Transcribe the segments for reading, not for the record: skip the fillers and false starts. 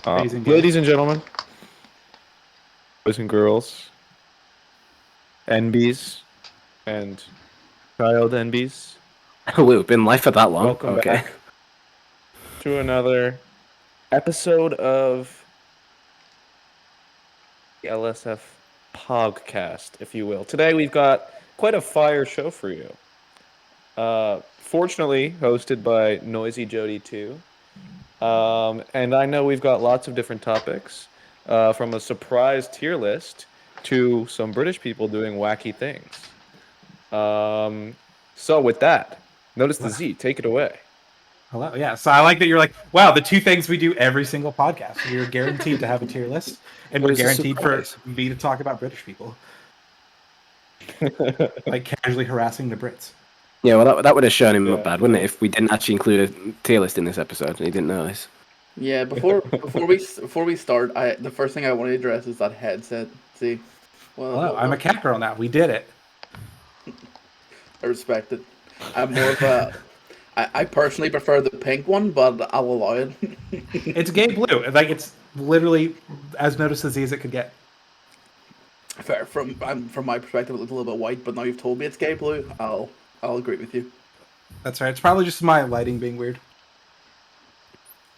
Ladies and gentlemen, boys and girls, NBs and child NBs, We've been live for that long. welcome back to another episode of the LSF Podcast, if you will. Today we've got quite a fire show for you. Fortunately, hosted by Noisy Jody 2. And I know we've got lots of different topics, from a surprise tier list to some British people doing wacky things. So with that, notice the Z. Take it away. Hello. Yeah. So I like that you're like, wow, the two things we do every single podcast. We're guaranteed to have a tier list, and we're guaranteed for me to talk about British people, like casually harassing the Brits. Yeah, well, that would have shown him bad, wouldn't it, if we didn't actually include a tier list in this episode and he didn't know this. Yeah, before we start, the first thing I want to address is that headset. See, well, I'm a cat girl now. We did it. I respect it. I'm more of a. I personally prefer the pink one, but I'll allow it. It's gay blue. Like, it's literally as noticed as it could get. Fair. From my perspective, it looks a little bit white, but now you've told me it's gay blue, I'll agree with you. That's right. It's probably just my lighting being weird.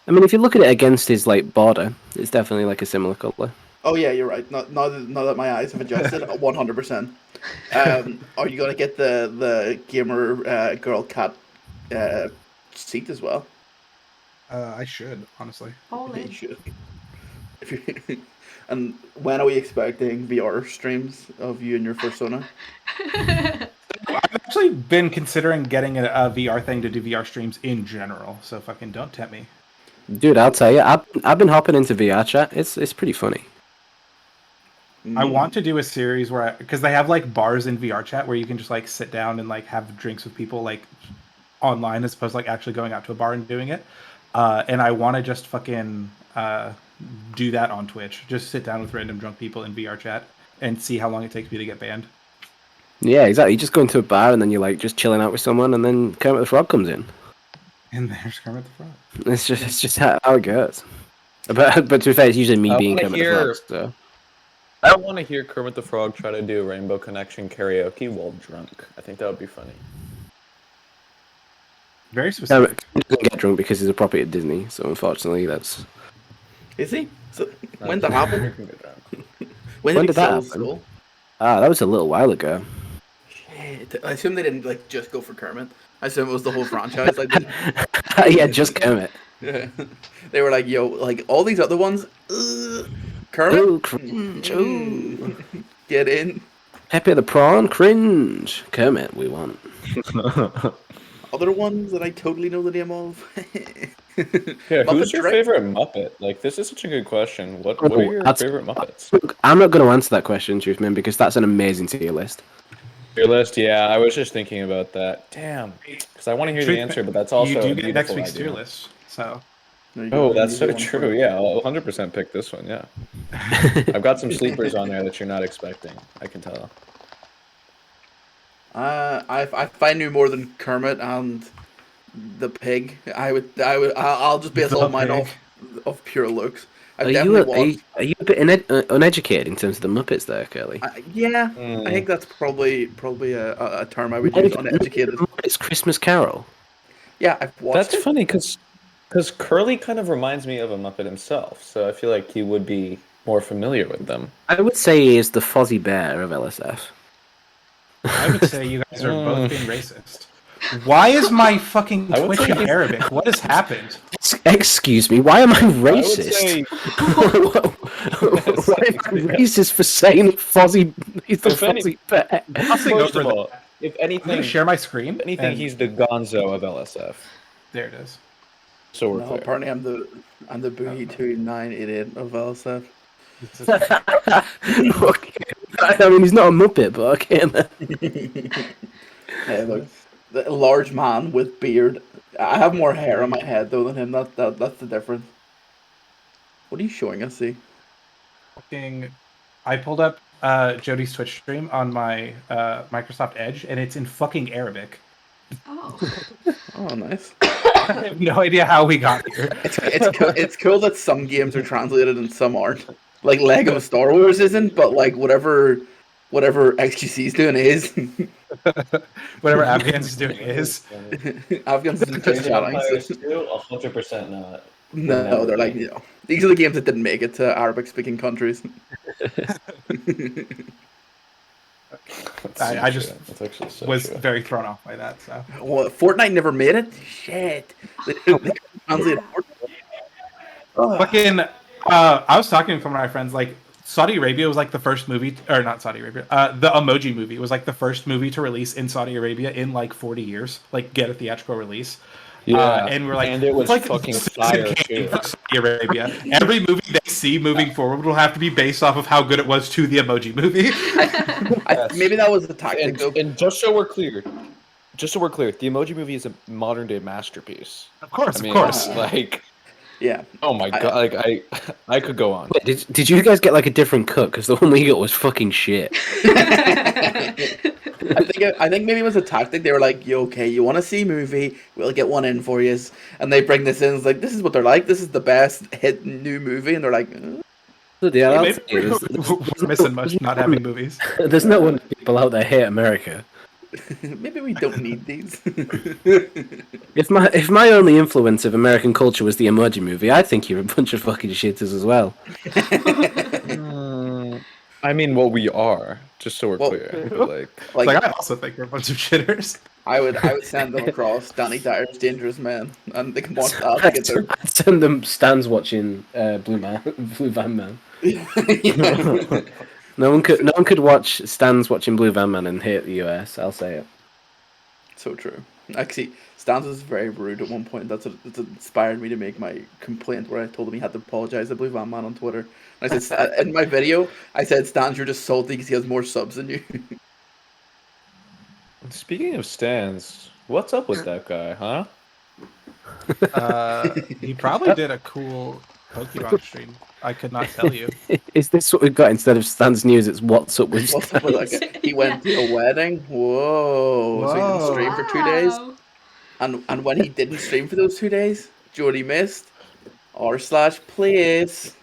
I mean, if you look at it against his border, it's definitely like a similar color. Oh yeah, you're right. Now that my eyes have adjusted, 100%. Are you gonna get the gamer girl cat seat as well? I should, honestly. You should. And when are we expecting VR streams of you and your persona? I've actually been considering getting a VR thing to do VR streams in general, so fucking don't tempt me. Dude, I'll tell you, I've been hopping into VR chat. It's pretty funny. I want to do a series where, because they have like bars in VR chat where you can just like sit down and like have drinks with people like online as opposed to like actually going out to a bar and doing it. And I want to just fucking do that on Twitch. Just sit down with random drunk people in VR chat and see how long it takes me to get banned. Yeah, exactly. You just go into a bar and then you're like just chilling out with someone, and then Kermit the Frog comes in. And there's Kermit the Frog. It's just how it goes. But to be fair, it's usually me being Kermit the Frog. So. I want to hear Kermit the Frog try to do Rainbow Connection karaoke while drunk. I think that would be funny. Very specific. He doesn't get drunk because he's a property at Disney, so unfortunately that's... Is he? So when did that happen? When did that happen? School? That was a little while ago. Shit. I assume they didn't like just go for Kermit. I assume it was the whole franchise. Like, yeah, just Kermit. Yeah. They were like, yo, like all these other ones, Kermit? Ooh, cringe. Ooh. Get in. Pepe the Prawn, cringe. Kermit, we want. Other ones that I totally know the name of. Yeah, who's your favorite Muppet? Like, this is such a good question. What are your favorite Muppets? I'm not going to answer that question, Truthman, because that's an amazing tier list. Tier list, yeah. I was just thinking about that. Damn, because I want to hear the answer, but that's also you do get next week's tier list. So. Oh, that's so true. Yeah, I'll 100% pick this one. Yeah, I've got some sleepers on there that you're not expecting. I can tell. If I knew more than Kermit and the pig, I'll just base all mine off pure looks. Are you a bit uneducated in terms of the Muppets there, Curly? Yeah, I think that's probably a term I would use. Uneducated. Muppets Christmas Carol. Yeah, I've watched. That's funny because Curly kind of reminds me of a Muppet himself, so I feel like he would be more familiar with them. I would say he is the Fozzie Bear of LSF. I would say you guys are both being racist. Why is my fucking Twitch in Arabic? What has happened? Excuse me, why am I racist? Why am I racist for saying Fozzie? He's the Fozzie Bear. First of all, if anything, I'm gonna share my screen. If anything, he's the Gonzo of LSF. There it is. So we're clear. Apparently, I'm the Boogie 2988 of LSF. Okay. I mean, he's not a Muppet, but okay. Hey, look, the large man with beard. I have more hair on my head though than him. That's the difference. What are you showing us? See? I pulled up Jody's Twitch stream on my Microsoft Edge, and it's in fucking Arabic. Oh. Oh, nice. I have no idea how we got here. It's cool that some games are translated and some aren't. Like Lego Star Wars isn't, but like whatever XQC's doing is. Whatever Afghans is doing is. Afghans isn't Age just of chatting. Empires So. 2, 100% not. No, they're like, these are the games that didn't make it to Arabic-speaking countries. I just That's actually so was true. very thrown off by that. So Well, Fortnite never made it. Shit. They translated Fortnite. fucking. I was talking to one of my friends. Like Saudi Arabia was like the first movie, or not Saudi Arabia. The Emoji Movie was like the first movie to release in Saudi Arabia in like 40 years. Like get a theatrical release. Yeah, and we're like, and it was it's like fucking the fire Citizen Kane too. for Saudi Arabia. Every movie they see moving forward will have to be based off of how good it was to the Emoji Movie. Maybe that was the tactic, though. And just so we're clear, the Emoji Movie is a modern day masterpiece. Of course, I mean, of course. like, Yeah. oh my god, like I could go on. Wait, did you guys get like a different cut? Because the one we got was fucking shit. I think maybe it was a tactic. They were like, "Yo, okay, you want to see a movie? We'll get one in for you." And they bring this in. It's like, this is what they're like. This is the best hit new movie, and they're like, Yeah, I'll Maybe tell you, we're missing much not having movies. there's no wonder people out there hate America. maybe we don't need these. If my only influence of American culture was the Emoji Movie, I think you're a bunch of fucking shitters as well. I mean, well, we are, just so we're Well, clear. But Like, like, I also think we're a bunch of shitters. I would send them across Danny Dyer's Dangerous Man, and they can watch that to get their. I'd send them stands watching Blue Van Man. No one could watch Stans watching Blue Van Man and hate the US. I'll say it. So true. Actually, Stans was very rude at one point. That's inspired me to make my complaint where I told him he had to apologize to Blue Van Man on Twitter. And I said in my video, I said, "Stans, you're just salty because he has more subs than you." speaking of stands, what's up with that guy, huh? He probably did a cool Pokemon stream. I could not tell you. Is this what we've got instead of Stans News? It's what's up with What's up with that Stans? guy? He went to a wedding. Whoa! So he didn't stream for 2 days. Wow. And when he didn't stream for those 2 days, Jody missed r/place.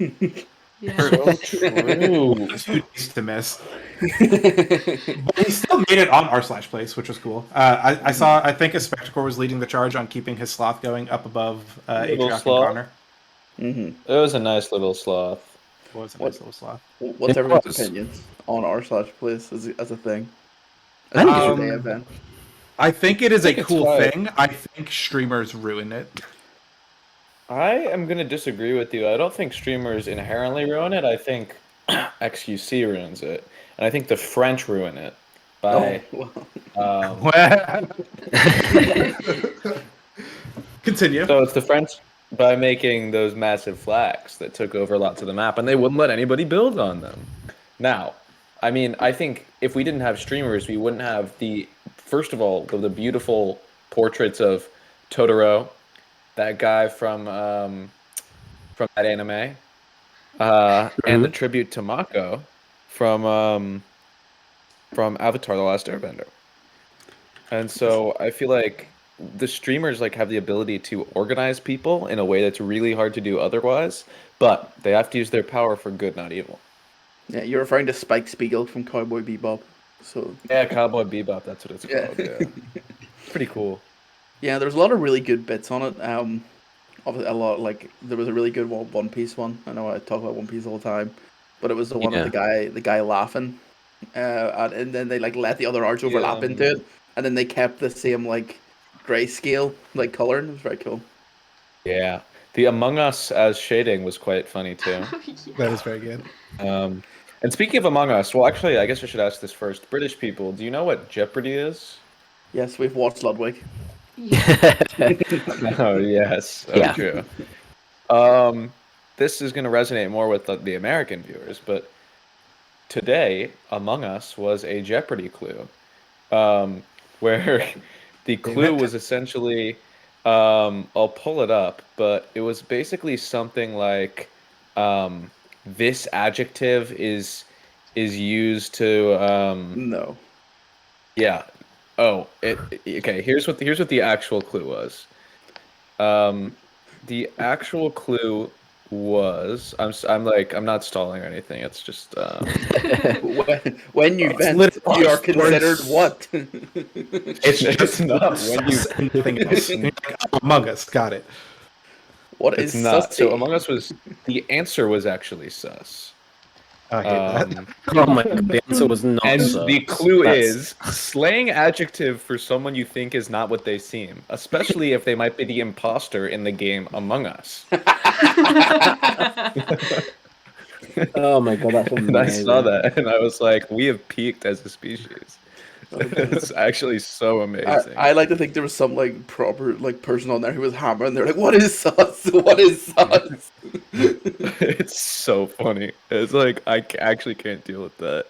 Yeah. So true. 2 days to miss. But he still made it on r/place, which was cool. I saw. I think a Spectacore was leading the charge on keeping his sloth going up above Little Atrioc and sloth. Connor. Mm-hmm. It was a nice little sloth. It was a What? nice little sloth. What's It everyone's was. opinions on r/place as a thing? I As think a it's- user day event. I think it is a think it's cool fine. thing. I think streamers ruin it. I am going to disagree with you. I don't think streamers inherently ruin it. I think XQC ruins it. And I think the French ruin it by Oh, Continue. so it's the French by making those massive flags that took over lots of the map, and they wouldn't let anybody build on them. Now, I mean, I think if we didn't have streamers, we wouldn't have first of all, the beautiful portraits of Totoro, that guy from that anime, and the tribute to Mako from Avatar: The Last Airbender. And so I feel like the streamers have the ability to organize people in a way that's really hard to do otherwise, but they have to use their power for good, not evil. yeah, you're referring to Spike Spiegel from Cowboy Bebop. So Yeah, Cowboy Bebop, that's what it's Yeah. called. Yeah. Pretty cool. yeah, there's a lot of really good bits on it. Obviously a lot there was a really good One Piece one. I know I talk about One Piece all the time, but it was the one Yeah. of the guy laughing, and then they let the other arts overlap Yeah. into it, and then they kept the same grayscale coloring. It was very cool. Yeah. The Among Us as shading was quite funny too. That is very good. And speaking of Among Us, well, actually, I guess I should ask this first. British people, do you know what Jeopardy is? Yes, we've watched Ludwig. Oh, yes. Oh, Yeah. true. This is going to resonate more with the American viewers, but today, Among Us was a Jeopardy clue, where the clue was essentially, I'll pull it up, but it was basically something like, this adjective is used to, No. yeah. Oh, okay. Here's what the actual clue was. The actual clue was I'm not stalling or anything. It's just When you vent, literally you are considered words. what? it's not when you. and nothing else. And you're like, oh, Among Us, got it. What It's is not. So sussy? Among Us was the answer was actually sus. I hate that. Oh my god, the answer was not And sus. the clue That's- is slang adjective for someone you think is not what they seem, especially if they might be the imposter in the game Among Us. Oh my god, that's amazing. And I saw that and I was like, we have peaked as a species. Oh, God. It's actually so amazing. I like to think there was some like proper like person on there who was hammering. They're like, "What is sus? What is sus?" It's so funny. It's like actually can't deal with that.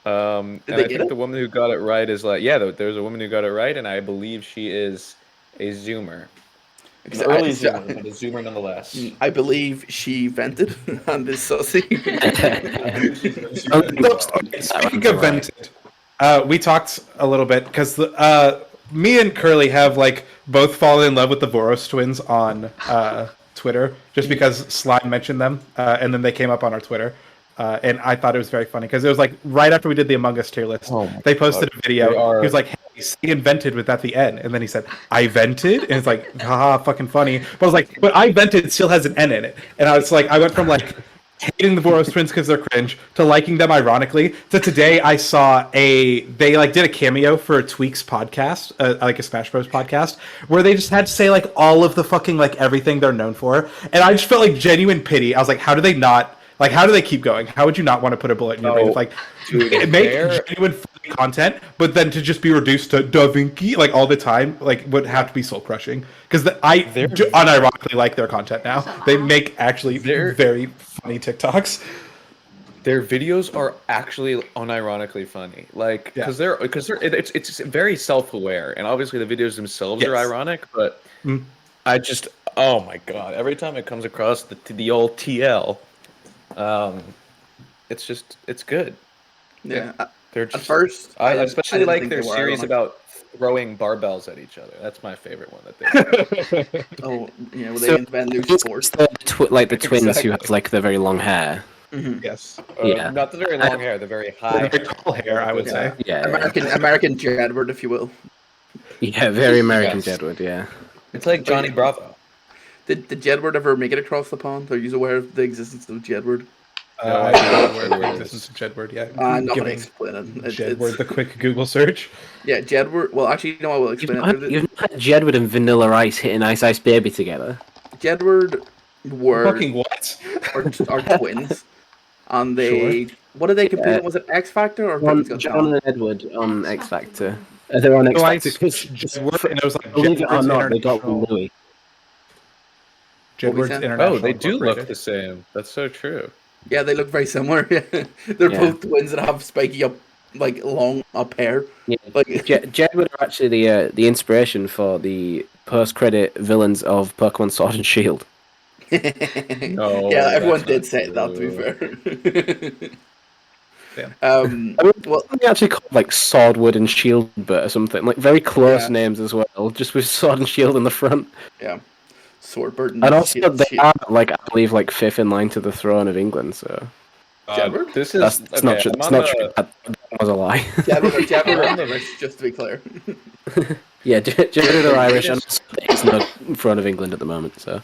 And they I get think it? the woman who got it right is like, yeah, there's a woman who got it right, and I believe she is a Zoomer. An Except early I- Zoomer, but a Zoomer nonetheless. I believe she vented and is sussy. Speaking of vented, we talked a little bit because me and Curly have like both fallen in love with the Voros twins on Twitter just because Slime mentioned them, and then they came up on our Twitter. And I thought it was very funny because it was like right after we did the Among Us tier list, Oh my they posted God. a video. They are- He was like, "Hey, saying vented with at the end," and then he said, "I vented," and it's like, haha, fucking funny. But I was like, "But I vented still has an N in it," and I was like, I went from like hating the Voros twins because they're cringe to liking them ironically. To today, I saw they like did a cameo for a Tweaks podcast, like a Smash Bros podcast, where they just had to say like all of the fucking like everything they're known for, and I just felt like genuine pity. I was like, how do they not? Like, how do they keep going? How would you not want to put a bullet in your brain? It's like, dude, make they're- genuine funny content, but then to just be reduced to Da Vinci like all the time, like would have to be soul crushing. Because I unironically like their content now. They make actually They're- very funny TikToks. Their videos are actually unironically funny, like Yeah. because it's very self-aware, and obviously the videos themselves are Yes. ironic, but Mm. I just oh my god, every time it comes across the old TL, it's good. Yeah. They're At just, first, I didn't especially like think their they were series ironic. about throwing barbells at each other. That's my favorite one that they. Oh, yeah. Well, So- they invent new It's sports. the like the twins who Exactly. have like the very long hair. Yes. Yeah. Not the very long hair, the very high. Very tall hair, I would say. Yeah, American Jedward, if you will. yeah, very American Yes. Jedward. Yeah. It's like Johnny Bravo. Did Jedward ever make it across the pond? Are you aware of the existence of Jedward? I don't know where the existence of Jedward yet. I'm not going to Giving explain it. Jedward the quick Google search. Yeah, Jedward. Well, actually, no, I will explain it. You've not had Jedward and Vanilla Ice hitting Ice Ice Baby together. Jedward were Fucking what? are twins, and they what did they compete in? Was it X Factor or Britain's Got John Talent? and Edward on X Factor. They're on X No, I Factor. 'cause Jedward, and it was like believe it or Jedward's not, they got International- Louis. Jedward's said? International. Oh, they do look Incorporated. the same. That's so true. Yeah, they look very similar. They're Yeah. both twins that have spiky up, like long up hair. Yeah. Like Jedward are actually the inspiration for the post-credit villains of Pokemon Sword and Shield. No, yeah, everyone that's did not say that. To be fair. Damn. Well, They actually called like Swordwood and Shieldbert or something, like very close Yeah. names as well, just with Sword and Shield in the front. yeah, Swordbird And also, Shield- they Shield- are like I believe like fifth in line to the throne of England. So Jedward? This is that's not true. I'm That's on not the- true. That was a lie. Jedward are Irish, just to be clear. Yeah, Jedward are Irish, and also it's not in front of England at the moment. So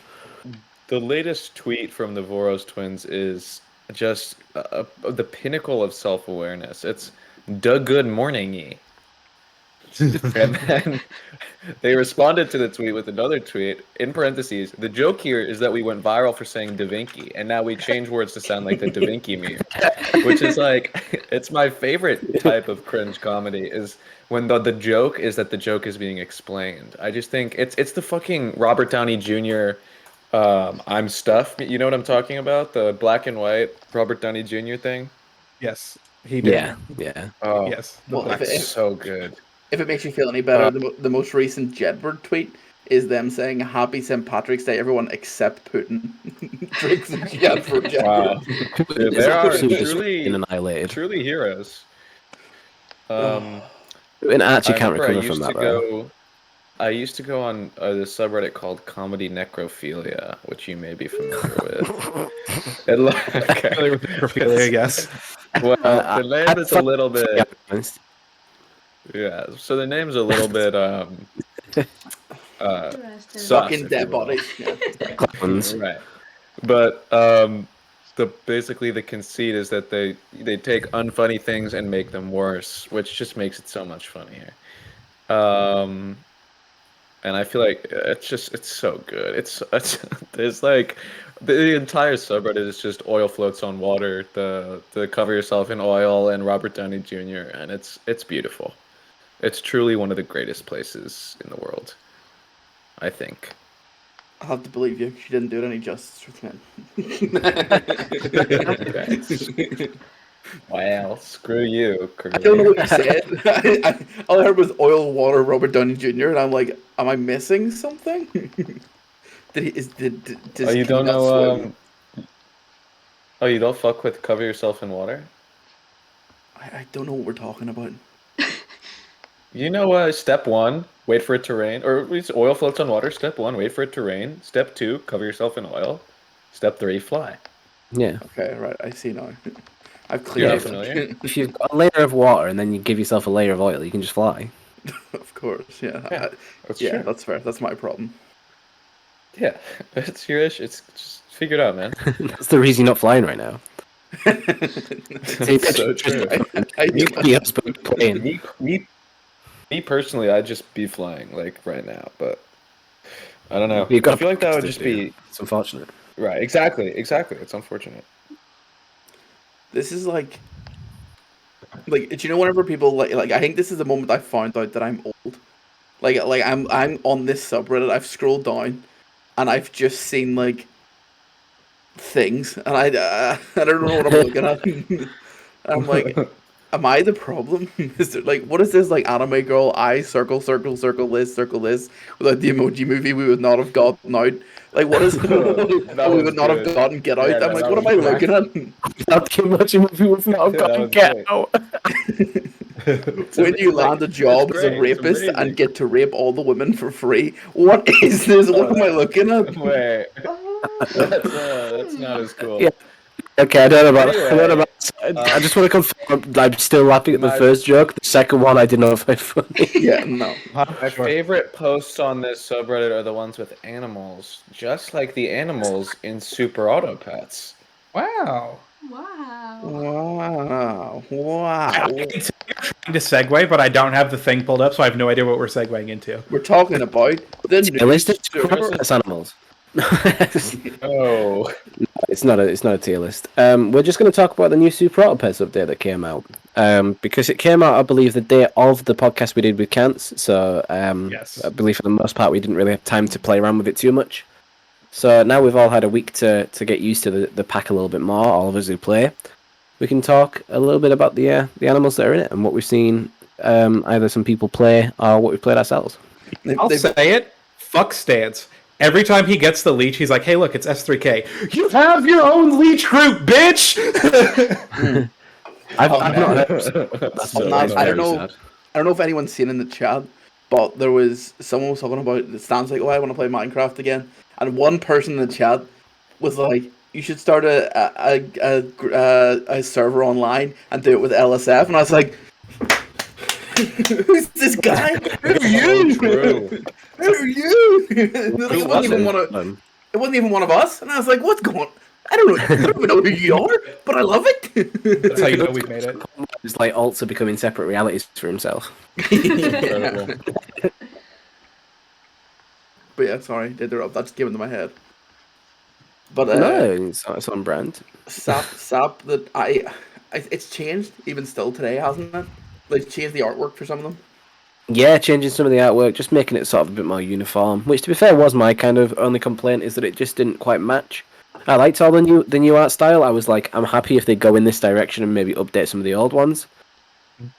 The latest tweet from the Voros twins is just the pinnacle of self-awareness. It's "Da good morning ye," and then they responded to the tweet with another tweet in parentheses. The joke here is that we went viral for saying Da Vinci, and now we change words to sound like the Da Vinci meme, which is like it's my favorite type of cringe comedy. Is when the joke is that the joke is being explained. I just think it's the fucking Robert Downey Jr. I'm stuff. You know what I'm talking about? The black and white Robert Downey Jr. thing. Yes, he did. yeah. Oh, Yes. Well, that's so good. If it makes you feel any better, the most recent Jedward tweet is them saying "Happy St. Patrick's Day, everyone except Putin." Drinks and Jed for Jedward. Wow, Dude, they are Been truly annihilated. heroes. And I actually can't remember I recover from used that to though. go. I used to go on this subreddit called Comedy Necrophilia, which you may be familiar with. Okay. Familiar with necrophilia, I guess. Well, the name is a little bit, honest. yeah. So the name's a little bit sus, Fucking if dead you will. bodies. Yeah. Clowns. Right. But basically the conceit is that they take unfunny things and make them worse, which just makes it so much funnier. Um, and I feel like it's so good. It's there's like the entire subreddit is just oil floats on water, the cover yourself in oil and Robert Downey Jr. and it's beautiful. It's truly one of the greatest places in the world, I think. I have to believe you. She didn't do it any justice with men. Well, screw you, I don't know Curly. what you said. All I heard was oil, water, Robert Downey Jr., and I'm like, am I missing something? Does Oh, you can don't not know? swim? Oh, you don't fuck with cover yourself in water? I don't know what we're talking about. You know, step one, wait for it to rain, or it's oil floats on water. Step one, wait for it to rain. Step two, cover yourself in oil. Step three, fly. Yeah. Okay, right. I see now. I've You're cleared not it. familiar? If you've got a layer of water and then you give yourself a layer of oil, you can just fly. Of course, yeah. Yeah, that's Yeah, true. that's fair. That's my problem. Yeah, it's your issue. It's just figure it out, man. That's the reason you're not flying right now. It's so true. You could be husband playing. Me personally, I'd just be flying like right now, but I don't know. You've got I feel like that would to just do. be It's unfortunate. right. Exactly. It's unfortunate. This is like, do you know whenever people like I think this is the moment I found out that I'm old. Like I'm on this subreddit. I've scrolled down, and I've just seen like things, and I don't know what I'm looking at. And I'm like, am I the problem? Is there, like, what is this like anime girl? I circle this without the emoji movie we would not have gotten out. Like, what is we was would not have good. gotten get out? Yeah, I'm no, like, that what am was I great. looking at? Not too much of a movie not Yeah, that gotten was get great. out. When you land a job as a great, it's rapist amazing. and get to rape all the women for free, what is this? What am I looking at? Wait, that's not as cool. Yeah. Okay, I don't know about that. I don't know Anyway, about I just want to confirm I'm still laughing at the my- first joke. The second one I didn't know if I funny. Yeah, no. My favorite posts on this subreddit are the ones with animals, just like the animals in Super Auto Pets. Wow. Wow. Wow. I'm Wow. trying to segue, but I don't have the thing pulled up, so I have no idea what we're segueing into. We're talking about the A list of new it's animals. Oh, It's not a tier list. We're just going to talk about the new Super Auto Pets update that came out. Because it came out, I believe, the day of the podcast we did with Cants. So Yes. I believe for the most part we didn't really have time to play around with it too much. So now we've all had a week to get used to the pack a little bit more. All of us who play, we can talk a little bit about the animals that are in it and what we've seen. Either some people play or what we've played ourselves. I'll say it. Fuck Stance. Every time he gets the leech, he's like, "Hey, look, it's S3K. You have your own leech group, bitch." I've Oh, not man. heard. I don't know. I don't know if anyone's seen in the chat, but there was someone was talking about it sounds like, oh, I want to play Minecraft again, and one person in the chat was like, you should start a server online and do it with LSF, and I was like, who's this guy? Who are you? true. Who are you? Like, it wasn't even one of it wasn't even one of us, and I was like, what's going? I don't even know who you are, but I love it. That's how you know we've made it. It's like alts are becoming separate realities for himself. Incredible. But yeah, sorry, did interrupt. That just came into my head. But No, it's on brand. sap that it's changed even still today, hasn't it? Like changed the artwork for some of them. Yeah, changing some of the artwork, just making it sort of a bit more uniform. Which, to be fair, was my kind of only complaint, is that it just didn't quite match. I liked all the new art style. I was like, I'm happy if they go in this direction and maybe update some of the old ones.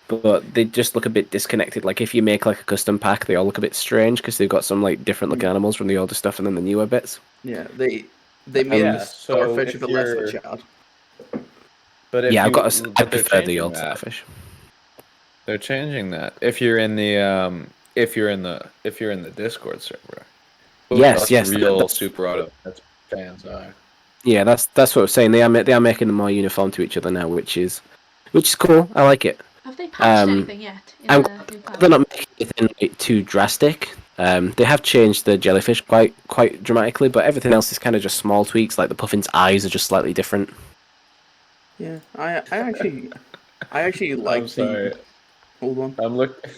But they just look a bit disconnected. Like if you make like a custom pack, they all look a bit strange because they've got some like different looking animals from the older stuff and then the newer bits. Yeah, they made Yeah, the so starfish a if bit less of a you're- chat. But if Yeah, you, I but they're prefer the changing old that. starfish. They're changing that. If you're in the if you're in the Discord server. Yes, Us real that's- Super Auto Pets fans are. Yeah, that's what I was saying. They are making them more uniform to each other now, which is cool. I like it. Have they patched Um, anything yet in I'm the glad new they're pack? not making anything too drastic. They have changed the jellyfish quite dramatically, but everything else is kind of just small tweaks. Like the puffin's eyes are just slightly different. Yeah, I actually like I'm sorry. Hold on. I'm looking.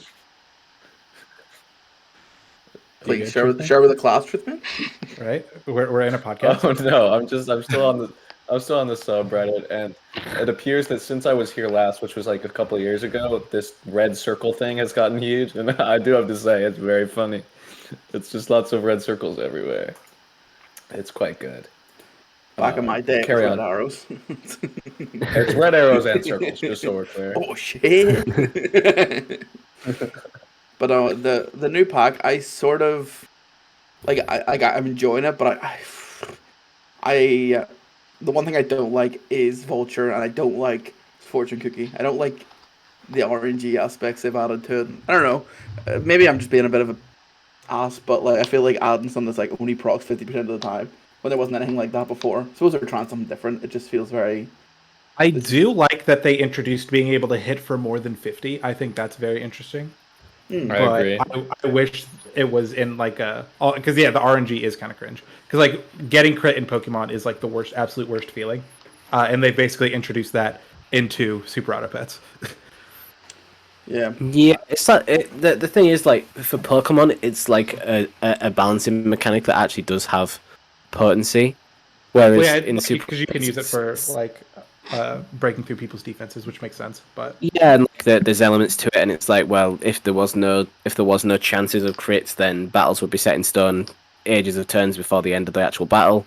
Like good, share with Truthman? the class, Truthman. Right? We're in a podcast. Oh no, I'm still on the subreddit, and it appears that since I was here last, which was like a couple of years ago, this red circle thing has gotten huge, and I do have to say it's very funny. It's just lots of red circles everywhere. It's quite good. Back in my day, carry red on. arrows. It's red arrows and circles, just so we're clear. Oh shit! But the new pack, I sort of like. I'm enjoying it, but I the one thing I don't like is Vulture, and I don't like Fortune Cookie. I don't like the RNG aspects they've added to it. I don't know. Maybe I'm just being a bit of a ass, but like I feel like adding something that's like only procs 50% of the time when there wasn't anything like that before. I suppose they're trying something different. It just feels very. I do like that they introduced being able to hit for more than 50. I think that's very interesting. I But agree. I wish it was in like a because the RNG is kind of cringe because like getting crit in Pokemon is like the worst, absolute worst feeling, and they basically introduced that into Super Auto Pets. Yeah. Yeah, it's like the thing is like for Pokemon, it's like a balancing mechanic that actually does have potency, whereas in Super because you can use it for like breaking through people's defenses, which makes sense. But yeah, and like there's elements to it, and it's like, well, if there was no chances of crits, then battles would be set in stone ages of turns before the end of the actual battle.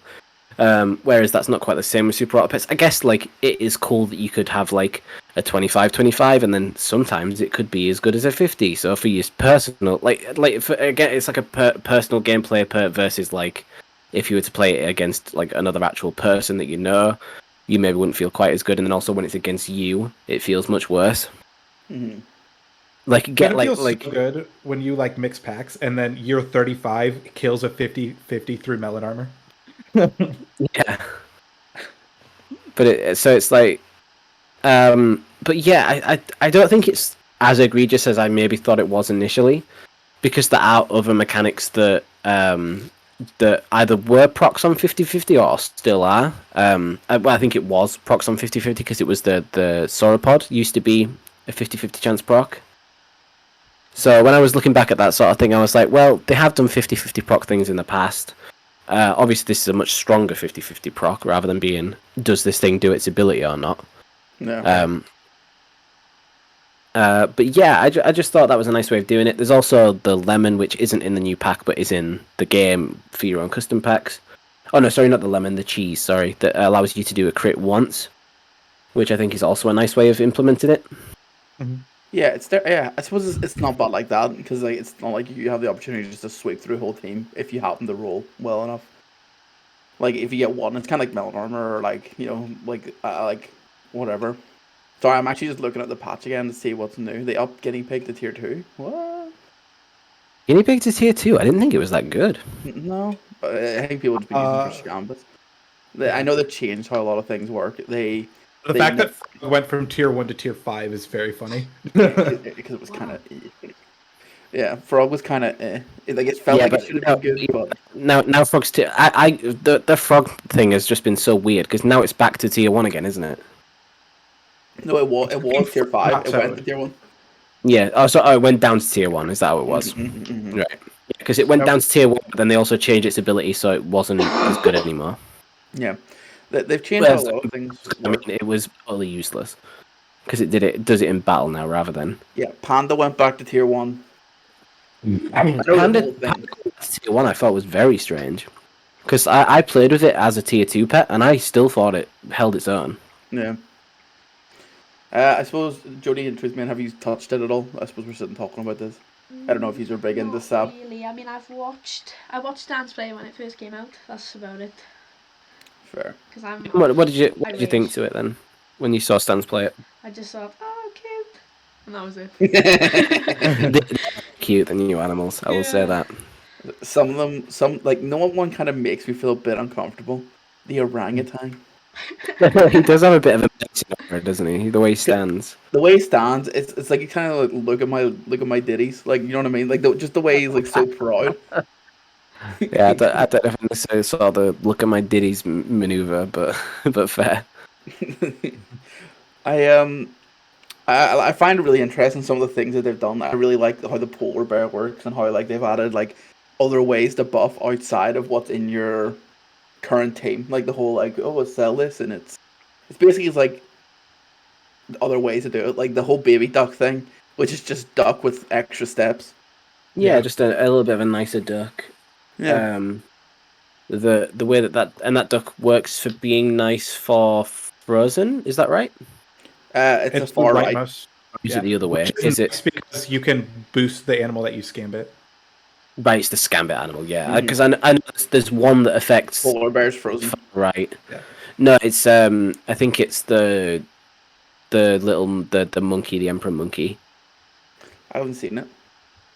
Whereas that's not quite the same with Super Auto Pets. I guess like it is cool that you could have like a 25-25, and then sometimes it could be as good as a 50. So for your personal, again, it's like a personal gameplay versus like if you were to play it against like another actual person that you know, you maybe wouldn't feel quite as good. And then also when it's against you, it feels much worse. Mm-hmm. Like it feels so good when you like mix packs and then year 35 kills a 50-50 through melon armor. Yeah, but it's like, but yeah, I don't think it's as egregious as I maybe thought it was initially, because there are other mechanics that that either were procs on 50-50 or still are. I think it was procs on 50-50 because it was the Sauropod used to be a 50-50 chance proc. So when I was looking back at that sort of thing, I was like, well, they have done 50-50 proc things in the past. Obviously, this is a much stronger 50-50 proc rather than being, does this thing do its ability or not? No. But yeah, I just thought that was a nice way of doing it. There's also the lemon, which isn't in the new pack, but is in the game for your own custom packs. Oh no, sorry, not the lemon, the cheese, sorry, that allows you to do a crit once, which I think is also a nice way of implementing it. Yeah, it's there. Yeah, I suppose it's not bad like that because like it's not like you have the opportunity just to sweep through a whole team if you happen to roll well enough. Like if you get one, it's kind of like melon armor or like like whatever. Sorry, I'm actually just looking at the patch again to see what's new. They upped guinea pig to tier 2. What? Guinea pig to tier 2. I didn't think it was that good. No, I think people would be using for scam, but I know they changed how a lot of things work. The fact that it went from tier 1 to tier 5 is very funny. because it was kind of yeah, Frog was kind of like it felt like it should have been good, but now Frog's tier. The Frog thing has just been so weird because now it's back to tier 1 again, isn't it? no, it was tier 5. It went to tier 1. Yeah. Oh, so it went down to tier 1. Is that how it was? Mm-hmm. Right. Because it went down to tier 1, but then they also changed its ability, so it wasn't as good anymore. Yeah, they've changed a lot of things. I mean, it was utterly useless because it does it in battle now rather than. Yeah, Panda went back to tier 1. Panda tier 1 I thought was very strange because I played with it as a tier 2 pet and I still thought it held its own. Yeah. I suppose Jody and Truthman, have you touched it at all? I suppose we're sitting talking about this. I don't know if you were big into Sab. Really, I mean, I watched Dan's play when it first came out. That's about it. Fair. Because I'm. What did you think to it then when you saw Stans play it? I just thought, oh, cute, and that was it. cute, the new animals. I will say that. Some of them, no one kind of makes me feel a bit uncomfortable. The orangutan. He does have a bit of a menacing aura, doesn't he? The way he stands. The way he stands, it's like you kind of like look at my ditties, like you know what I mean, like just the way he's like so proud. Yeah, I don't know if I necessarily saw the look at my ditties maneuver, but fair. I find it really interesting some of the things that they've done. I really like how the polar bear works and how like they've added like other ways to buff outside of what's in your current team. Like the whole like let's sell this, and it's basically like other ways to do it. Like the whole baby duck thing, which is just duck with extra steps. Yeah, just a little bit of a nicer duck. Yeah. The way that duck works for being nice for frozen, is that right? It's a far right. rightmost. Is it the other way? Which Is it nice because you can boost the animal that you scambit. right? It's the Scambit animal, yeah. Because I know there's one that affects Polar bears frozen. right. Yeah. No, it's I think it's the monkey, the emperor monkey. I haven't seen it.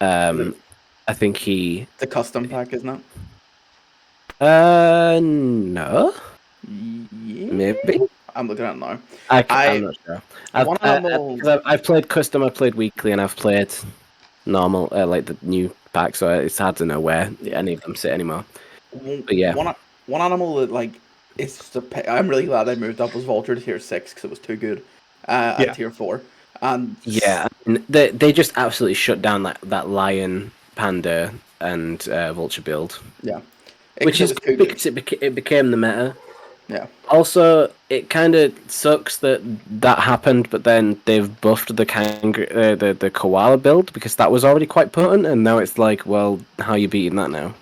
I think he. It's a custom pack, isn't it? No, Yeah. maybe. I'm looking at it now. I'm not sure. I've played custom, I've played weekly, and I've played normal, like the new pack. So it's hard to know where any of them sit anymore. But yeah, one animal that like it's just I'm really glad I moved up was Vulture to tier 6 because it was too good at tier 4. And yeah, they just absolutely shut down that lion, panda, and vulture build. Yeah, which is good because it became the meta. Yeah. Also, it kind of sucks that happened, but then they've buffed the the koala build because that was already quite potent, and now it's like, well, how are you beating that now?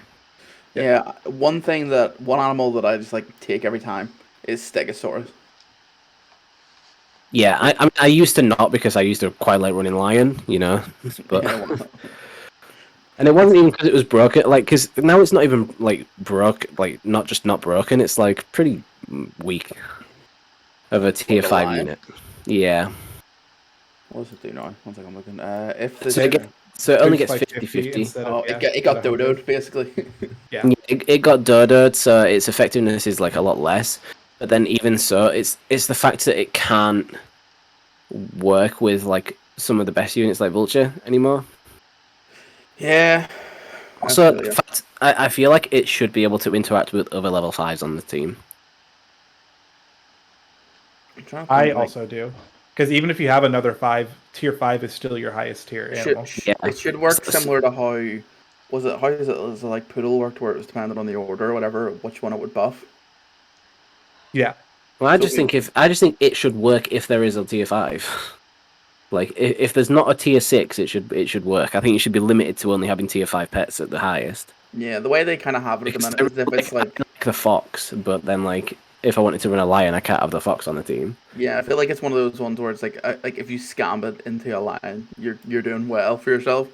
Yeah, one animal that I just like take every time is Stegosaurus. Yeah, I used to not because I used to quite like running lion, you know, but. And it wasn't even because it was broken, like, because now it's not even, like, not broken, it's, like, pretty weak of a tier 5 unit. Yeah. What does it do now? One second, I'm looking. So it only gets 50-50. Oh, it got dodoed, basically. Yeah. It got dodoed, so its effectiveness is, like, a lot less. But then even so, it's the fact that it can't work with, like, some of the best units like Vulture anymore. Yeah. Also, in fact, I feel like it should be able to interact with other level 5s on the team. I also do. Because even if you have another 5, tier 5 is still your highest tier animal. It should work similar to how is it like Poodle worked, where it was dependent on the order or whatever, which one it would buff. Yeah. Well, I just think it should work if there is a tier 5. Like, if there's not a tier 6, it should work. I think you should be limited to only having tier 5 pets at the highest. Yeah, the way they kind of have it at the minute is if it's like the fox, but then like if I wanted to run a lion, I can't have the fox on the team. Yeah, I feel like it's one of those ones where it's like if you scam it into a lion, you're doing well for yourself.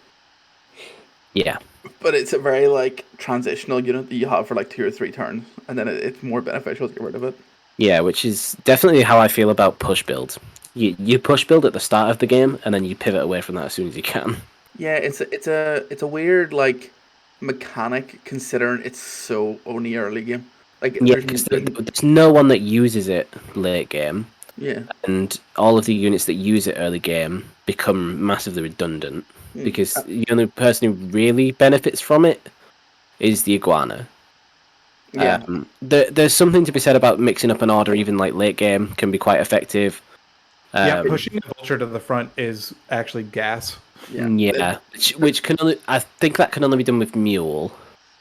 Yeah. But it's a very like transitional unit that you have for like 2 or 3 turns, and then it's more beneficial to get rid of it. Yeah, which is definitely how I feel about push build. You push build at the start of the game, and then you pivot away from that as soon as you can. Yeah, it's a weird like mechanic considering it's so only early game. Like there's no one that uses it late game. Yeah. And all of the units that use it early game become massively redundant because the only person who really benefits from it is the iguana. Yeah. There's something to be said about mixing up an order even like late game can be quite effective. Pushing a vulture to the front is actually gas. Yeah. Which can only I think that can only be done with mule.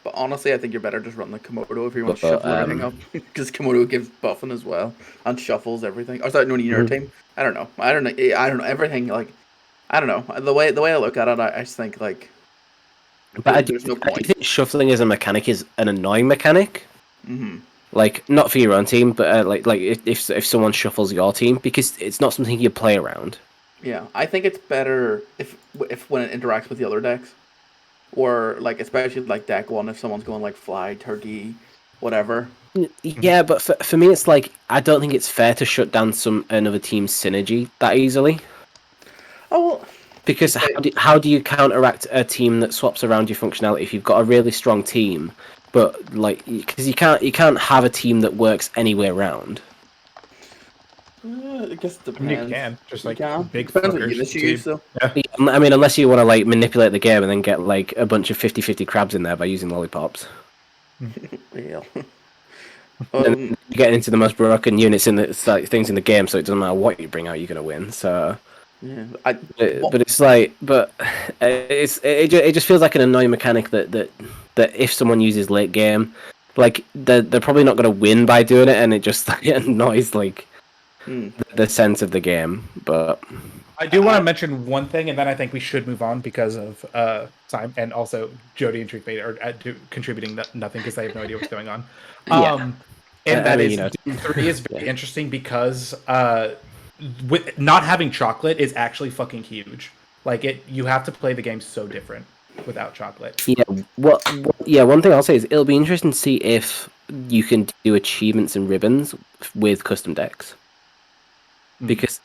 But honestly, I think you're better just running the Komodo if you want to shuffle everything up, because Komodo gives buffing as well and shuffles everything. Or sorry, no, in your team. I don't know. Everything like I don't know. The way I look at it, I just think like. But there's no point. I think shuffling as a mechanic is an annoying mechanic. Mm-hmm. Like not for your own team, but like if someone shuffles your team, because it's not something you play around. Yeah, I think it's better if when it interacts with the other decks, or like especially like deck 1 if someone's going like fly, turkey, whatever. Yeah, but for me it's like I don't think it's fair to shut down another team's synergy that easily. Oh well, Because how do you counteract a team that swaps around your functionality if you've got a really strong team, but like because you can't have a team that works any way around. I guess it I mean, you depends. can just You like can. big Depends what fuckers. units you team. use, though. Yeah. I mean, unless you want to like manipulate the game and then get like a bunch of 50-50 crabs in there by using lollipops. Well. And you're getting into the most broken units in the things in the game, so it doesn't matter what you bring out, you're gonna win. So, Yeah, but it's like, it just feels like an annoying mechanic that if someone uses late game, like they're probably not gonna win by doing it, and it just like annoys like the sense of the game. But I do want to mention one thing, and then I think we should move on because of time, and also Jody and Truthmate are contributing nothing because they have no idea what's going on. Yeah. And that is Doom 3 is very interesting because with not having chocolate is actually fucking huge. Like you have to play the game so different without chocolate. Yeah, one thing I'll say is it'll be interesting to see if you can do achievements and ribbons with custom decks. Because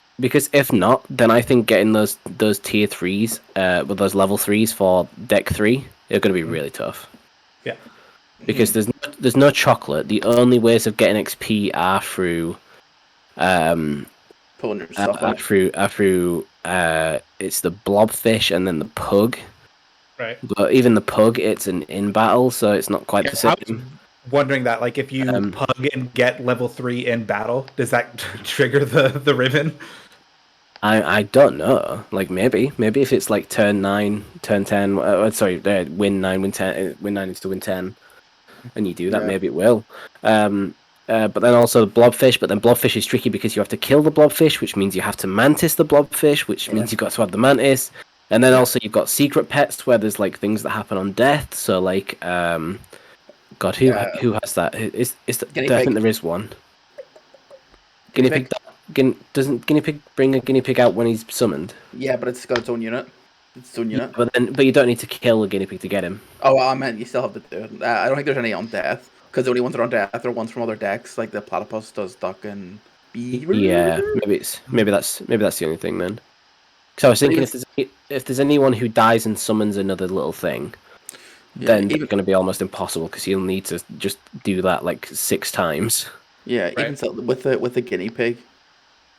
if not, then I think getting those tier 3s, with those level 3s for deck 3, are going to be really tough. Yeah. Because there's no chocolate. The only ways of getting XP are through pulling your stuff out. through it's the blobfish and then the pug. Right. But even the pug, it's an in battle, so it's not quite the same. I was wondering that, like, if you pug and get level 3 in battle, does that trigger the ribbon? I don't know. Like maybe if it's like turn 9, turn 10. Win 9, win 10. Win 9 is to win 10, and you do that, maybe it will. But then also the blobfish. But then blobfish is tricky because you have to kill the blobfish, which means you have to mantis the blobfish, which means you've got to have the mantis. And then also you've got secret pets where there's like things that happen on death. So like, God, who has that? I think there is one. Guinea pig. Doesn't guinea pig bring a guinea pig out when he's summoned? Yeah, but it's got its own unit. But you don't need to kill a guinea pig to get him. Oh, I meant you still have to do it. I don't think there's any on death because the only ones that are on death are ones from other decks, like the platypus does duck and beaver. Yeah, maybe that's the only thing then. So I was thinking if there's anyone who dies and summons another little thing, then it's going to be almost impossible because you'll need to just do that like 6 times. Yeah, right. Even so, with the guinea pig,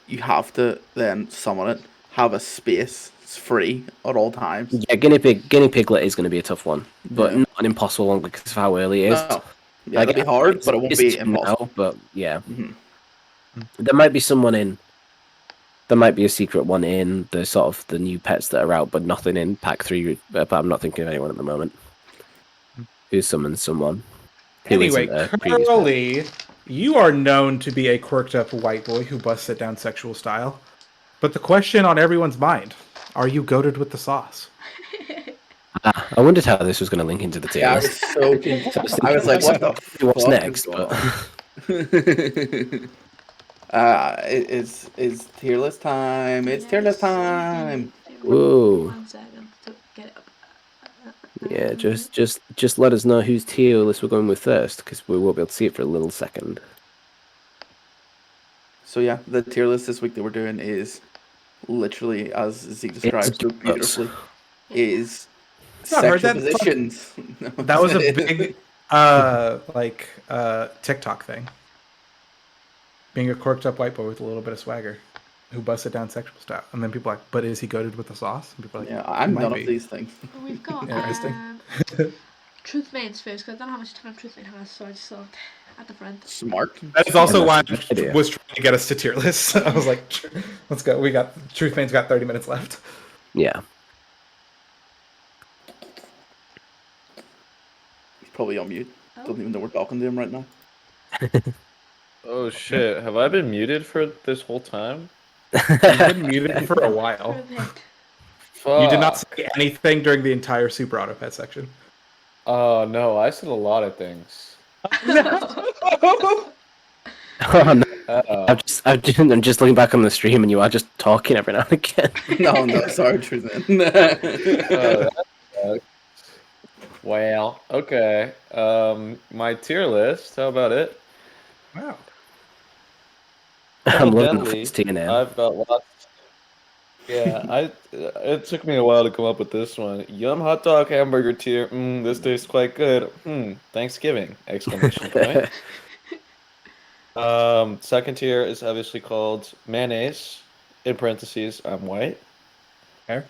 you have to then summon it, have a space, it's free at all times. Yeah, guinea piglet is going to be a tough one, but not an impossible one because of how early it is. No. Yeah, it'll be hard, but it won't be impossible. Now, but yeah, there might be someone in. There might be a secret one in the sort of the new pets that are out, but nothing in pack 3. But I'm not thinking of anyone at the moment who summons someone. Anyway, Curly, you are known to be a quirked up white boy who busts it down sexual style. But the question on everyone's mind, are you goated with the sauce? I wondered how this was going to link into the tier list. I was so confused. I was like, what the fuck? What's next? It's tier list time. It's tier list time. Whoa. 1 second to get it up. Yeah, just let us know whose tier list we're going with first, because we won't be able to see it for a little second. So yeah, the tier list this week that we're doing is literally, as Zeke described so beautifully, is sexual positions. That was a big TikTok thing. Being a quirked up white boy with a little bit of swagger who busts it down sexual style. And then people are like, but is he goated with the sauce? And people are like, yeah, I'm none of these things. We've got Truth Mains first, because I don't know how much time Truth Main has, so I just thought at the front. Smart. That is also why I was trying to get us to tier list. I was like, let's go. Truth Main's got 30 minutes left. Yeah. He's probably on mute. Doesn't even know we're talking to him right now. Oh shit, have I been muted for this whole time? You've been muted for a while. You did not say anything during the entire Super Auto Pet section. Oh no, I said a lot of things. Oh, no. I'm just looking back on the stream and you are just talking every now and again. No, sorry, Truth Man. Well, okay. My tier list, how about it? Wow. I'm looking at this tier now. I've got lots. Yeah, it took me a while to come up with this one. Yum hot dog hamburger tier. This tastes quite good. Thanksgiving! Exclamation point. Second tier is obviously called mayonnaise. In parentheses, I'm white. Fair.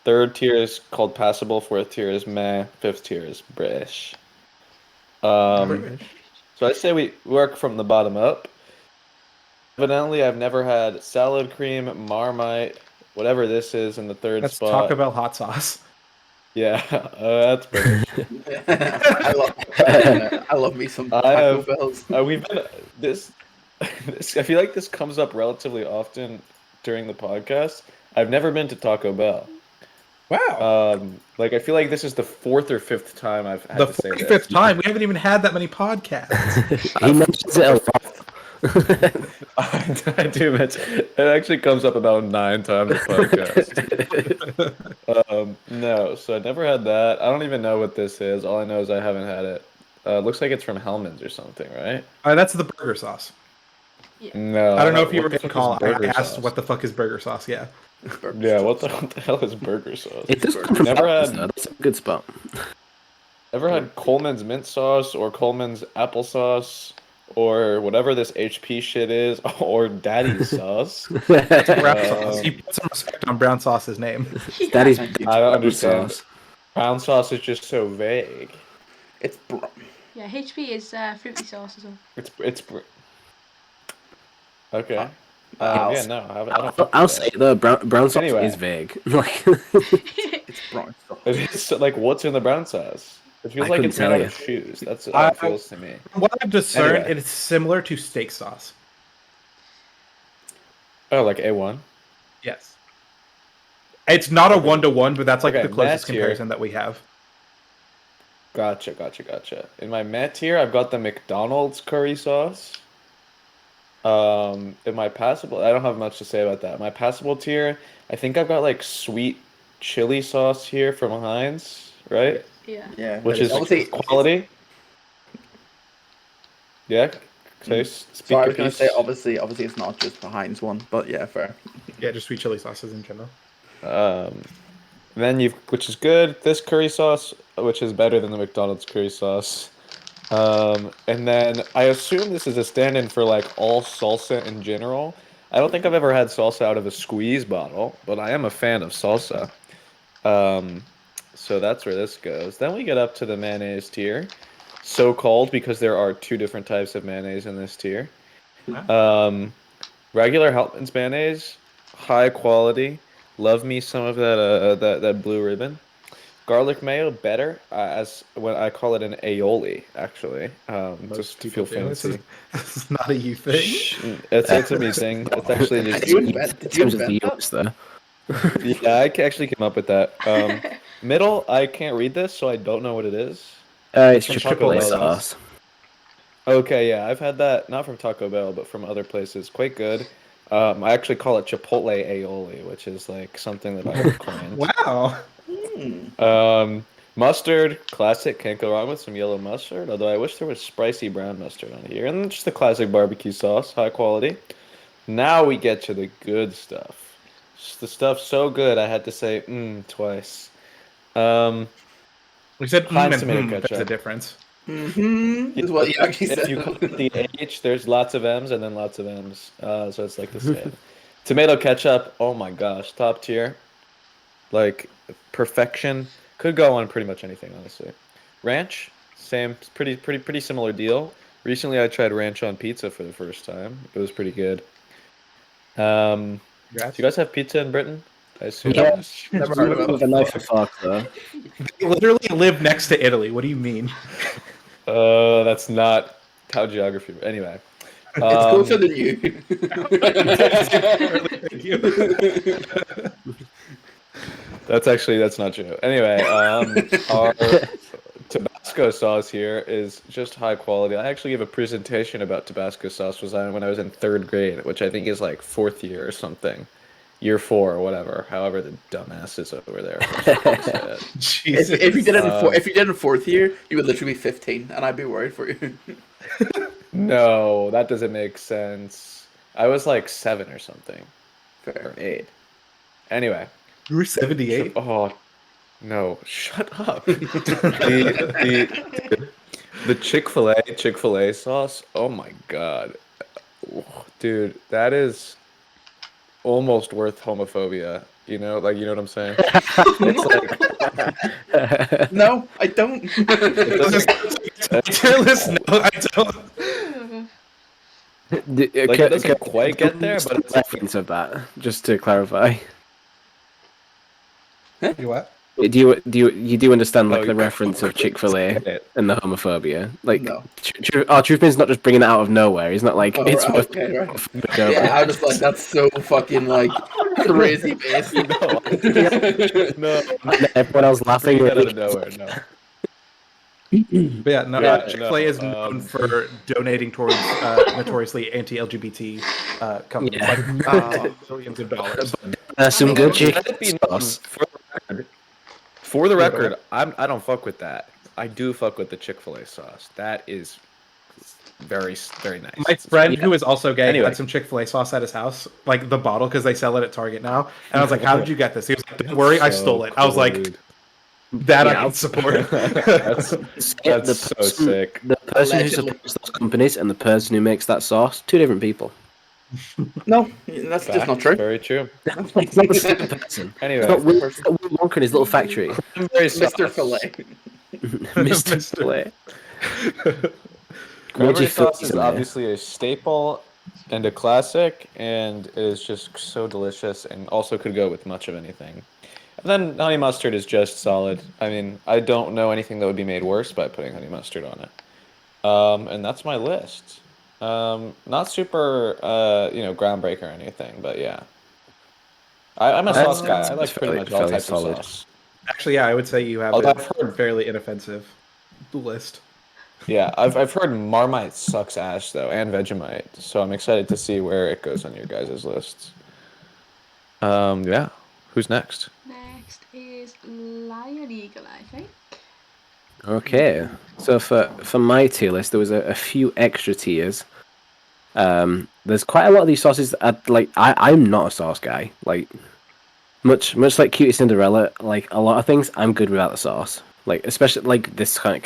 Third tier is called passable. Fourth tier is meh. Fifth tier is British. So I say we work from the bottom up. Evidently, I've never had salad cream, Marmite, whatever this is in the third That's spot. Taco Bell hot sauce. Yeah, that's British. I love me some Taco Bells. We've been this. I feel like this comes up relatively often during the podcast. I've never been to Taco Bell. Wow. Like I feel like this is the fourth or fifth time I've had The to say this. 45th time. We haven't even had that many podcasts. He mentions it a lot. I do mention it actually comes up about 9 times a podcast. No, so I never had that. I don't even know what this is. All I know is I haven't had it. Looks like it's from Hellman's or something, right? That's the burger sauce. No, I don't know if you what were the in fuck is call. I burger asked sauce? what the fuck is burger sauce. Yeah. Yeah, what the hell is burger sauce? It does come from Never Hellman's, had- though. That's a good spot. Ever had Coleman's mint sauce or Coleman's applesauce or whatever this HP shit is or Daddy's sauce? Brown sauce. You put some respect on brown sauce's name. Daddy's I don't understand. sauce. Brown sauce is just so vague. It's brown. Yeah, HP is fruity sauce as well. Okay. I'll- Yeah, no, I don't. I'll say the brown sauce Anyway. is vague. Like, It's brown sauce. It's like what's in the brown sauce? It feels I like couldn't it's made tell out you. of shoes. That's how it feels to me. From what I've discerned, Anyway. it's similar to steak sauce. Oh, like A1. Yes. It's not a 1-to-1, but that's like Okay, the closest Matt's here. comparison that we have. Gotcha. In my Met tier, I've got the McDonald's curry sauce. In my passable, I don't have much to say about that. My passable tier, I think I've got like sweet chili sauce here from Heinz, right? Yeah. Yeah. Which but is I would say quality. Yeah. So speak So I your was gonna piece. say obviously it's not just the Heinz one, but yeah, fair. Yeah, just sweet chili sauces in general. Then which is good. This curry sauce, which is better than the McDonald's curry sauce. And then I assume this is a stand-in for like all salsa in general. I don't think I've ever had salsa out of a squeeze bottle, but I am a fan of salsa. So that's where this goes. Then we get up to the mayonnaise tier, so-called because there are 2 different types of mayonnaise in this tier. Regular Hellmann's mayonnaise, high quality. Love me some of that blue ribbon. Garlic mayo, better. As when I call it an aioli, actually, just to feel fancy. This is not a you thing. It's a me thing. It's actually Did just you invent Seems the that? US there. yeah. I actually came up with that. Middle, I can't read this, so I don't know what it is. It's From just Taco Chipotle Bell. sauce. Okay, yeah, I've had that not from Taco Bell, but from other places. Quite good. I actually call it Chipotle aioli, which is like something that I coined. Wow. Mustard, classic, can't go wrong with some yellow mustard, although I wish there was spicy brown mustard on here. And just the classic barbecue sauce, high quality. Now we get to the good stuff. Just the stuff so good I had to say twice. We said Heinz and tomato ketchup. there's a difference. Is what you actually If said. you cut the H, there's lots of M's and then lots of M's. So it's like the same. Tomato ketchup, oh my gosh, top tier. Like perfection. Could go on pretty much anything, honestly. Ranch, same, pretty similar deal. Recently, I tried ranch on pizza for the first time. It was pretty good. Do Congrats. you guys have pizza in Britain? I assume. Yeah. Never heard of With a knife and fork, though. They literally live next to Italy. What do you mean? That's not how geography. Anyway. It's closer than you. That's not true. Anyway, our Tabasco sauce here is just high quality. I actually gave a presentation about Tabasco sauce when I was in 3rd grade, which I think is like 4th year or something. Year 4 or whatever. However, the dumbasses over there. Jesus. if you did it in 4th year, you would literally be 15, and I'd be worried for you. No, that doesn't make sense. I was like 7 or something. Fair. Or 8. Anyway, You were 78. oh no, shut up. The Chick-fil-A sauce. Oh my God, dude, that is almost worth homophobia. You know what I'm saying? It's like No, I don't. it doesn't Tier list, no, I don't. like it doesn't quite get there, but it's like, reference of that, just to clarify. You what? Do you understand like Oh, the you- reference of Chick-fil-A it. and the homophobia? Like, No. Truthman's not just bringing it out of nowhere. He's not like Oh, it's right, worth okay, right. homophobic over Yeah, it. I was just like, that's so fucking like crazy based. No, no, And everyone else laughing. bringing that out Like, of nowhere. No. But yeah, no, Yeah, Chick-fil-A no, is known for donating towards notoriously anti-LGBT companies, Yeah. like millions of dollars. some good Let chicken it be known sauce. for the Yeah, record, I don't fuck with that. I do fuck with the Chick-fil-A sauce. That is very very nice. My friend, Yeah. who is also gay, Anyway. had some Chick-fil-A sauce at his house, like the bottle, because they sell it at Target now. And I was like, "How did you get this?" He was like, "Don't worry, I stole it." I was like, dude. "That I Yeah, can support." that's The so person- sick. The person who Allegedly. supports those companies and the person who makes that sauce, two different people. No, that's just not true. Very true. It's not the same person. Anyway, It's not Willy Wonka in his little factory. cranberry Mr. sauce. Filet. Mr. Filet. Cranberry feel sauce is in there? obviously a staple and a classic, and is just so delicious, and also could go with much of anything. And then honey mustard is just solid. I mean, I don't know anything that would be made worse by putting honey mustard on it. And that's my list. Not super, groundbreaker or anything, but yeah. I'm a sauce guy. I like pretty fairly- much all fairly types solid. of sauce. Actually, yeah, I would say you have Although a I've heard- fairly inoffensive list. Yeah, I've heard Marmite sucks ass though, and Vegemite. So I'm excited to see where it goes on your guys' lists. Yeah. Who's next? Next is Lion Eagle, I think. Okay, so for my tier list, there was a few extra tiers. There's quite a lot of these sauces that I'm not a sauce guy. Like much like Cutie Cinderella, like a lot of things I'm good without the sauce. Like especially like this kind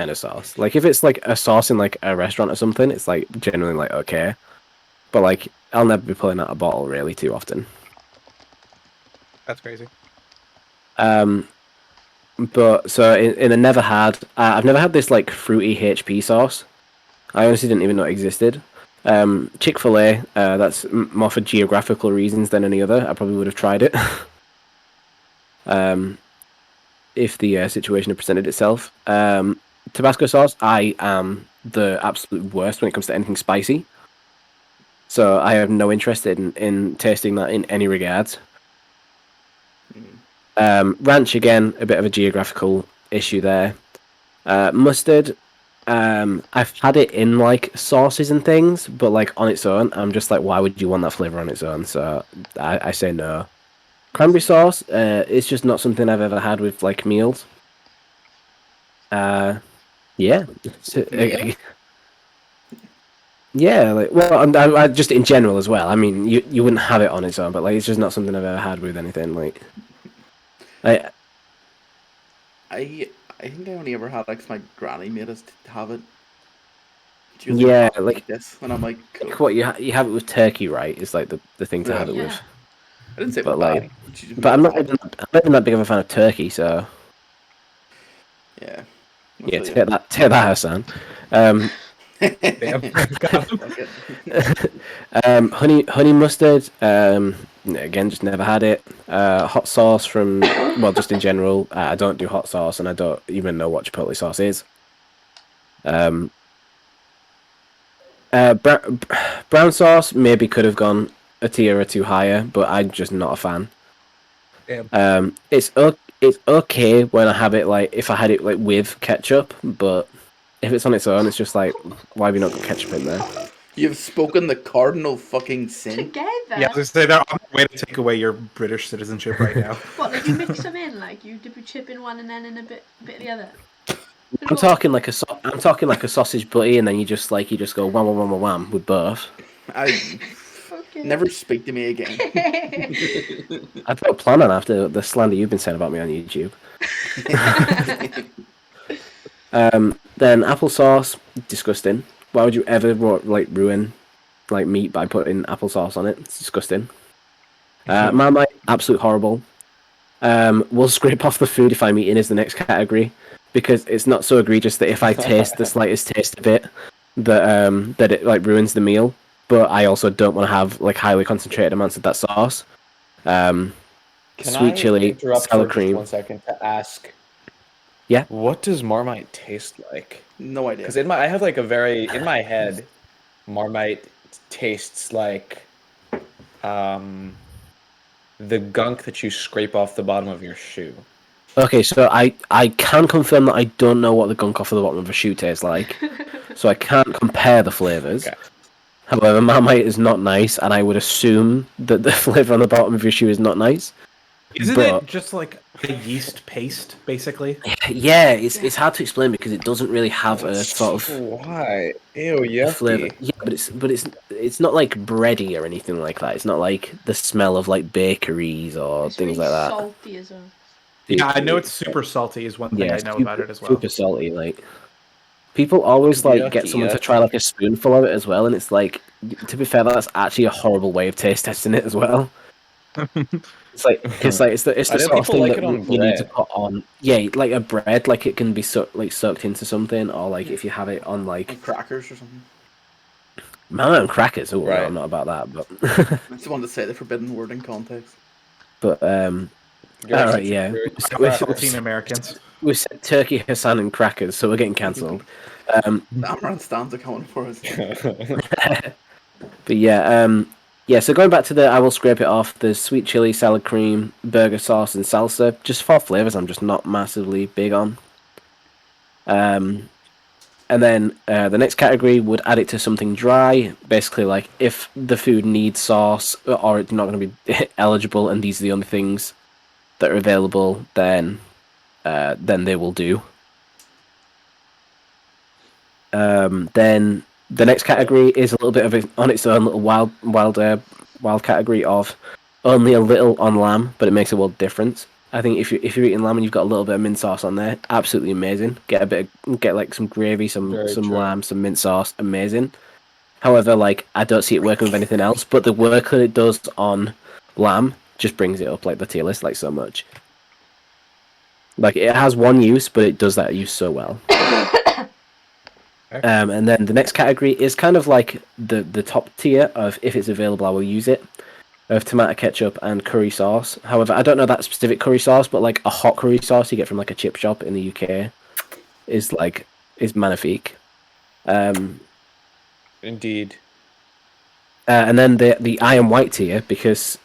of sauce. Like if it's like a sauce in like a restaurant or something, it's like generally like okay, but like I'll never be pulling out a bottle really too often. That's crazy. But so in a never had, I've never had this like fruity HP sauce. I honestly didn't even know it existed. Chick-fil-A, that's more for geographical reasons than any other. I probably would have tried it. If the situation had presented itself. Tabasco sauce, I am the absolute worst when it comes to anything spicy. So I have no interest in tasting that in any regards. Ranch, again, a bit of a geographical issue there. Mustard, I've had it in like sauces and things, but like on its own, I'm just like, why would you want that flavor on its own? So I say no. Cranberry sauce, it's just not something I've ever had with like meals. Yeah. So, yeah, like I just in general as well. I mean, you wouldn't have it on its own, but like it's just not something I've ever had with anything. Like, I think I only ever had like my granny made us to have it. She was Yeah, "Oh, like- this, and I'm like, cool. what you have it with turkey, right? Is like the thing to Yeah. have it Yeah. with. I didn't say it But was like, bad. She just but I'm made not it. even that big of a fan of turkey, so Yeah. yeah, So, take that, Hassan. Damn. Got him. Honey mustard. Again, just never had it. Hot sauce from just in general. I don't do hot sauce, and I don't even know what chipotle sauce is. Brown sauce maybe could have gone a tier or two higher, but I'm just not a fan. Damn. It's okay when I have it like if I had it like with ketchup, but if it's on its own, it's just like why have you not got ketchup in there? You've spoken the cardinal fucking sin. Together? Yeah, I was gonna say they're on the way to take away your British citizenship right now. What, like you mix them in? Like you dip your chip in one and then in a bit of the other? I'm talking like a sausage butty, and then you just go wham wham wham wham wham with both. I Never speak to me again. I've got a plan on after the slander you've been saying about me on YouTube. Then applesauce, disgusting. Why would you ever ruin meat by putting applesauce on it? It's disgusting. Marmite, absolute horrible. We'll scrape off the food if I'm eating is the next category, because it's not so egregious that if I taste the slightest taste of it, that it ruins the meal. But I also don't want to have highly concentrated amounts of that sauce. Can Sweet I chili, interrupt sour for cream. just 1 second to ask? Yeah. What does Marmite taste like? No idea. Because I have in my head, Marmite tastes like the gunk that you scrape off the bottom of your shoe. Okay, so I can confirm that I don't know what the gunk off of the bottom of a shoe tastes like, so I can't compare the flavors. Okay. However, Marmite is not nice, and I would assume that the flavor on the bottom of your shoe is not nice. Isn't it just like a yeast paste, basically? Yeah, it's hard to explain because it doesn't really have a sort of Why? Ew, flavor. yucky. Yeah, but it's not like bready or anything like that. It's not like the smell of bakeries or It's things really like that. salty as well. Yeah, I know it's super salty is one thing I know about it as well. Super salty. People always get someone to try a spoonful of it as well, and it's to be fair, that's actually a horrible way of taste testing it as well. It's the sort of thing that you need to put on. Yeah, like a bread, it can be soaked into something, or if you have it on Like crackers or something. Marmite and crackers. Oh, Right. no, I'm not about that, but I just wanted to say the forbidden word in context. but alright, yeah. Saltine Americans. We said Turkey, Hassan, and crackers, so we're getting cancelled. Amran stands are coming for us. But yeah, so going back to I will scrape it off. There's sweet chili, salad cream, burger sauce, and salsa. Just 4 flavors I'm just not massively big on. And then the next category would add it to something dry. Basically, if the food needs sauce or it's not going to be eligible, and these are the only things that are available, then they will do. Then the next category is a little bit of on its own little wild category of only a little on lamb, but it makes a world difference. I think if you're eating lamb and you've got a little bit of mint sauce on there, absolutely amazing. Get some gravy, some lamb, some mint sauce, amazing. However, I don't see it working with anything else, but the work that it does on lamb just brings it up the tier list so much. It has one use, but it does that use so well. And then the next category is kind of the top tier of if it's available, I will use it, of tomato ketchup and curry sauce. However, I don't know that specific curry sauce, but a hot curry sauce you get from a chip shop in the UK is magnifique. Indeed. And then the I am white tier, because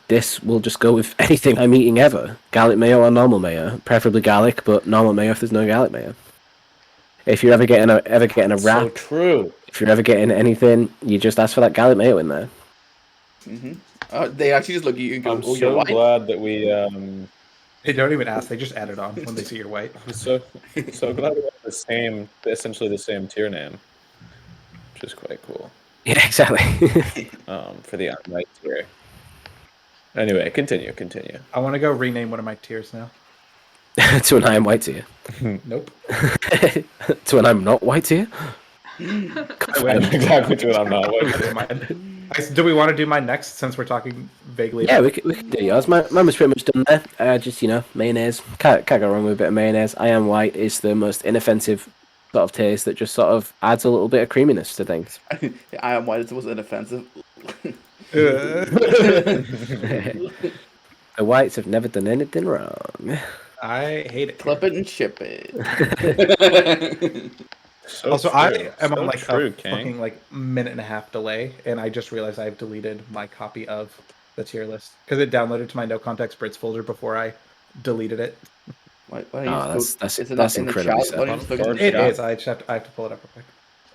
this will just go with anything I'm eating ever. Garlic mayo or normal mayo. Preferably garlic, but normal mayo if there's no garlic mayo. If you're ever getting a wrap, So true. if you're ever getting anything, you just ask for that garlic mayo in there. They actually just look at you and go, I'm "Oh, you're so white." glad that we. They don't even ask; they just add it on when they see you're white. I'm so glad we have essentially the same tier name, which is quite cool. Yeah, exactly. For the unright tier. Anyway, continue. I want to go rename one of my tiers now. To an I am white tier. Nope. To an I'm not white tier. Exactly to what I'm not. Do we want to do mine next since we're talking vaguely? Yeah, we can do yours. Mine was pretty much done there. Just mayonnaise. Can't go wrong with a bit of mayonnaise. I am white is the most inoffensive sort of taste that just sort of adds a little bit of creaminess to things. I am white. It was inoffensive. The whites have never done anything wrong. I hate it. Clip it and ship it. I am on a fucking minute and a half delay, and I just realized I've deleted my copy of the tier list because it downloaded to my no context Brits folder before I deleted it. Why That's incredibly sad. It is. I have to pull it up real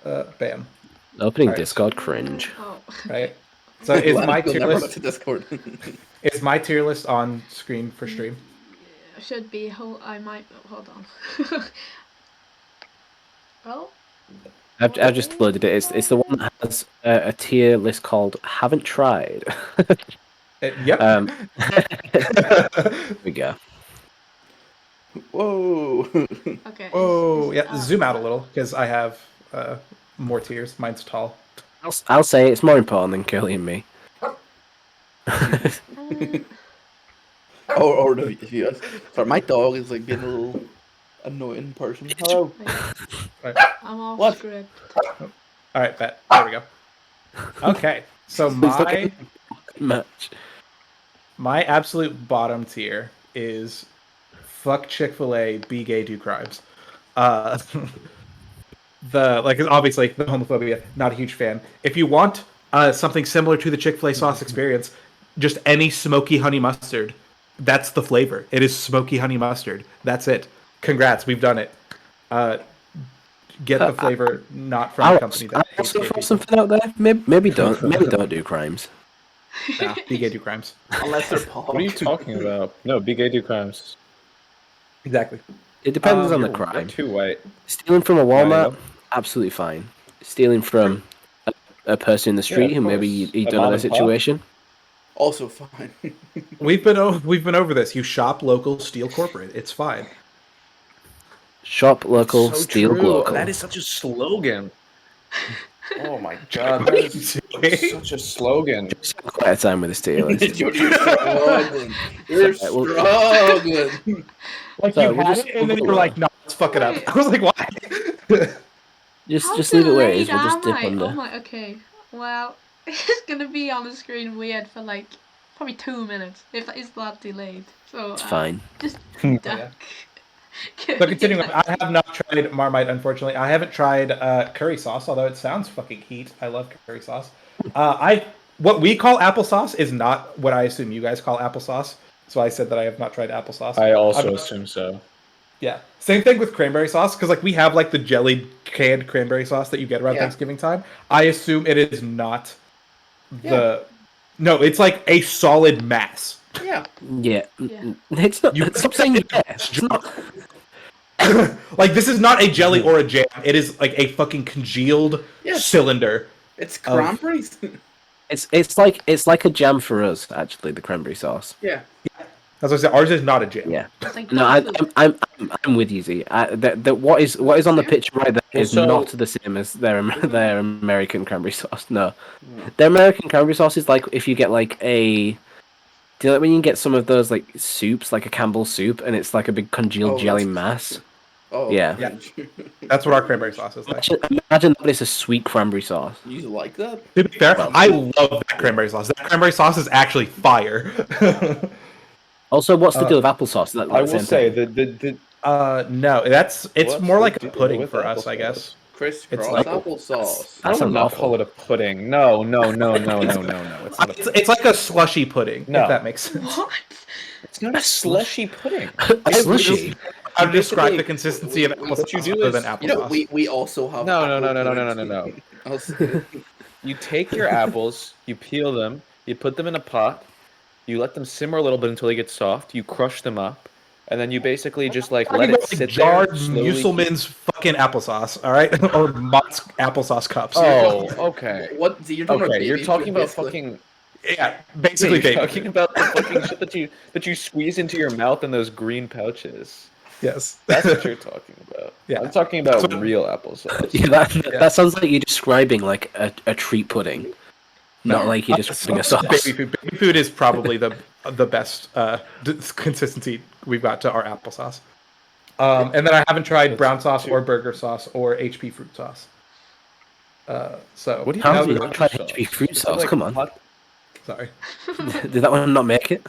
quick. Bam. Opening Discord cringe. Oh. Right. So is my tier list? To Discord. Is my tier list on screen for stream? Should be. I might hold on. Well, I've just loaded it. It's the one that has a tier list called "Haven't Tried." Yep. There we go. Whoa. Okay. Oh, yeah. oh, Zoom out a little because I have more tiers. Mine's tall. I'll say it's more important than Curly and me. or the viewers. Sorry, my dog is like being a little annoying person. Hello. I'm off What? script. All right, bet. There we go. Okay, so my absolute bottom tier is fuck Chick-fil-A, be gay, do crimes. Obviously the homophobia, not a huge fan. If you want something similar to the Chick-fil-A sauce experience, just any smoky honey mustard. That's the flavor. It is smoky honey mustard. That's it. Congrats, we've done it. Get the flavor, not from a company that hates gay throw people. something out there. Maybe don't do crimes. Nah, be gay, do crimes. Unless they're pop. What are you talking about? No, be gay, do crimes. Exactly. It depends on the You're crime. too white. Stealing from a There you Walmart, go. absolutely fine. Stealing from a person in the street of who maybe course. you A don't know mom the and pop. situation. Also fine. We've been over this. You shop local, steal corporate. It's fine. Shop local, So steal true. local. That is such a slogan. Oh my god, that is such a slogan. Quite a time with this tier list. You're struggling. You're struggling. Like So you we'll had just- it, and then you were like, "No, let's fuck it up." I was like, "Why?" Just leave it where it is. We'll just dip am I? under. Oh my. Okay. Well, it's gonna be on the screen weird for like probably 2 minutes if it's that delayed. So It's fine. Just Yeah. duck. So continuing on, I have not tried Marmite, unfortunately. I haven't tried curry sauce, although it sounds fucking heat. I love curry sauce. What we call applesauce is not what I assume you guys call applesauce. So I said that I have not tried applesauce. I also I'm- assume so. Yeah. Same thing with cranberry sauce, because like we have like the jellied canned cranberry sauce that you get around Yeah. Thanksgiving time. I assume it is not No, it's like a solid mass. Yeah. Yeah. Yeah. It's not. You- Stop saying yes. It's not. Like this is not a jelly or a jam. It is like a fucking congealed Yes. cylinder. It's cranberries. It's like a jam for us. Actually, the cranberry sauce. Yeah. As I said, ours is not a jam. Yeah. It's like No, dog food. I'm with you, Z. What is on the picture right there is Also- not the same as their American cranberry sauce. No, their American cranberry sauce is like if you get like a. Do you know when you get some of those like soups, like a Campbell's soup, and it's like a big congealed Oh, jelly that's mass? Oh. Yeah. That's what our cranberry sauce is like. Imagine that it's a sweet cranberry sauce. You like that? To be fair, I love that cranberry sauce. That cranberry sauce is actually fire. Also, what's the deal with applesauce? Is that I the will same say thing? the No, it's What's more the like a deal pudding with for us, I applesauce? guess. Crisscross like- applesauce. I That would sounds not awful. call it a pudding. No. It's not. It's like a slushy pudding, No. if that makes sense. What? It's not a slushy pudding. A slushy. How to describe Basically, the consistency of what applesauce you do other is- than You know, applesauce. we also have. No. apple pudding. You take your apples, you peel them, you put them in a pot, you let them simmer a little bit until they get soft. You crush them up, and then you basically just like let it sit there. jarred Slowly. Musselman's fucking applesauce, all right, or Mott's applesauce cups. Oh, okay. What? You're talking about Okay, you're baby talking food, about basically. fucking. Yeah, basically, You're baby. talking about the fucking shit that you squeeze into your mouth in those green pouches. Yes, That's what you're talking about. Yeah. I'm talking about That's what- real applesauce. Yeah, that sounds like you're describing like a treat pudding, not like you're describing a sauce. Baby food. Baby food is probably the best consistency we've got to our applesauce. And then I haven't tried brown sauce or burger sauce or HP fruit sauce. So What do you How mean have you burger not tried sauce? HP fruit Is it sauce? like Come on. hot- sorry. Did that one not make it?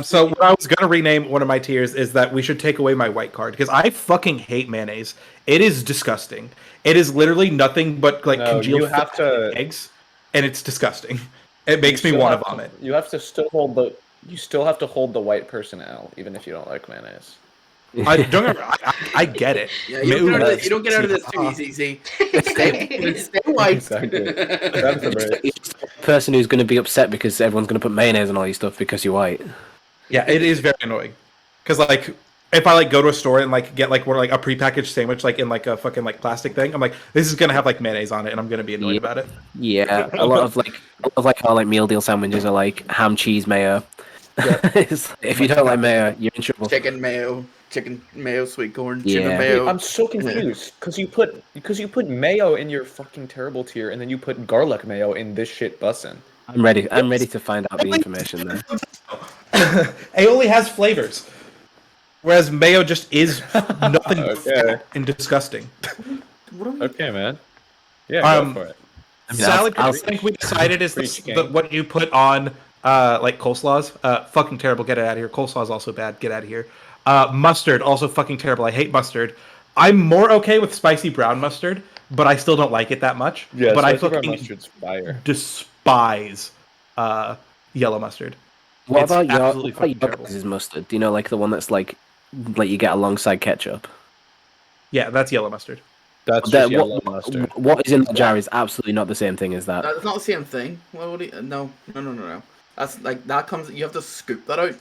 So what I was gonna rename one of my tiers is that we should take away my white card because I fucking hate mayonnaise. It is disgusting. It is literally nothing but like No, congealed you have to- eggs, and it's disgusting. It makes me still want have to vomit. You have to still hold the. You still have to hold the white person out, even if you don't like mayonnaise. I don't get me wrong, I get it. Yeah, you don't, get out of this, you don't get out of this too Uh, easy. See, stay white. Exactly. That's the break. You're just the person who's going to be upset because everyone's going to put mayonnaise on all your stuff because you're white. Yeah, it is very annoying. Because, like, if I like go to a store and like get like a prepackaged sandwich like in like a fucking like plastic thing, I'm like, this is gonna have like mayonnaise on it, and I'm gonna be annoyed about it. Yeah, a lot of our like meal deal sandwiches are like ham, cheese, mayo. It's like, if you don't like mayo, you're in trouble. Chicken mayo, sweet corn, tuna Yeah. mayo. Wait, I'm so confused because you put mayo in your fucking terrible tier, and then you put garlic mayo in this shit bussin'. I'm ready. I'm ready to find out the information there. Aioli has flavors, whereas mayo just is nothing Okay. and disgusting. Okay, man. Yeah, go for it. I mean, Salad, I'll- I think we decided is Preach, the, gang. what you put on like coleslaws. Fucking terrible. Get it out of here. Coleslaw is also bad. Get out of here. Mustard, also fucking terrible. I hate mustard. I'm more okay with spicy brown mustard, but I still don't like it that much. Yeah, but I spicy brown fucking mustard's fire. despise yellow mustard. What It's about absolutely your fucking terrible. guys' mustard? Do you know, like the one that's like you get alongside ketchup? Yeah, that's yellow mustard. That's That- just yellow mustard. what is in the jar is absolutely not the same thing as that. That's not the same thing. What would he, no. That's like that comes. You have to scoop that out.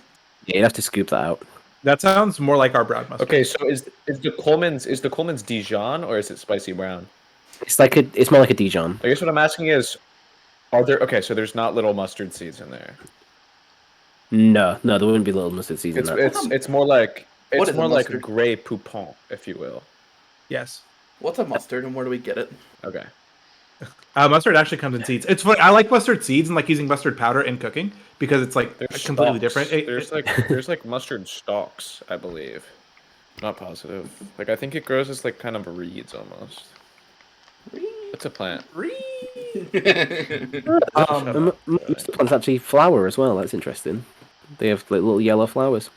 Yeah, you'd have to scoop that out. That sounds more like our brown mustard. Okay, so is the Coleman's Dijon or is it spicy brown? It's more like a Dijon. I guess what I'm asking is, are there so there's not little mustard seeds in there. No, there wouldn't be little mustard seeds in that. It's more like What it's is a more like mustard? Grey Poupon, if you will. Yes. What's a mustard and where do we get it? Okay. Mustard actually comes in seeds. It's funny. I like mustard seeds and like using mustard powder in cooking because it's like There's completely stalks. different. There's like mustard stalks, I believe. Not positive. Like I think it grows as like kind of reeds almost. It's a plant. Most plants actually flower as well. That's interesting. They have like little yellow flowers.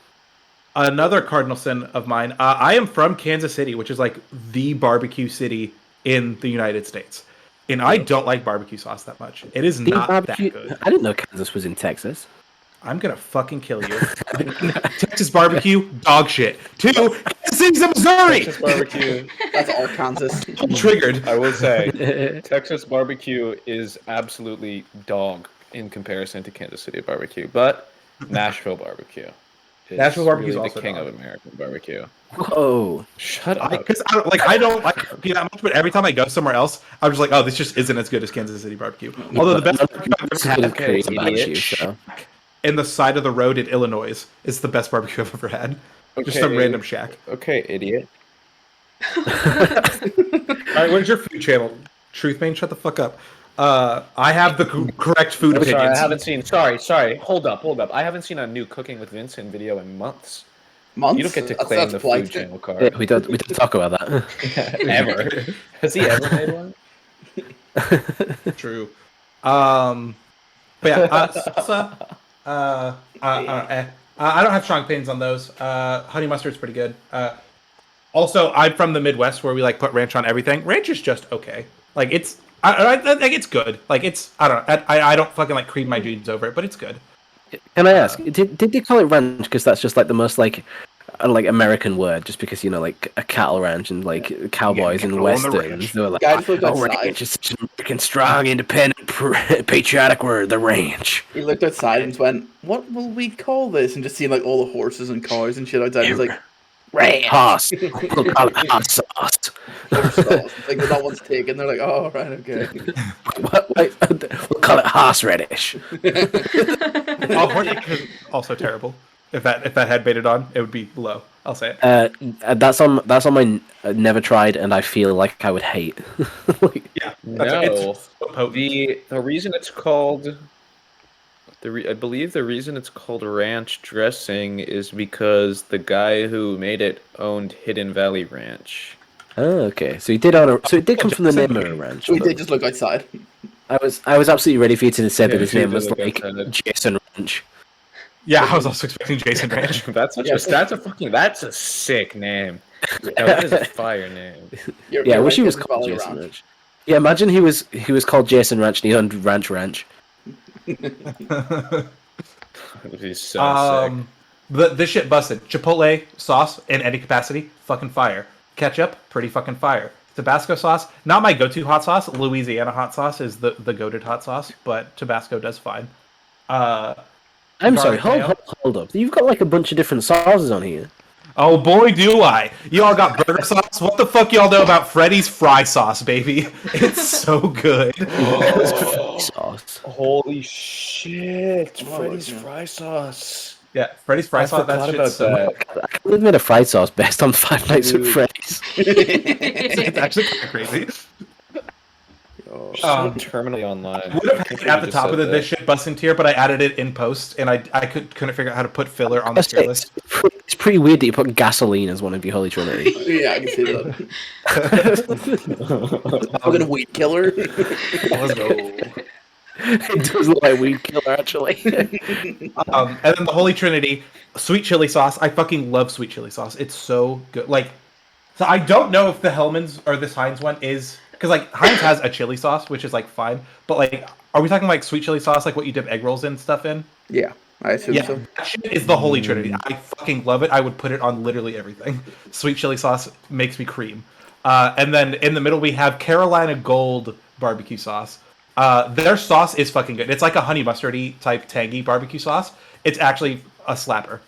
Another cardinal sin of mine. I am from Kansas City, which is like the barbecue city in the United States, and I don't like barbecue sauce that much. It is not Barbecue- that good. I didn't know Kansas was in Texas. I'm gonna fucking kill you. Texas barbecue, dog shit. 2, Kansas City's in Missouri. Texas barbecue. That's Arkansas. I'm triggered. I will say, Texas barbecue is absolutely dog in comparison to Kansas City barbecue, but Nashville barbecue. Is Nashville barbecue is really also the king dog. of American barbecue. Whoa! Shut up. Because I don't like barbecue that much, but every time I go somewhere else, I'm just like, oh, this just isn't as good as Kansas City barbecue. Although the best barbecue I've It's ever good had as Korean idiot. barbecue, so. in the side of the road in Illinois is the best barbecue I've ever had. Just some Okay. random shack. Okay, idiot. All right, where's your food channel? Truth Main, shut the fuck up. I have the correct food I'm sorry, I opinions. haven't seen. Sorry. Hold up. I haven't seen a new Cooking with Vincent video in months. Months? You don't get to That's- claim that's the polite. food channel Yeah, card. we don't talk about that. Ever. Has he ever made one? True. But yeah, salsa. I don't have strong opinions on those. Honey mustard's pretty good. Also, I'm from the Midwest where we like put ranch on everything. Ranch is just okay. Like it's, I think it's good. Like it's, I don't know. I don't fucking like cream my jeans over it, but it's good. Can I ask? Did they call it ranch because that's just like the most like American word? Just because like a cattle ranch and like cowboys and cattle on the westerns, ranch. they were like, Guy just looked "Oh, outside. ranch is such an American, strong, independent, patriotic word. The ranch." He looked outside and went, "What will we call this?" And just seeing like all the horses and cows and shit outside. He's like, Ranch. Hoss. We'll call it hot sauce. "Horse sauce." Like that one's taken. They're like, "Oh right, okay." We'll call it horseradish. Oh, horse also terrible. If that had baited on, it would be low. I'll say it. That's on my never tried, and I feel like I would hate. Yeah. No. It's so potent. The reason it's called I believe the reason it's called ranch dressing is because the guy who made it owned Hidden Valley Ranch. Oh, okay. So he did own so it did come from the name of a ranch. We but did just look outside. I was absolutely ready for you to say that his you name did was look like outside. Jason Ranch. Yeah, I was also expecting Jason Ranch. That's a sick name. No, that is a fire name. Yeah, I wish he was Kansas called Valley Jason Ranch. Ranch. Yeah, imagine he was called Jason Ranch and he owned Ranch. That would be so sick. This shit busted. Chipotle sauce in any capacity, fucking fire. Ketchup, pretty fucking fire. Tabasco sauce, not my go-to hot sauce. Louisiana hot sauce is the goated hot sauce, but Tabasco does fine. I'm sorry, Garlic mayo. hold up. You've got like a bunch of different sauces on here. Oh boy, do I! Y'all got burger sauce. What the fuck y'all know about Freddy's fry sauce, baby? It's so good. Sauce. Holy shit! Oh, Freddy's yeah. fry sauce. Yeah, Freddy's fry I sauce. That forgot shit's about so that. I can't believe they made a fried sauce based on Five Nights at Dude. Freddy's. It's actually kind of crazy. Oh, So terminally online. Would have I had can't it believe at you the just top said of the that. this shit busting tier, but I added it in post, and I couldn't figure out how to put filler on the tier list. It's pretty weird that you put gasoline as one of your Holy Trinity. yeah, I can see that. Fucking weed killer. Let's go. It does look like weed killer, actually. And then the Holy Trinity, sweet chili sauce. I fucking love sweet chili sauce. It's so good. Like, so I don't know if the Hellman's or this Heinz one is because like Heinz has a chili sauce, which is like fine, but like, are we talking like sweet chili sauce, like what you dip egg rolls and stuff in? Yeah, I assume Yeah, so. that shit is the Holy Trinity. I fucking love it. I would put it on literally everything. Sweet chili sauce makes me cream. And then in the middle we have Carolina Gold barbecue sauce. Their sauce is fucking good. It's like a honey mustardy type tangy barbecue sauce. It's actually a slapper.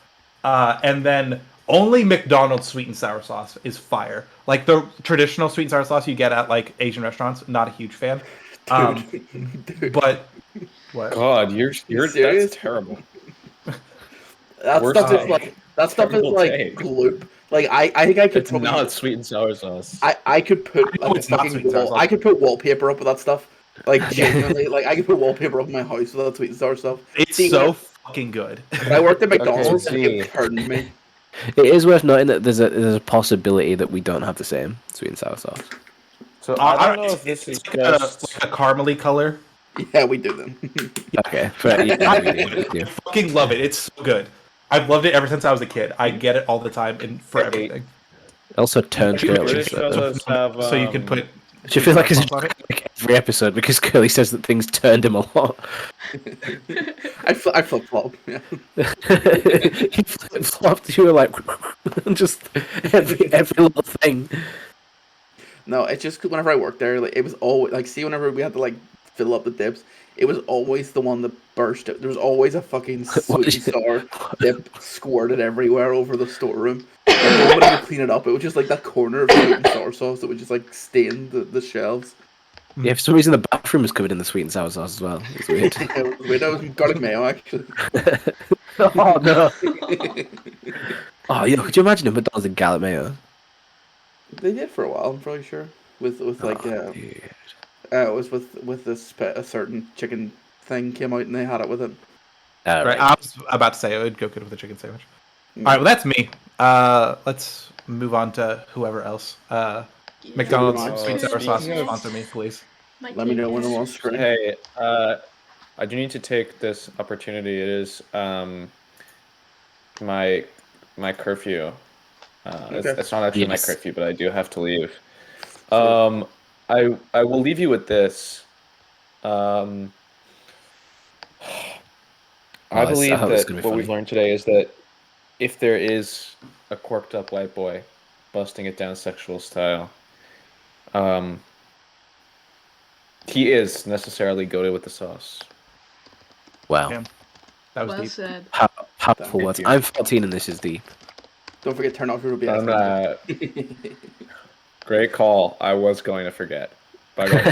And then only McDonald's sweet and sour sauce is fire. Like the traditional sweet and sour sauce you get at like Asian restaurants, not a huge fan. Dude. But what? God, you're serious? that's terrible. That Worst stuff is take. like Terrible like take. gloop. Like I think I could It's probably not sweet and sour sauce. I could put I know like a it's not fucking sweet and sour sauce. I could put wallpaper up with that stuff. Like genuinely, like I could put wallpaper up in my house with that sweet and sour stuff. It's See, so when fucking good. I worked at McDonald's, see. it turned me. It is worth noting that there's a possibility that we don't have the same sweet and sour sauce. So I don't know if this is It's like just. a caramely color. Yeah, we do them. Okay, but I fucking love it. It's so good. I've loved it ever since I was a kid. I get it all the time and for Hey. everything. also turns Curly. British fellas have. So you can put. Which I feel like it's on it. like every episode because Curly says that things turned him a lot. I flip flop. Yeah. He flip flopped. You were like, just every little thing. No, it's just 'cause whenever I worked there, like it was always like see whenever we had to like fill up the dips, it was always the one that burst. There was always a fucking sweet and sour dip squirted everywhere over the storeroom. And nobody would clean it up. It was just like that corner of sweet and sour sauce that would just like stain the shelves. Yeah, for some reason the bathroom was covered in the sweet and sour sauce as well. It's weird. It was weird. That was garlic mayo actually. Oh no! Oh, yo, could you imagine if McDonald's in garlic mayo? They did for a while. I'm pretty sure with like Oh, dude. it was with this a certain chicken thing came out and they had it with it. Right. I was about to say it would go good with a chicken sandwich. All right. Well, that's me. Let's move on to whoever else. McDonald's Mine. sweet and sour sauce Speaking of- sponsor me, please. Let me know when I'm on screen. Hey, I do need to take this opportunity. It is my curfew. It's not actually my Yes. curfew, but I do have to leave. I will leave you with this. I I believe hope it's that gonna what be we've funny. learned today is that if there is a quirked up white boy busting it down sexual style, he is necessarily goated with the sauce. Wow. Yeah. That was Well deep. said. Powerful Thank words. you. I'm 14 and this is deep. Don't forget turn off your OBS. I'm great call. I was going to forget. Bye guys.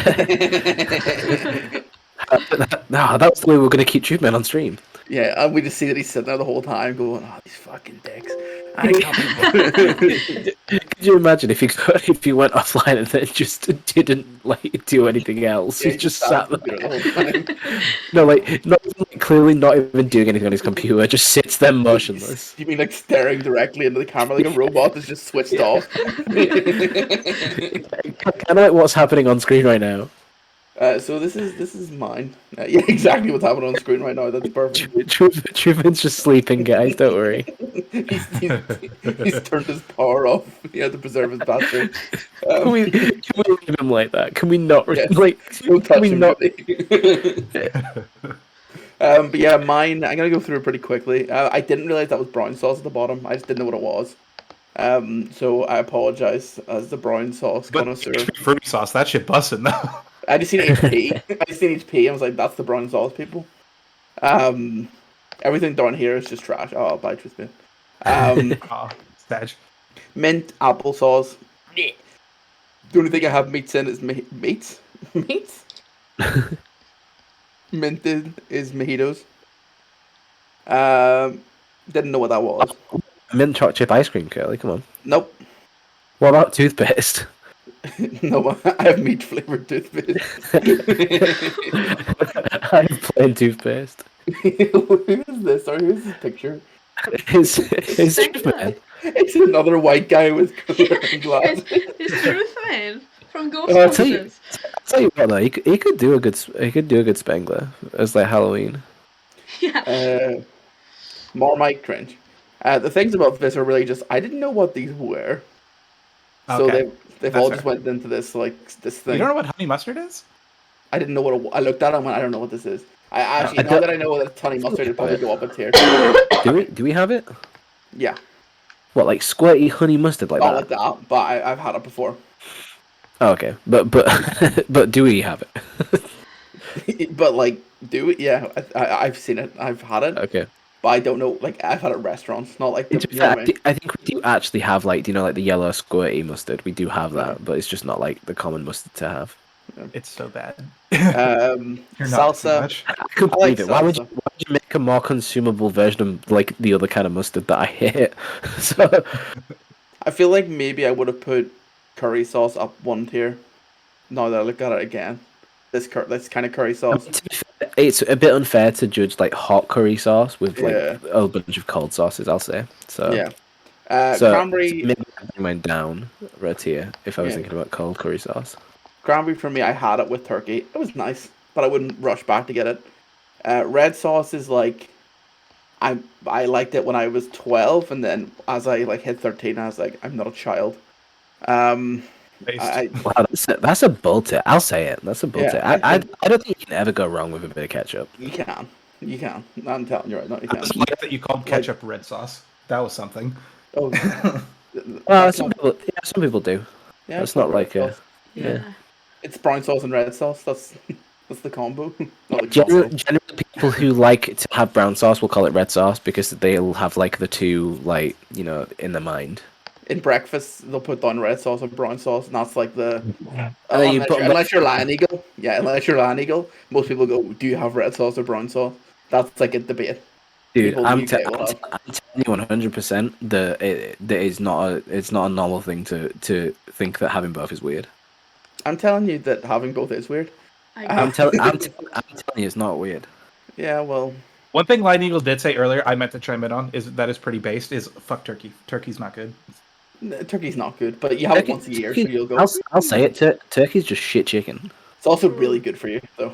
No, that was the way we were going to keep Tube Man on stream. Yeah, and we just see that he's sitting there the whole time going, "Oh, these fucking dicks." I can't be. Could you imagine if he went offline and then just didn't like do anything else? Yeah, he just sat sat there. there the whole time. No, clearly not even doing anything on his computer. Just sits there motionless. You mean like staring directly into the camera like a robot that's just switched off? Kind of like what's happening on screen right now. So this is mine. Yeah, exactly what's happening on screen right now. That's perfect. Truman's just sleeping, guys. Don't worry. he's turned his power off. He had to preserve his battery. Can we leave him like that? Can we not? Yes. Can Don't touch we him, not? really. But yeah, mine. I'm gonna go through it pretty quickly. I didn't realize that was brown sauce at the bottom. I just didn't know what it was. So I apologize as the brown sauce But connoisseur. fruity sauce, that shit busting though. I just seen HP. I just seen HP. I was like, that's the brown sauce, people. Everything down here is just trash. Oh, bye, Tristan. Oh, Veg. Mint applesauce. The only thing I have meats in is meats. Meats. Minted is mojitos. Didn't know what that was. Mint chocolate chip ice cream, Curly. Come on. Nope. What about toothpaste? No, I have meat flavored toothpaste. I have plain toothpaste. Who is this? Or who's this picture? It's Truth Man. It's another white guy with glasses. It's Truth Man from I'll tell you, Ghostbusters. I'll tell you what though, he could do a good Spengler as like Halloween. Yeah. Marmite cringe. The things about this are really just I didn't know what these were. So Okay. they've That's all fair. just went into this this thing. You don't know what honey mustard is? I didn't know what I looked at it and went, I don't know what this is. I actually now that I know that honey mustard would probably go up a tier. Do we have it? Yeah. What, like squirty honey mustard like Not that? like that, but I've had it before. Oh, okay, but but do we have it? But like, do it? Yeah, I've seen it. I've had it. Okay. But I don't know. Like, I've had it at restaurants, not like the. To be You know fair, what I mean? I think we do actually have like like the yellow squirty mustard. We do have that, but it's just not like the common mustard to have. It's so bad. You're not too Salsa. much. I couldn't I like believe it. Why would salsa. you make a more consumable version of like the other kind of mustard that I hate? So I feel like maybe I would have put curry sauce up one tier. Now that I look at it again, this kind of curry sauce. to be fair, it's a bit unfair to judge like hot curry sauce with like Yeah. a bunch of cold sauces. I'll say. So Yeah. So Cranberry. maybe I'd bring mine down right tier if I was Yeah. thinking about cold curry sauce. Cranberry for me, I had it with turkey. It was nice, but I wouldn't rush back to get it. Red sauce is like, I liked it when I was 12, and then as I like hit 13, I was like, I'm not a child. Based. Wow, that's a bold tip. I'll say it. That's a bold Yeah, tip. I I don't think you can ever go wrong with a bit of ketchup. You can. I'm telling you right now, you I can. just like that you called ketchup red sauce. That was something. Oh, Well, that's some not- people do. yeah, That's it's not red like a. sauce. Yeah. It's brown sauce and red sauce. That's the combo. Not the Generally, combo. people who like to have brown sauce will call it red sauce because they'll have like the two like in their mind. In breakfast, they'll put down red sauce and brown sauce, and that's like the. And then you put Unless you're Lion Eagle, unless you're Lion Eagle, most people go, "Do you have red sauce or brown sauce?" That's like a debate. Dude, People I'm in the UK will telling have. you 100% that it is not it's not a normal thing to think that having both is weird. I'm telling you that having both is weird. I'm telling you it's not weird. Yeah, well, One thing Lion Eagle did say earlier, I meant to chime in on, is that is pretty based, is fuck turkey. Turkey's not good. turkey's not good, but you have it once a year, so you'll go. I'll say it. Turkey's just shit chicken. It's also really good for you, though.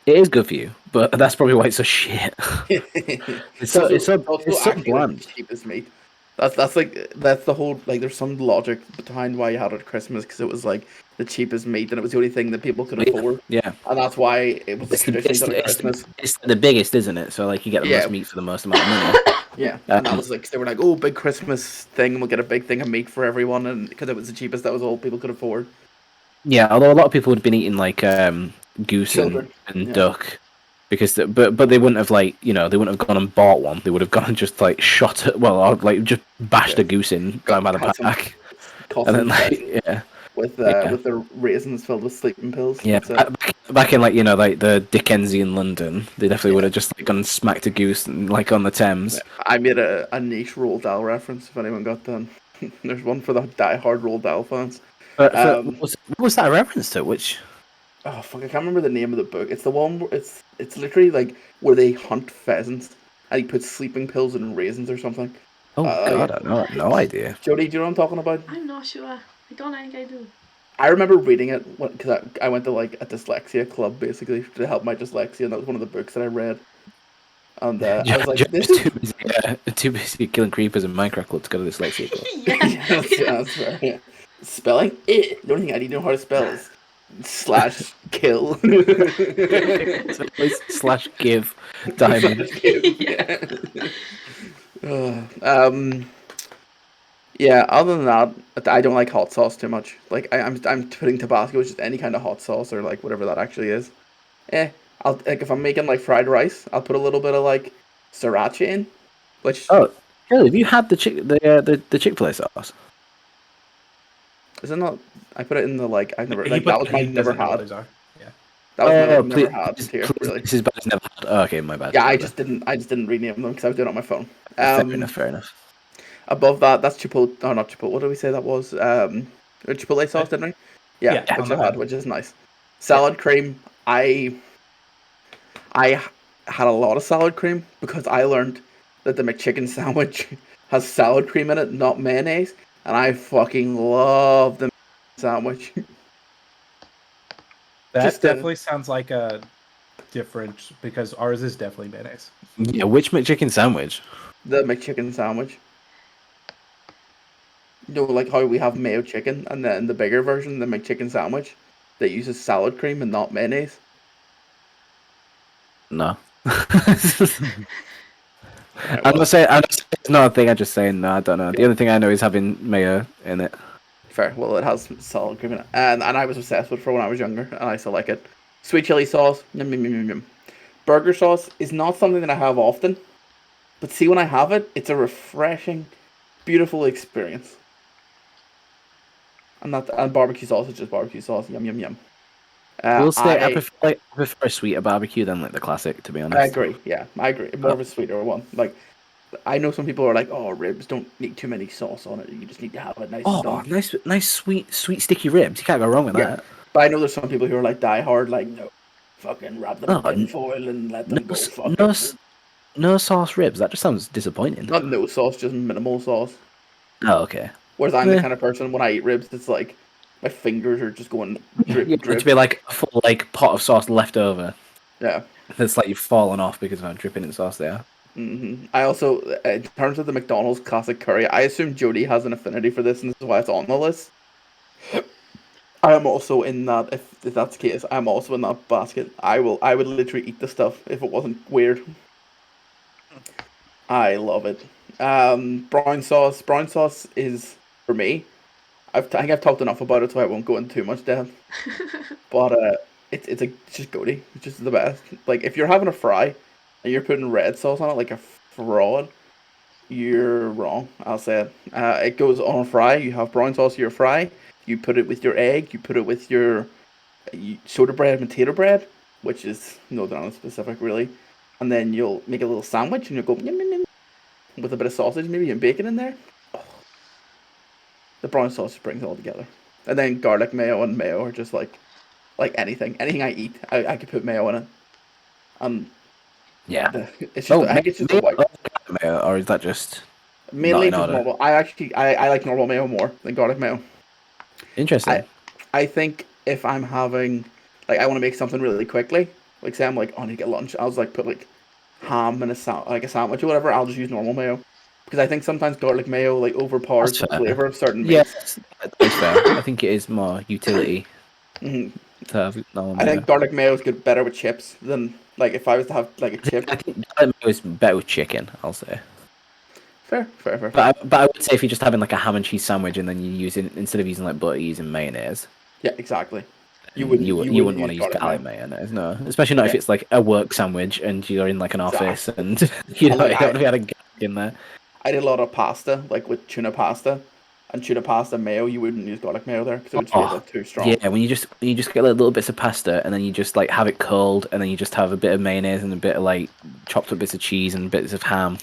It is good for you, but that's probably why it's so shit. It's so actually bland. the cheapest meat. That's the whole like. There's some logic behind why you had it at Christmas because it was like the cheapest meat and it was the only thing that people could afford, Yeah, and that's why it was it's the, traditionally done at Christmas. it's the biggest, isn't it? So like you get the Yeah. most meat for the most amount of money. Yeah, and that was like they were like, oh, big Christmas thing, we'll get a big thing of meat for everyone, and because it was the cheapest, that was all people could afford. Yeah, although a lot of people would have been eating like goose Children, and yeah. duck, because but they wouldn't have like they wouldn't have gone and bought one. They would have gone and just like shot it, or like just bashed a goose in down by the Had some pack, coffee and then like yeah. with yeah. with the raisins filled with sleeping pills. Yeah, That's it. back in like like the Dickensian London, they definitely would have just like gone and smacked a goose and, like on the Thames. I made a niche Roald Dahl reference. If anyone got done, there's one for the die-hard Roald Dahl fans. What was that a reference to? Which? Oh fuck! I can't remember the name of the book. It's the one where it's literally like where they hunt pheasants and he puts sleeping pills and raisins or something. Oh god, I have no idea. Jody, do you know what I'm talking about? I'm not sure. I don't think I do. I remember reading it because I went to like a dyslexia club basically to help my dyslexia, and that was one of the books that I read. And I was like, "This is too busy killing creepers in Minecraft Club to go to dyslexia club. Yeah. that's fair, yeah. Spelling. The only thing I need to know how to spell is /kill. So it's /give diamond. Yeah. Other than that, I don't like hot sauce too much. Like I'm putting Tabasco, which is any kind of hot sauce or like whatever that actually is. I'll like if I'm making like fried rice, I'll put a little bit of like sriracha in, which Oh, Really, have you had the Chick-fil-A sauce? Is it not? I put it in the like. I've never He like that put, was my he never doesn't know what had. those are. Yeah. That was my like Oh, never please, had tier. please, Really. this is bad. It's never had. Oh, okay, my bad. Yeah, My bad. I just didn't rename them because I was doing it on my phone. Fair enough. Fair enough. Above that, that's Chipotle. Oh, not Chipotle. What did we say that was? Chipotle sauce, didn't we? Yeah, Yeah, which on I the had, head. which is nice. Salad cream. I had a lot of salad cream because I learned that the McChicken sandwich has salad cream in it, not mayonnaise, and I fucking love the sandwich. That Just the definitely sounds like a different because ours is definitely mayonnaise. Yeah, which McChicken sandwich? the McChicken sandwich. You know, like how we have mayo chicken, and then the bigger version, the McChicken sandwich, that uses salad cream and not mayonnaise. No. Right, I'm well, not saying. I'm not saying it's not a thing. I'm just saying no. I don't know. The yeah, only thing I know is having mayo in it. fair. Well, it has salad cream in it, and I was obsessed with it for when I was younger, and I still like it. Sweet chili sauce, yum yum yum yum yum. Burger sauce is not something that I have often, but see when I have it, it's a refreshing, beautiful experience. And barbecue sauce is just barbecue sauce, yum yum yum. I will say I I prefer a sweeter barbecue than like the classic. To be I honest. agree. Yeah, I agree. More of a sweeter one. Like I know some people are like, oh, ribs don't need too many sauce on it. You just need to have it nice and Oh, done. nice, sweet sticky ribs. You can't go wrong with Yeah, that. but I know there's some people who are like die hard, like no, fucking wrap them Oh, in tin foil and let no, them go. no, Fucking no sauce ribs. That just sounds disappointing. not no sauce, just minimal sauce. Oh, okay. Whereas I'm the Eh. kind of person when I eat ribs, it's like my fingers are just going You drip want it to drip. be like a full like pot of sauce left over. Yeah. That's like you've fallen off because of how dripping in sauce they are. I also, in terms of the McDonald's classic curry, I assume Jody has an affinity for this, and this is why it's on the list. I am also in that. If that's the case, I'm also in that basket. I would literally eat the stuff if it wasn't weird. I love it. Brown sauce. Brown sauce is for me. I think I've talked enough about it, so I won't go into too much depth. But it's just goaty. It's just the best. Like if you're having a fry and you're putting red sauce on it like a fraud, you're wrong. I'll say it. It goes on a fry. You have brown sauce to your fry. You put it with your egg. You put it with your soda bread and potato bread, which is no down specific really. And then you'll make a little sandwich and you'll go yum, yum, yum, with a bit of sausage maybe and bacon in there. The brown sauce just brings it all together. And then garlic mayo are just like anything. Anything I eat, I could put mayo in it. And Yeah. it's just I think it's just the white. Mayo, or is that just not Mainly in just order? normal. I like normal mayo more than garlic mayo. Interesting. I think if I'm having like I want to make something really quickly, like say I'm like I need to get lunch, I'll just like put like ham in a like a sandwich or whatever. I'll just use normal mayo because I think sometimes garlic mayo like overpowers That's the fair. flavor of certain Yeah, meats. that's fair. I think it is more utility hmm to have normal I mayo. think garlic mayo is good better with chips than like if I was to have like a chip. I think garlic mayo is better with chicken. I'll say. Fair. But I would say if you're just having like a ham and cheese sandwich and then you using instead of using like butter, you're using mayonnaise. Yeah, exactly. You You wouldn't wouldn't want use to use garlic mayo. mayonnaise, no. Especially not if Yeah, it's like a work sandwich and you're in like an office exactly. and you And know like you don't want to be had a garlic in there. I did a lot of pasta, like with tuna pasta, and tuna pasta mayo. You wouldn't use garlic mayo there because it would just be a Oh, bit too strong. yeah. When you just get like little bits of pasta and then you just like have it cold and then you just have a bit of mayonnaise and a bit of like chopped up bits of cheese and bits of ham.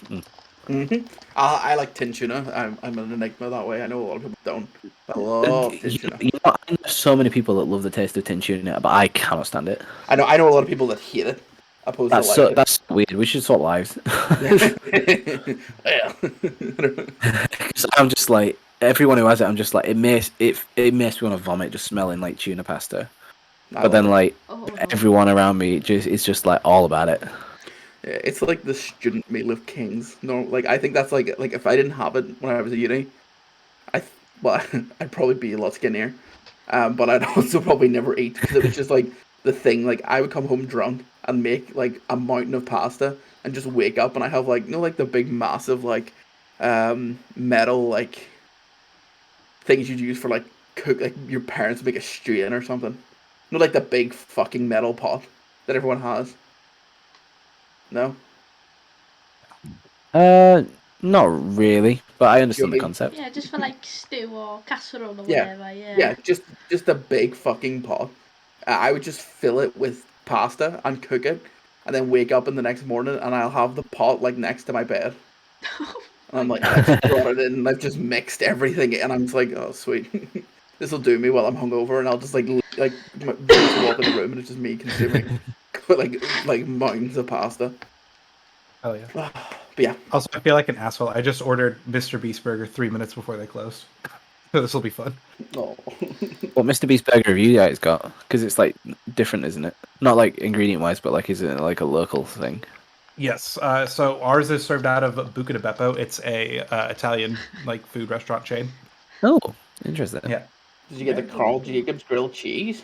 I like tin tuna. I'm an enigma that way. I know a lot of people don't. I love tin tuna. I know so many people that love the taste of tin tuna, but I cannot stand it. I know a lot of people that hate it, opposed to like it. That's so weird. We should swap lives. Yeah. 'Cause I'm just like everyone who has it. I'm just like it makes me want to vomit just smelling like tuna pasta. I But love then it. like Oh no. everyone around me it's just like all about it. Yeah, it's like the student meal of kings. No, like I think that's like if I didn't have it when I was at uni, I well I'd probably be a lot skinnier. But I'd also probably never eat because it was just like the thing. Like I would come home drunk and make like a mountain of pasta and just wake up and I have like like the big massive like metal like things you'd use for like cook like your parents would make a stew in or something. Like the big fucking metal pot that everyone has. No. Uh, Not really, but I understand the Joey. concept. Yeah, just for like stew or casserole or Yeah. whatever. Yeah, just a big fucking pot. I would just fill it with pasta and cook it, and then wake up in the next morning and I'll have the pot like next to my bed. And I'm like, and I've just brought it in and I've just mixed everything and I'm just like, oh sweet, this will do me while I'm hungover, and I'll just like walk in the room and it's just me consuming like mounds of pasta. Oh yeah. But yeah, Also, I feel like an asshole. I just ordered Mr. Beast Burger 3 minutes before they closed. So this will be fun. oh. What Mr. Beast burger have you guys got? Because it's like different, isn't it? Not like ingredient wise, but like is it like a local thing? Yes. So ours is served out of Buca di Beppo. It's a Italian like food restaurant chain. Oh, interesting. Yeah. Did you get the Carl Jacobs grilled cheese?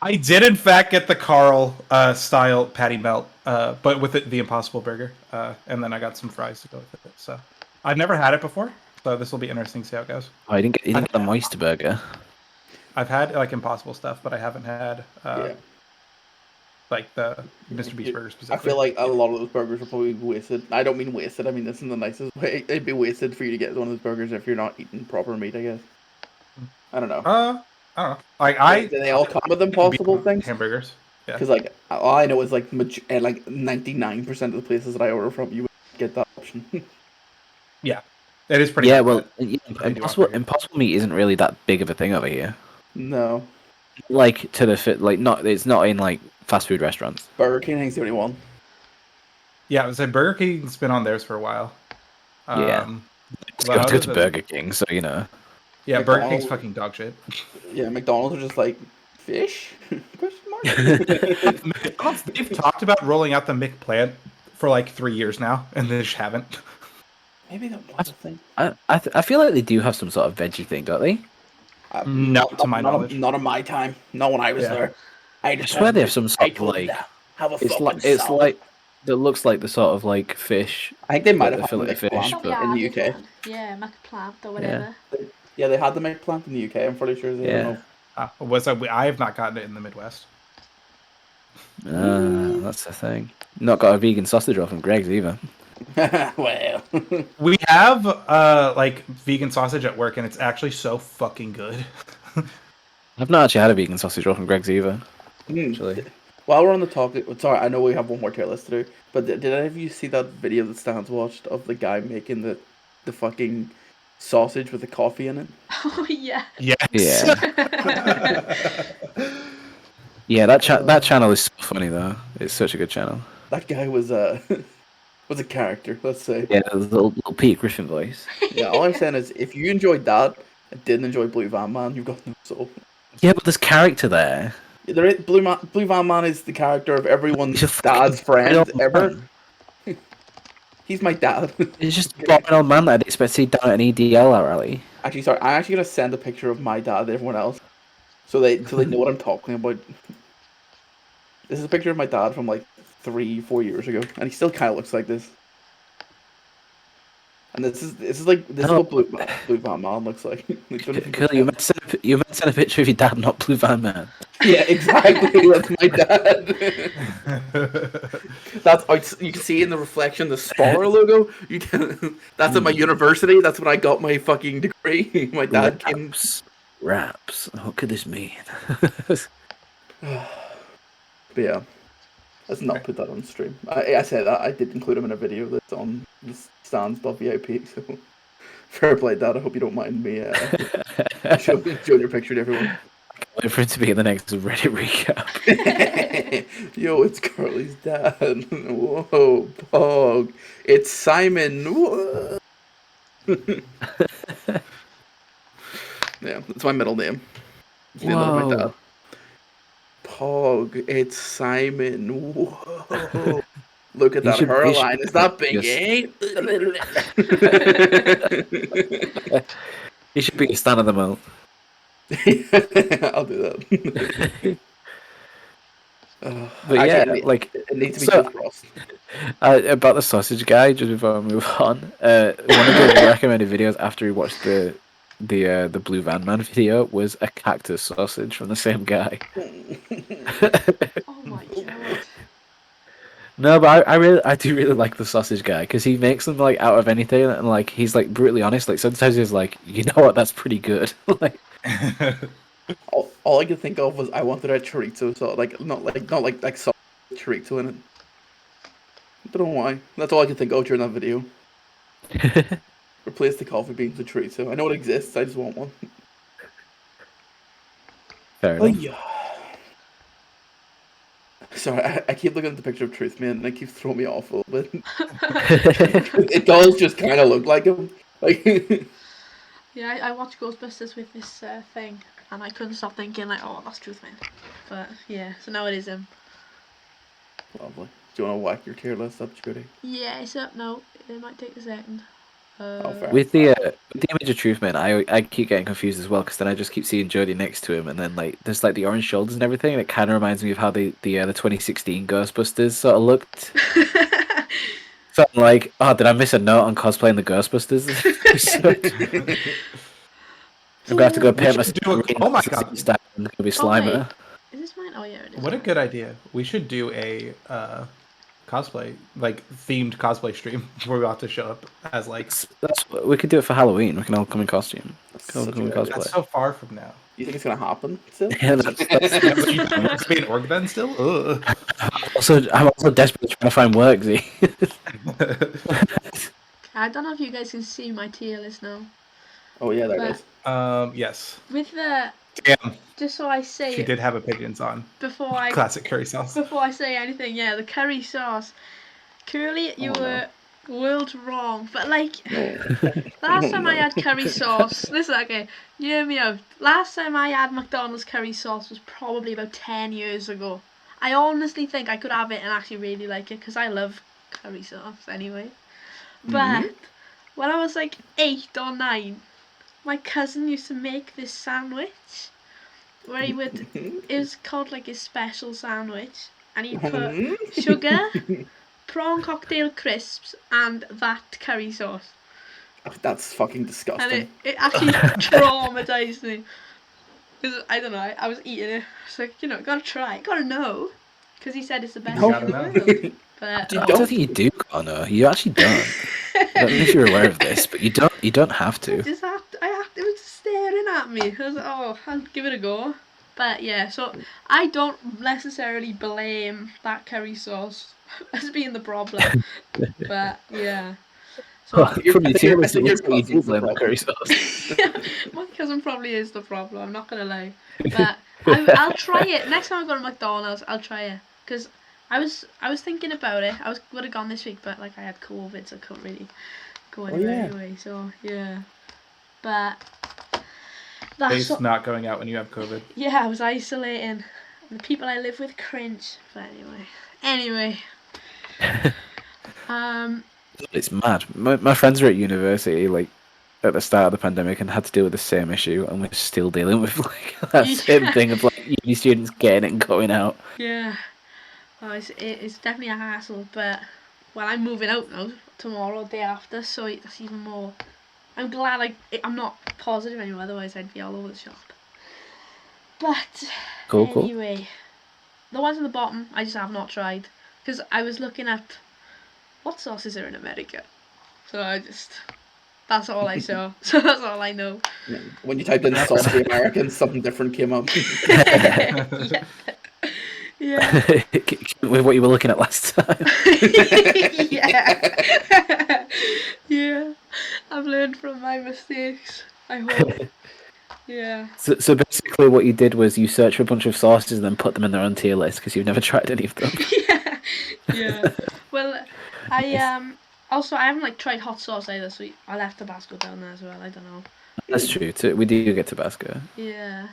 I did in fact get the Carl style patty melt, but with the Impossible Burger, and then I got some fries to go with it. So I've never had it before, so this will be interesting to see how it goes. Oh, you didn't get the moist burger. I've had like Impossible stuff, but I haven't had Yeah. like the Mr. Beast Burger I specifically. feel like a lot of those burgers are probably wasted. I don't mean wasted. I mean this in the nicest way. It'd be wasted for you to get one of those burgers if you're not eating proper meat, I guess. I don't know. I don't know. Like Do they all come with Impossible things? hamburgers. Yeah. Because like all I know is like 99% of the places that I order from, you would get that option. Yeah. It is pretty. Yeah, good, well, but yeah, I do impossible offer you. impossible meat isn't really that big of a thing over here. No, Like to the fit, like not it's not in like fast food restaurants. Burger King is the only one. Yeah, I would say Burger King's been on theirs for a while. Yeah. Let's but go other to than- Burger King, so you know. Yeah, Burger King's McDonald's- fucking dog shit. Yeah, McDonald's are just like fish? Question mark? McDonald's, they've talked about rolling out the McPlant for like 3 years now, and they just haven't. Maybe that was a thing. I feel like they do have some sort of veggie thing, don't they? Not to my knowledge. Not in my time. Not when I was Yeah. there. I just swear they have some I sort of told like them, have a it's fucking like it's salad. like that looks like the sort of like fish. I think they might the have had fillet the fish, McPlant but- in the UK. Yeah, McPlant or whatever. Yeah, they had the McPlant in the UK. I'm pretty sure. They Yeah. Was I have not gotten it in the Midwest. That's the thing. Not got a vegan sausage roll from Greg's either. Well, We have like vegan sausage at work, and it's actually so fucking good. I've not actually had a vegan sausage roll from Greg's either. Hmm. Actually, While we're on the topic, sorry, I know we have one more tier list to do, but did any of you see that video that Stan's watched of the guy making the fucking sausage with the coffee in it? Oh yeah. Yes. Yeah. Yeah, that channel is so funny though. It's such a good channel. That guy was a was a character, let's say. Yeah, the little Pete Griffin voice. Yeah, all I'm saying is, if you enjoyed that and didn't enjoy Blue Van Man, you've got no soul. Yeah, but there's character there. Blue Van Man is the character of everyone's He's a dad's fucking friend old ever. man. He's my dad. He's just a boring old man that I'd expect to see down at an EDL rally. Actually, sorry, I'm actually gonna send a picture of my dad to everyone else, so they know what I'm talking about. This is a picture of my dad from like 3-4 years ago, and he still kind of looks like this. And this is what Blue Van Man looks like. Cool, you meant to send a picture of your dad, not Blue Van Man. Yeah, exactly. That's my dad. You can see in the reflection the Spar logo. That's at my university. That's when I got my fucking degree. My dad came. Raps. What could this mean? But yeah, let's not put that on stream. I said that I did include him in a video that's on the stands.vip. So fair play, Dad. I hope you don't mind me showing your picture to everyone. Wait for it to be in the next Reddit recap. Yo, it's Carly's dad. Whoa, Pog. It's Simon. Whoa. Yeah, that's my middle name. It's the name of my dad. Pog, it's Simon. Whoa. Look at that hairline. Is that big, eh? You should be a stan of the month. I'll do that. But Actually, yeah, like it needs to be so- just Frost. about the sausage guy. Just before I move on, one of the recommended videos after he watched the Blue Van Man video was a cactus sausage from the same guy. Oh my god. No, but I do really like the sausage guy because he makes them like out of anything, and like he's like brutally honest. Like sometimes he's like, you know what, that's pretty good. Like, All I could think of was I wanted a chorizo, so like not like sauce chorizo in it. I don't know why. That's all I could think of during that video. Replace the coffee beans with chorizo. I know it exists. I just want one. fair Oh enough. yeah. Sorry, I keep looking at the picture of Truth Man, and it keeps throwing me off a little bit. It does just kind of look like him. Like, Yeah, I watched Ghostbusters with this thing, and I couldn't stop thinking like, oh, that's Truthman. But yeah, so now it is him. lovely. Do you want to whack your tier list up, Judy? Yeah, except no, it might take a second. fair. With the image of Truth Man, I keep getting confused as well because then I just keep seeing Jodie next to him, and then like there's like the orange shoulders and everything, and it kind of reminds me of how the 2016 Ghostbusters sort of looked. So I'm like, oh, did I miss a note on cosplaying the Ghostbusters? I'm gonna have to go paint should do oh my God. It's gonna be Slimer. Is this mine? Oh yeah, it is. What a good idea. We should do a cosplay, like themed cosplay stream where we have to show up as like. That's we could do it for Halloween. We can all come in costume. That's Come such a in good idea. cosplay. That's so far from now. You think it's gonna happen still? Yeah, that's Let's be an org then still? Ugh. I'm also desperately trying to find work, Z. I don't know if you guys can see my tier list now. Oh yeah, there it is. Yes. With the Damn, just so I say she it did have opinions on before I classic curry sauce. before I say anything, yeah, the curry sauce. Curly, you Oh, no. were world wrong, but like last time I had curry sauce, listen, okay, hear me out. Last time I had McDonald's curry sauce was probably about 10 years ago. I honestly think I could have it and actually really like it because I love curry sauce anyway. But when I was like 8 or 9, my cousin used to make this sandwich where he would, it was called like a special sandwich, and he'd put sugar, prawn cocktail crisps, and that curry sauce. That's fucking And disgusting. it actually traumatized me. Because, I don't know, I was eating it. It's like, you know, gotta try, gotta know. Because he said it's the best You thing in the gotta world. But, You I don't. don't think you do, Connor. You actually don't. I don't know if you're aware of this, but you don't have to. it was just staring at me. I was like, oh, I'll give it a go. But yeah, so I don't necessarily blame that curry sauce as being the problem. But yeah. So From your tier list, it your looks like you do cousin's the blame the problem. curry sauce. my cousin probably is the problem. I'm not gonna lie. But I'll try it next time I go to McDonald's. I'll try it because I was thinking about it. Would have gone this week, but like I had COVID, so I couldn't really go anywhere anyway. So yeah. But that's It's not going out when you have COVID. yeah, I was isolating. And the people I live with cringe. But anyway. It's mad. My friends are at university, like at the start of the pandemic, and had to deal with the same issue, and we're still dealing with like that same thing of like uni students getting it and going out. Yeah. Oh, it's definitely a hassle, but well, I'm moving out now tomorrow, day after, so that's even more. I'm glad I'm not positive anymore, otherwise I'd be all over the shop. But Cool. anyway, the ones on the bottom I just have not tried because I was looking at what sauces are in America, so that's all I saw, so that's all I know. When you typed in saucy Americans, something different came up. yeah. Yeah. With what you were looking at last time. yeah. Yeah. I've learned from my mistakes, I hope. Yeah. So basically, what you did was you searched for a bunch of sauces and then put them in their own tier list because you've never tried any of them. Yeah. Yeah. Well, I also I haven't like tried hot sauce either, so I left Tabasco down there as well. I don't know. That's true. We do get Tabasco. Yeah.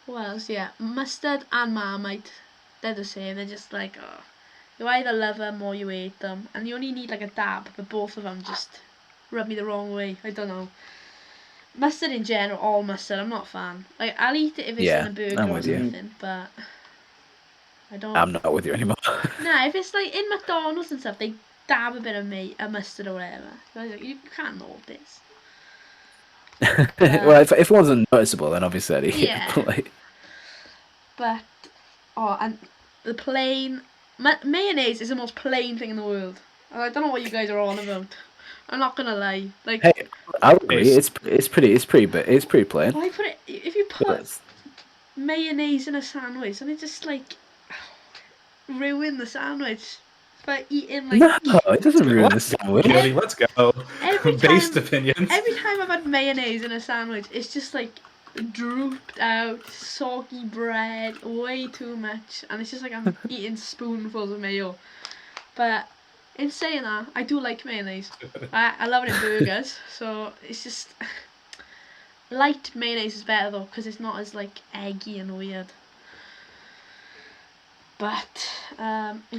What else? Yeah, mustard and Marmite. They're the same. They're just like, oh, you either love them or you hate them, and you only need like a dab. But both of them just rub me the wrong way. I don't know. Mustard in general, all mustard. I'm not a fan. Like I'll eat it if it's in a burger I'm or with you. something, but I don't. I'm not with you anymore. Nah, if it's like in McDonald's and stuff, they dab a bit of mustard or whatever. Like, you can't know this. Well, if it wasn't noticeable, then obviously I'd eat Yeah. it. But, like, But and the plain mayonnaise is the most plain thing in the world. I don't know what you guys are on about. I'm not gonna lie. Like, Hey, I agree. It's pretty plain. why put it? If you put But mayonnaise in a sandwich, and it just like ruin the sandwich by eating like. no, it doesn't ruin the sandwich. Jody, let's go. Every Based time- opinions. Every time I've had mayonnaise in a sandwich, it's just like drooped out, soggy bread, way too much, and it's just like I'm eating spoonfuls of mayo. But in saying that, I do like mayonnaise. I love it in burgers, so it's just light mayonnaise is better though, because it's not as like eggy and weird. But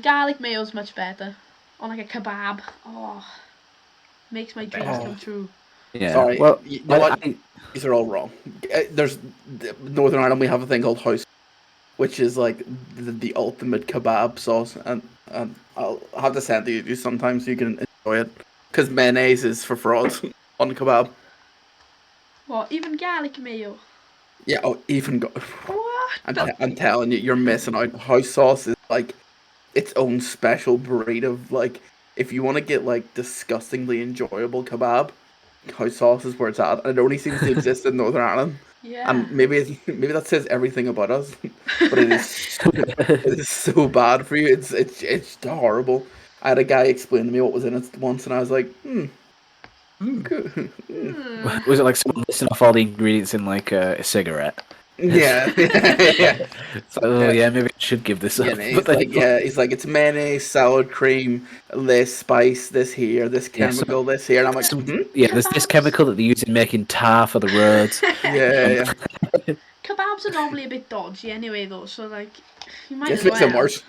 garlic mayo is much better on like a kebab. Oh, makes my dreams come true. Yeah. Sorry, Well, you know what? These are all wrong. There's Northern Ireland. We have a thing called house, which is like the ultimate kebab sauce, and I'll have to send it to you sometimes so you can enjoy it. Because mayonnaise is for frauds on kebab. What? Even garlic mayo? Yeah. Oh, even What? I'm telling you, you're missing out. House sauce is like its own special breed of like. If you want to get like disgustingly enjoyable kebab, house sauce is where it's at. And it only seems to exist in Northern Ireland. Yeah. And maybe that says everything about us, but it is so bad for you. It's horrible. I had a guy explain to me what was in it once, and I was like, good. Was it like someone listing off all the ingredients in like a cigarette? Yeah, yeah. It's like, oh yeah, maybe I should give this up. Yeah, he's like, it's mayonnaise, salad cream, this spice, this here, this chemical, this here, and I'm like, yeah, there's this chemical that they use in making tar for the roads. yeah. Kebabs are normally a bit dodgy anyway, though, so like you might Just as makes well. them worse.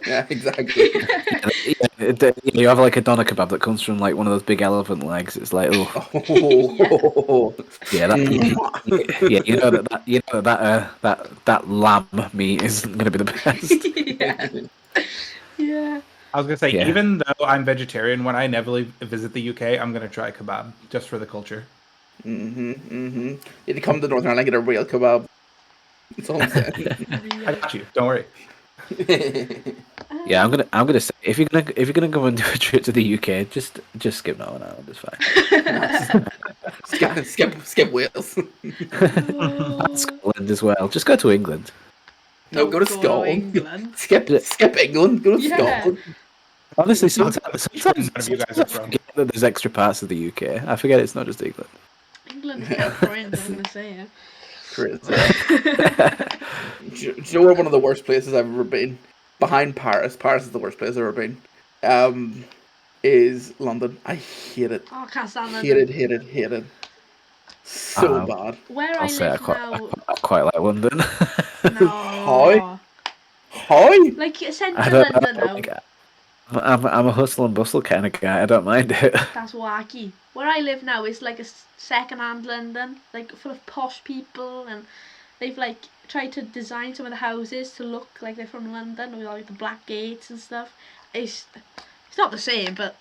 Yeah, exactly. You have like a doner kebab that comes from like one of those big elephant legs. It's like, oh, yeah, yeah, that lamb meat isn't gonna be the best. Yeah. I was gonna say, Yeah. even though I'm vegetarian, when I inevitably visit the UK, I'm gonna try kebab just for the culture. You need to come to Northern Ireland and get a real kebab. That's all I'm saying. I got you. Don't worry. Yeah, I'm gonna say if you're gonna go and do a trip to the UK, just skip Northern Ireland. It's fine. skip Wales. And Scotland as well. Just go to England. No, go to Scotland. Skip England. Go to Scotland. Honestly, None sometimes of you guys I are from. forget that there's extra parts of the UK. I forget it's not just England. England is my friend, I'm gonna say it. Crazy. Do you know where one of the worst places I've ever been? Behind Paris. Paris is the worst place I've ever been. Is London. I hate it. Oh, I can't stand London. Hate it. So bad. Where I'll I say live now. I quite like London. No. How? Like I central don't London know. now. Like, I'm a hustle and bustle kind of guy. I don't mind it. That's wacky. Where I live now is like a second-hand London, like full of posh people, and they've like tried to design some of the houses to look like they're from London with like the black gates and stuff. It's not the same, but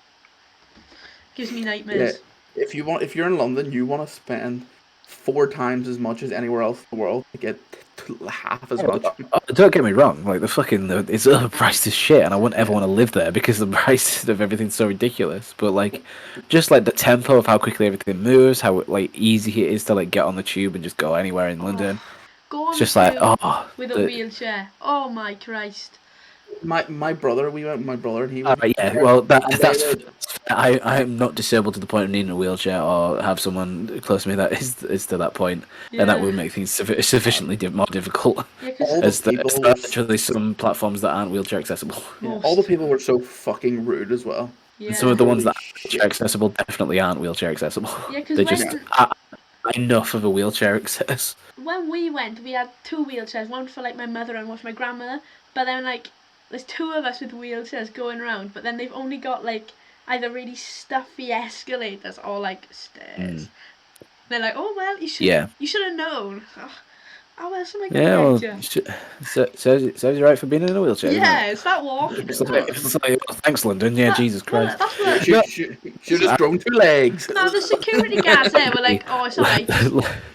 it gives me nightmares. Yeah. If you're in London, you want to spend 4 times as much as anywhere else in the world to get half as much. Don't get me wrong. Like it's overpriced as shit, and I wouldn't ever want to live there because the prices of everything's so ridiculous. But like, just like the tempo of how quickly everything moves, how like easy it is to like get on the tube and just go anywhere in London. Go on It's just like, with a wheelchair. Oh my Christ. My brother, we went with my brother, and he was. Yeah, well, that's I'm not disabled to the point of needing a wheelchair or have someone close to me that is to that point, and that would make things sufficiently more difficult. Yeah, As there are actually some platforms that aren't wheelchair accessible. All the people were so fucking rude as well. And some of the ones that are wheelchair accessible definitely aren't wheelchair accessible. Yeah, 'cause they just are enough of a wheelchair access. when we went, we had 2 wheelchairs, one for like my mother and one for my grandmother. But then like there's 2 of us with wheelchairs going around, but then they've only got like either really stuffy escalators or like stairs. They're like, oh well, you should have known. Oh well, something. Yeah, well, sounds you're right for being in a wheelchair. Yeah, it's that walking. It's like, thanks, London. Yeah, Jesus Christ. That's what. Should have grown 2 legs. No, the security guards there were like, oh, it's alright.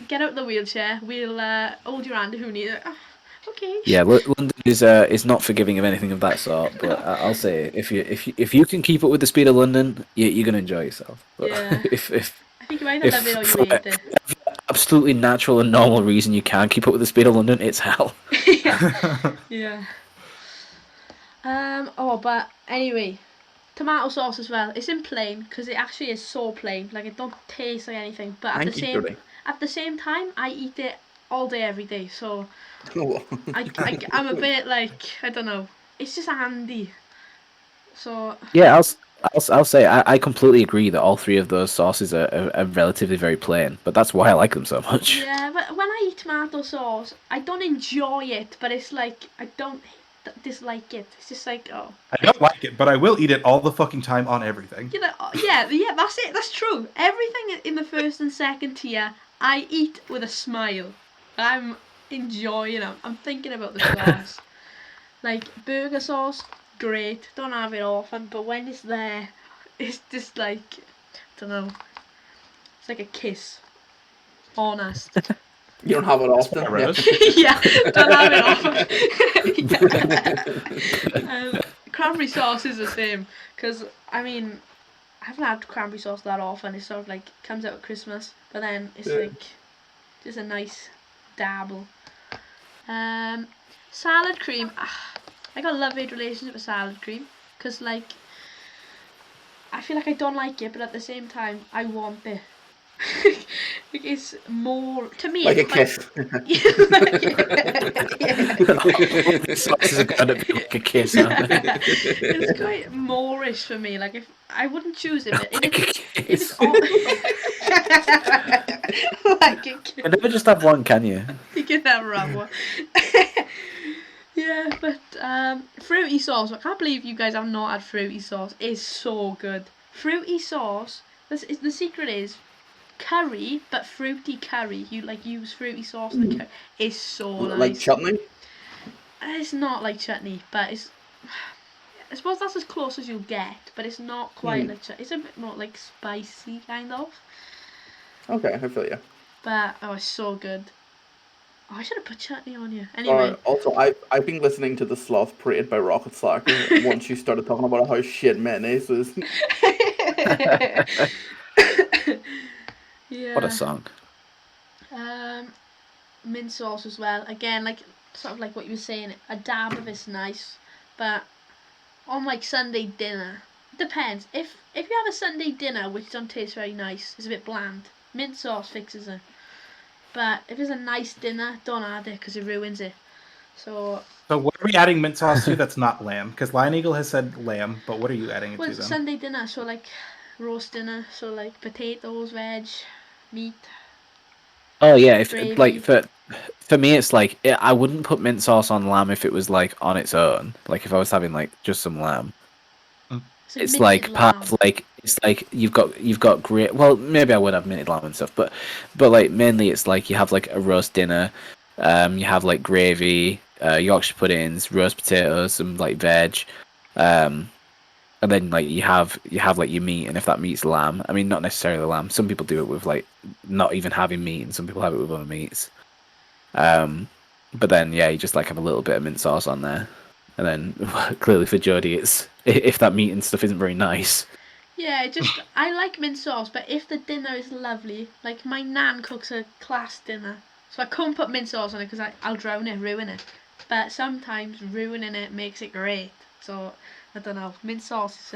Get out the wheelchair. We'll hold your hand if you need it. Okay. Yeah, London is not forgiving of anything of that sort. But I'll say if you can keep up with the speed of London, you're gonna enjoy yourself. But Yeah. if I think you either love it or you for hate it. absolutely natural and normal reason you can't keep up with the speed of London, it's hell. Yeah. Oh, but anyway, tomato sauce as well. It's in plain because it actually is so plain. Like it don't taste like anything. But Thank you, Jody. at the same time, I eat it all day, every day. So Oh, I'm a bit like, I don't know. It's just handy. So Yeah, I'll say I completely agree that all three of those sauces are relatively very plain, but that's why I like them so much. yeah, but when I eat tomato sauce, I don't enjoy it. But it's like I don't dislike it. It's just like, oh. I don't like it, but I will eat it all the fucking time on everything. You know, yeah, that's it. That's true. Everything in the first and second tier, I eat with a smile. I'm enjoying it. I'm thinking about the sauce. Like burger sauce, great. Don't have it often, but when it's there, it's just like, I don't know. It's like a kiss. Honest. you don't have it often. That's what I wrote. Yeah, don't have it often. Cranberry sauce is the same, because I mean, I haven't had cranberry sauce that often. It sort of like comes out at Christmas, but then it's like just a nice dabble. Salad cream. I got a love-hate relationship with salad cream, because like I feel like I don't like it, but at the same time I want it. Like it's more to me. Like a it's kiss. The sauces are gonna be like a kiss, aren't they? It's quite moreish for me. Like if I wouldn't choose it, but Like a if it's kiss. all like a You kiss. can never just have one, can you? You can never have one. Yeah, but fruity sauce. I can't believe you guys have not had fruity sauce. It's so good. Fruity sauce. The secret is curry, but fruity curry. You like use fruity sauce. The curry. It's so nice. Like chutney. It's not like chutney, but it's. I suppose that's as close as you'll get, but it's not quite like chutney. It's a bit more like spicy kind of. Okay, I feel you. But oh, it's so good. Oh, I should have put chutney on you. Anyway. Also, I've been listening to the Sloth Parade by Rocket Slacker once you started talking about how shit mayonnaise is. Yeah. What a song. Mint sauce as well. Again, like sort of like what you were saying, a dab of it's nice, but on like Sunday dinner, it depends. If you have a Sunday dinner which don't taste very nice, it's a bit bland. Mint sauce fixes it. But if it's a nice dinner, don't add it because it ruins it. So what are we adding mint sauce to that's not lamb? Because Lion Eagle has said lamb, but what are you adding it well, to it's then? Sunday dinner, so like roast dinner, so like potatoes, veg, meat. Oh yeah, if Gravy. like for me, it's like I wouldn't put mint sauce on lamb if it was like on its own. Like if I was having like just some lamb. So It's minted like part lamb. of like it's like you've got great. Well, maybe I would have minted lamb and stuff, but like mainly it's like you have like a roast dinner, you have like gravy, Yorkshire puddings, roast potatoes, some like veg, and then like you have like your meat, and if that meat's lamb, I mean not necessarily lamb. Some people do it with like not even having meat, and some people have it with other meats. But then yeah, you just like have a little bit of mint sauce on there. And then clearly for Jodie, it's if that meat and stuff isn't very nice. Yeah, I like mint sauce, but if the dinner is lovely, like my nan cooks a class dinner, so I can't put mint sauce on it because I'll drown it, ruin it. But sometimes ruining it makes it great. So I don't know, mint sauce is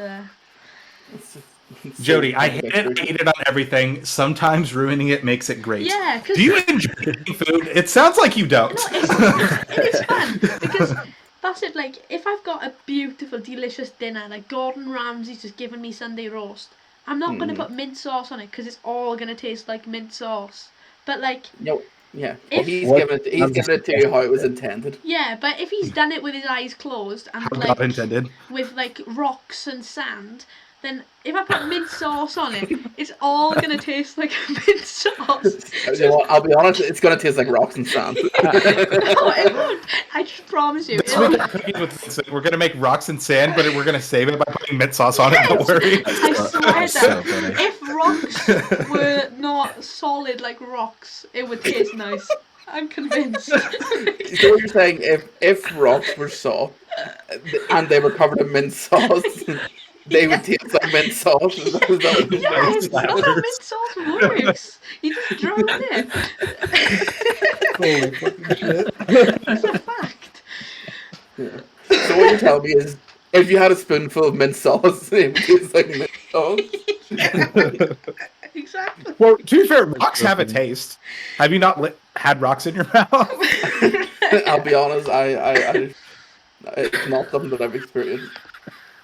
Jody, I hate it. I eat it on everything. Sometimes ruining it makes it great. yeah. Cause Do you enjoy eating food? It sounds like you don't. No, it's fun because that's it. Like if I've got a beautiful, delicious dinner, like Gordon Ramsay's just given me Sunday roast, I'm not gonna put mint sauce on it because it's all gonna taste like mint sauce. But like, No, yeah. If- He's given it to you how it was intended. yeah, but if he's done it with his eyes closed and How like God intended. with like rocks and sand, then if I put mint sauce on it, it's all gonna taste like mint sauce. You know what, I'll be honest, it's gonna taste like rocks and sand. No, it won't. I just promise you. This week I'm cooking with we're gonna make rocks and sand, but we're gonna save it by putting mint sauce on it. Don't worry. I swear That's so that funny. if rocks were not solid like rocks, it would taste nice. I'm convinced. So what you're saying, if rocks were soft and they were covered in mint sauce, they would taste like mint sauce. Is that what you're Yes, saying? that's how mint sauce works. You just drown it. Holy fucking shit. It's a fact. Yeah. So what you're telling me is, if you had a spoonful of mint sauce, it would taste like mint sauce. Exactly. Well, to be fair, rocks have a taste. Have you not had rocks in your mouth? I'll be honest, I it's not something that I've experienced.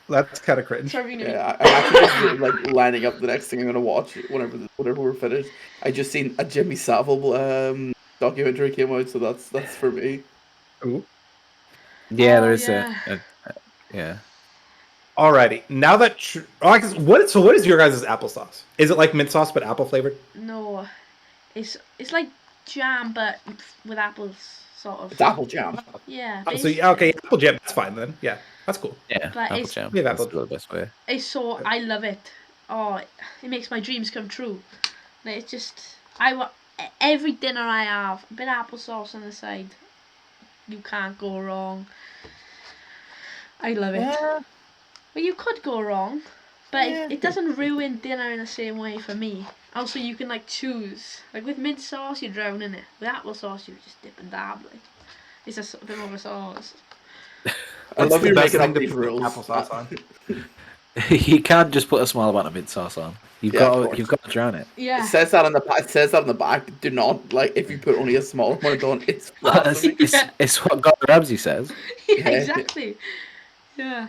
That's kind of cringe. Sorry, Yeah, I'm actually just really, like lining up the next thing I'm gonna watch whenever we're finished. I just seen a Jimmy Savile documentary came out, so that's for me. Ooh. Yeah, Oh, there is yeah. yeah. Alrighty. Now that what is your guys' applesauce? Is it like mint sauce but apple flavored? No, it's like jam, but with apples, sort of. It's apple jam. Yeah. So basically. okay, apple jam. That's fine then. Yeah, that's cool. Yeah, But apple it's- jam. Yeah, That's apple- the best way. It's so I love it. Oh, it makes my dreams come true. Like, it's just every dinner I have a bit of applesauce on the side. You can't go wrong. I love it. Yeah. Well, you could go wrong, but Yeah. it doesn't ruin dinner in the same way for me. Also, you can like choose. Like with mint sauce, you drown in it. With applesauce, you just dip and dab. Like it's a bit more of a sauce. I love the you're best making thing up to these put rules. applesauce on. You can't just put a small amount of mint sauce on. Yeah, of course. You've got to drown it. Yeah. It says that on the back. Do not if you put only a small amount on. It's blasphemy. It's what Gordon Ramsay says. Yeah, exactly. Yeah.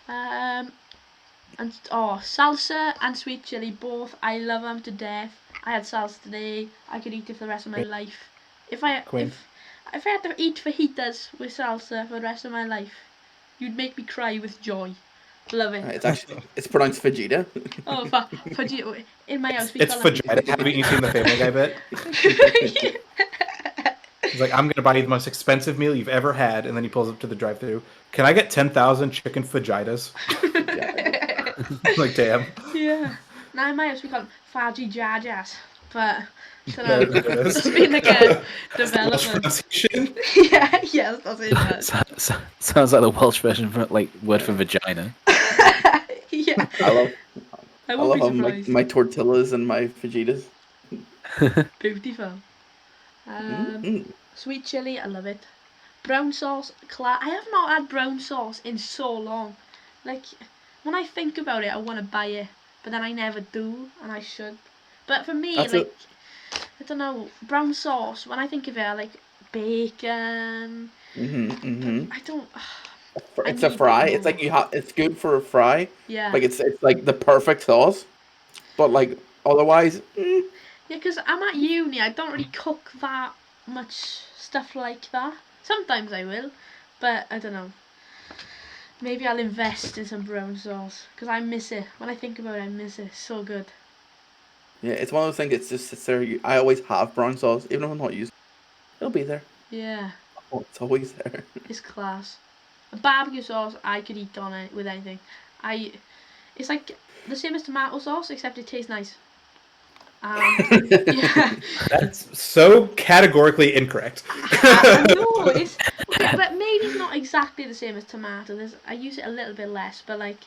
And salsa and sweet chili, both. I love them to death. I had salsa today. I could eat it for the rest of my life. If I Queen. if I had to eat fajitas with salsa for the rest of my life, you'd make me cry with joy. Love it. It's pronounced fajita. Oh, fajita. In my house, we It's call them vagina. Haven't you seen the Family Guy bit? He's like, I'm gonna buy you the most expensive meal you've ever had, and then he pulls up to the drive-thru. Can I get 10,000 chicken fajitas? Like, damn. Yeah. Now in my house we call them faji jajas, but I don't There know. it is. It's been like a Welsh development. pronunciation. Yeah, yes, that's it. Sounds like the Welsh version for word for vagina. Yeah. I I love won't how be surprised. my tortillas and my fajitas. Beautiful. Mm. Sweet chili, I love it. Brown sauce, I have not had brown sauce in so long. Like, when I think about it, I want to buy it, but then I never do, and I should. But for me, That's like, I don't know, brown sauce, when I think of it, I like bacon. I don't. It's I a need fry. it It's like more. it's good for a fry. Yeah. Like it's like the perfect sauce. But like otherwise, Yeah, because I'm at uni, I don't really cook that much stuff like that. Sometimes I will, but I don't know. Maybe I'll invest in some brown sauce, because I miss it. When I think about it, I miss it. It's so good. yeah, it's one of those things. It's just sits there. I always have brown sauce, even if I'm not using it. It'll be there. Yeah, Oh, it's always there. it's class. A barbecue sauce, I could eat on it with anything. It's like the same as tomato sauce, except it tastes nice. Yeah. That's so categorically incorrect. I know, but maybe it's not exactly the same as tomato. I use it a little bit less, but like,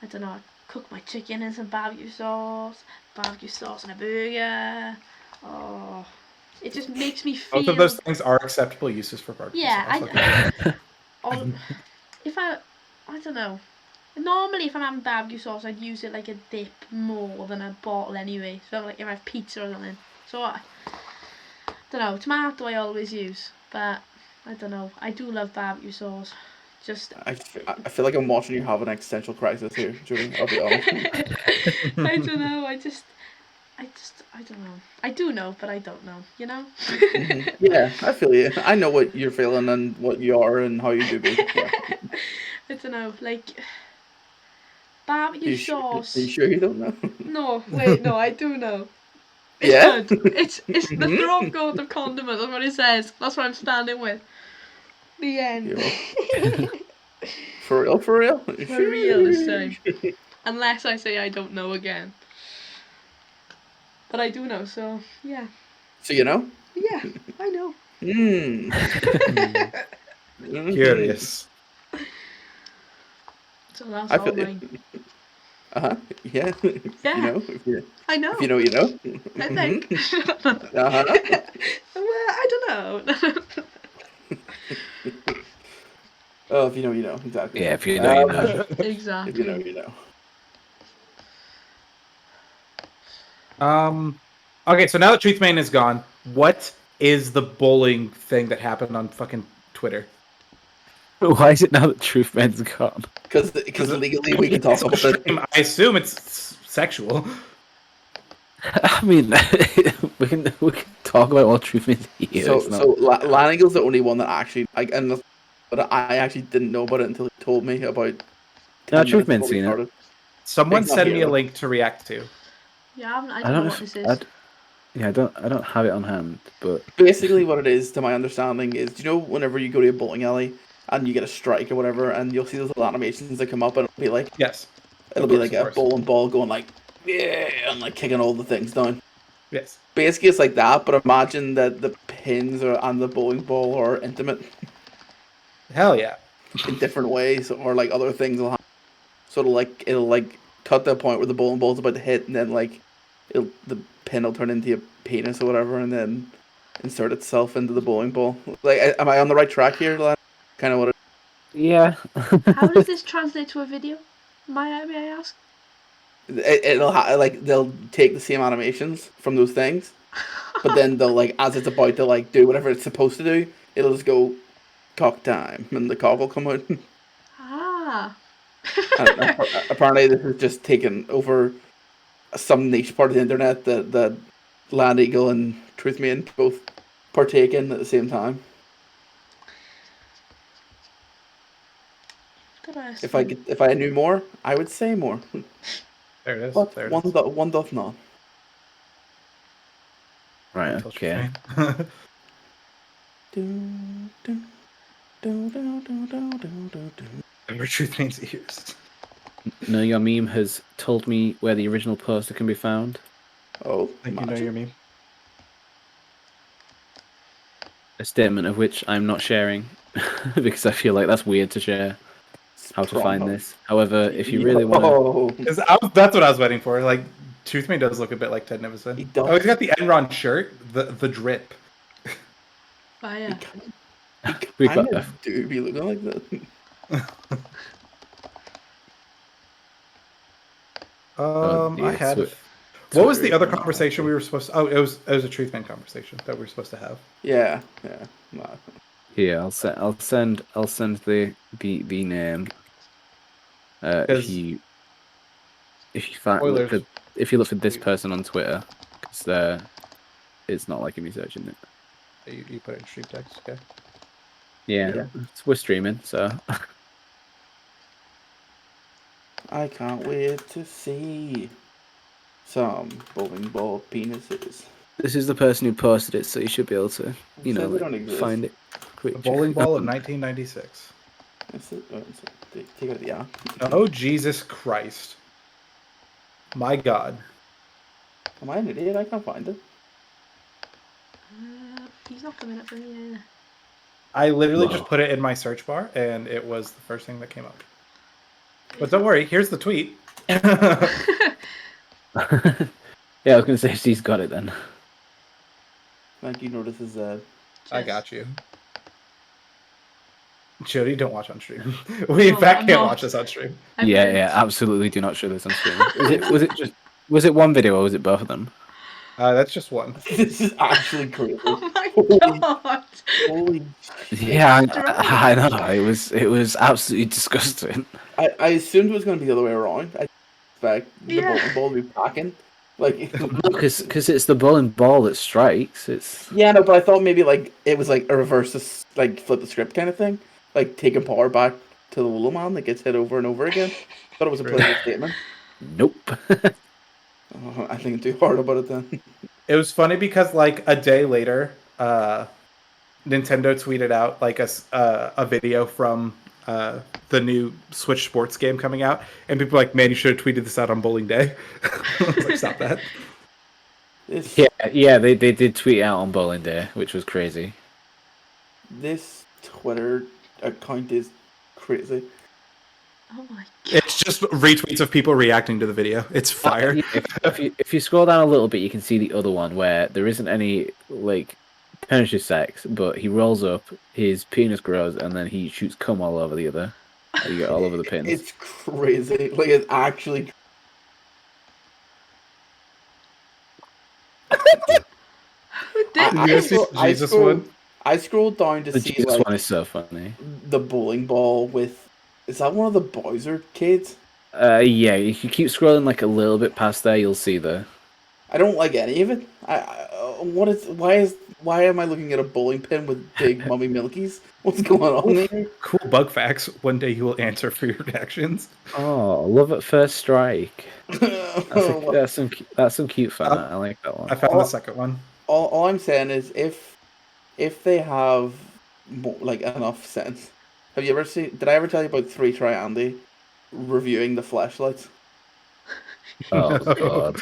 I don't know, I cook my chicken in some barbecue sauce and a burger. Oh, it just makes me feel. Both of those things are acceptable uses for barbecue Yeah, sauce. Okay. if I don't know. Normally, if I'm having barbecue sauce, I'd use it like a dip more than a bottle anyway. So like if I have pizza or something. So I don't know. Tomato I always use, but I don't know. I do love barbecue sauce. Just I feel like I'm watching you have an existential crisis here, Julie. I'll be honest. I don't know. I don't know. I do know, but I don't know. You know. Yeah, I feel you. I know what you're feeling and what you are and how you do be. Yeah. I don't know. Like barbecue sauce. Are you sure you don't know? No, wait, no, I do know. It's Yeah? good. It's the throat goat of condiment. That's what it says. That's what I'm standing with. The end. For real? For real this time. Unless I say I don't know again. But I do know, so yeah. So you know? Yeah, I know. Curious. So that's I all feel mine. Yeah. Yeah, You know, I know. if you know, you know. I think. Uh-huh. Well, I don't know. Oh, if you know, you know. Exactly. Yeah, if you know, you know. If you know, Exactly. you know. Okay, so now that Truthman is gone, what is the bowling thing that happened on fucking Twitter? Why is it now that Truth Man's gone? Because legally we can talk about it. I assume it's sexual. I mean, we can talk about what Truth Man's here. So It's not. Lanigle's the only one that actually but I actually didn't know about it until he told me about No, 10 Truth minutes Man's before we seen it. started. Someone He's not send here, me a though. link to react to. Yeah, I I don't don't know know what if this is. I don't have it on hand, but Basically, what it is, to my understanding, is you know whenever you go to a bowling alley and you get a strike or whatever, and you'll see those little animations that come up, and Yes. it'll Of be course, like of a course. bowling ball going like yeah, and like kicking all the things down. Yes. Basically, it's like that, but imagine that the pins and the bowling ball are intimate Hell yeah. in different ways, or like other things will happen. So it'll like cut to a point where the bowling ball's about to hit, and then like the pin will turn into a penis or whatever, and then insert itself into the bowling ball. Like, am I on the right track here, lad? Kind of what it. yeah. How does this translate to a video? May I ask? It'll like they'll take the same animations from those things, but then they'll like as it's about to like do whatever it's supposed to do, it'll just go cock time, and the cock will come out. Ah. And apparently, this is just taken over some niche part of the internet that Land Eagle and Truthman both partake in at the same time. Interesting. If I knew more, I would say more. There it is. But There it is. one doth not. Right. Until Okay. Truthman. Remember Truthman's ears. No, your meme has told me where the original poster can be found. Oh, I think you know magic. your meme. A statement of which I'm not sharing because I feel like that's weird to share. How to find this. However, if you really want to, That's what I was waiting for. Like, Truthman does look a bit like Ted Nivison. He does. Oh, he's got the Enron shirt, the drip. Fire. He We've kind got of do be looking like that. I had. Twitter What was the is other not conversation happy. we were supposed to? Oh, it was a Truthman conversation that we were supposed to have. Yeah. Nah. Here, I'll send the name. If you find Spoilers. if you look for this person on Twitter, because it's not like me searching it. You put it in stream text, okay? Yeah, we're streaming, so I can't wait to see some bowling ball penises. this is the person who posted it, so you should be able to, Said they don't exist. find it. The bowling ball of 1996. That's it. Take out the app. Oh, Jesus Christ. My God. Am I an idiot? I can't find it. He's not coming up for me either. I literally Whoa. just put it in my search bar, and it was the first thing that came up. But don't worry, here's the tweet. Yeah, I was gonna say she's got it then. Like you notice is I got you. Jody, don't watch on stream. We in No, fact I'm can't not. watch this on stream. Yeah, absolutely. Do not show this on stream. Was it one video or was it both of them? That's just one. this is actually crazy. Oh my Holy- god. Holy Yeah, I know. It was absolutely disgusting. I assumed it was going to be the other way around. I expect the Yeah. bowling ball to be packing. Like, Because it's the bowling ball that strikes. It's yeah, no, but I thought maybe like it was like a reverse, like flip the script kind of thing, like taking power back to the little man that gets hit over and over again. Thought it was a political statement. nope. Oh, I think too hard about it then. It was funny because like a day later, Nintendo tweeted out like a video from the new Switch Sports game coming out, and people were like, "Man, you should have tweeted this out on Bowling Day." I was like, "Stop that!" This Yeah, they did tweet it out on bowling day, which was crazy. this Twitter account is crazy. Oh my god. It's just retweets of people reacting to the video. It's fire. Yeah, if you scroll down a little bit, you can see the other one where there isn't any like penetrative sex, but he rolls up, his penis grows, and then he shoots cum all over the other. You get all over the pins. It's crazy. Like, it's actually. Who did You this? see Jesus one? I scrolled down to The see Jesus like one is so funny. the bowling ball with. Is that one of the boys or kids? Yeah, if you keep scrolling like a little bit past there, you'll see the. I don't like any of it. Why am I looking at a bowling pin with big mummy milkies? What's going on here? Cool bug facts. One day you will answer for your reactions. Oh, love at first strike. That's some cute fun. I like that I one. found the second one. All I'm saying is if they have like enough sense. Have you ever seen? Did I ever tell you about 3 Andy reviewing the flashlights? Oh god.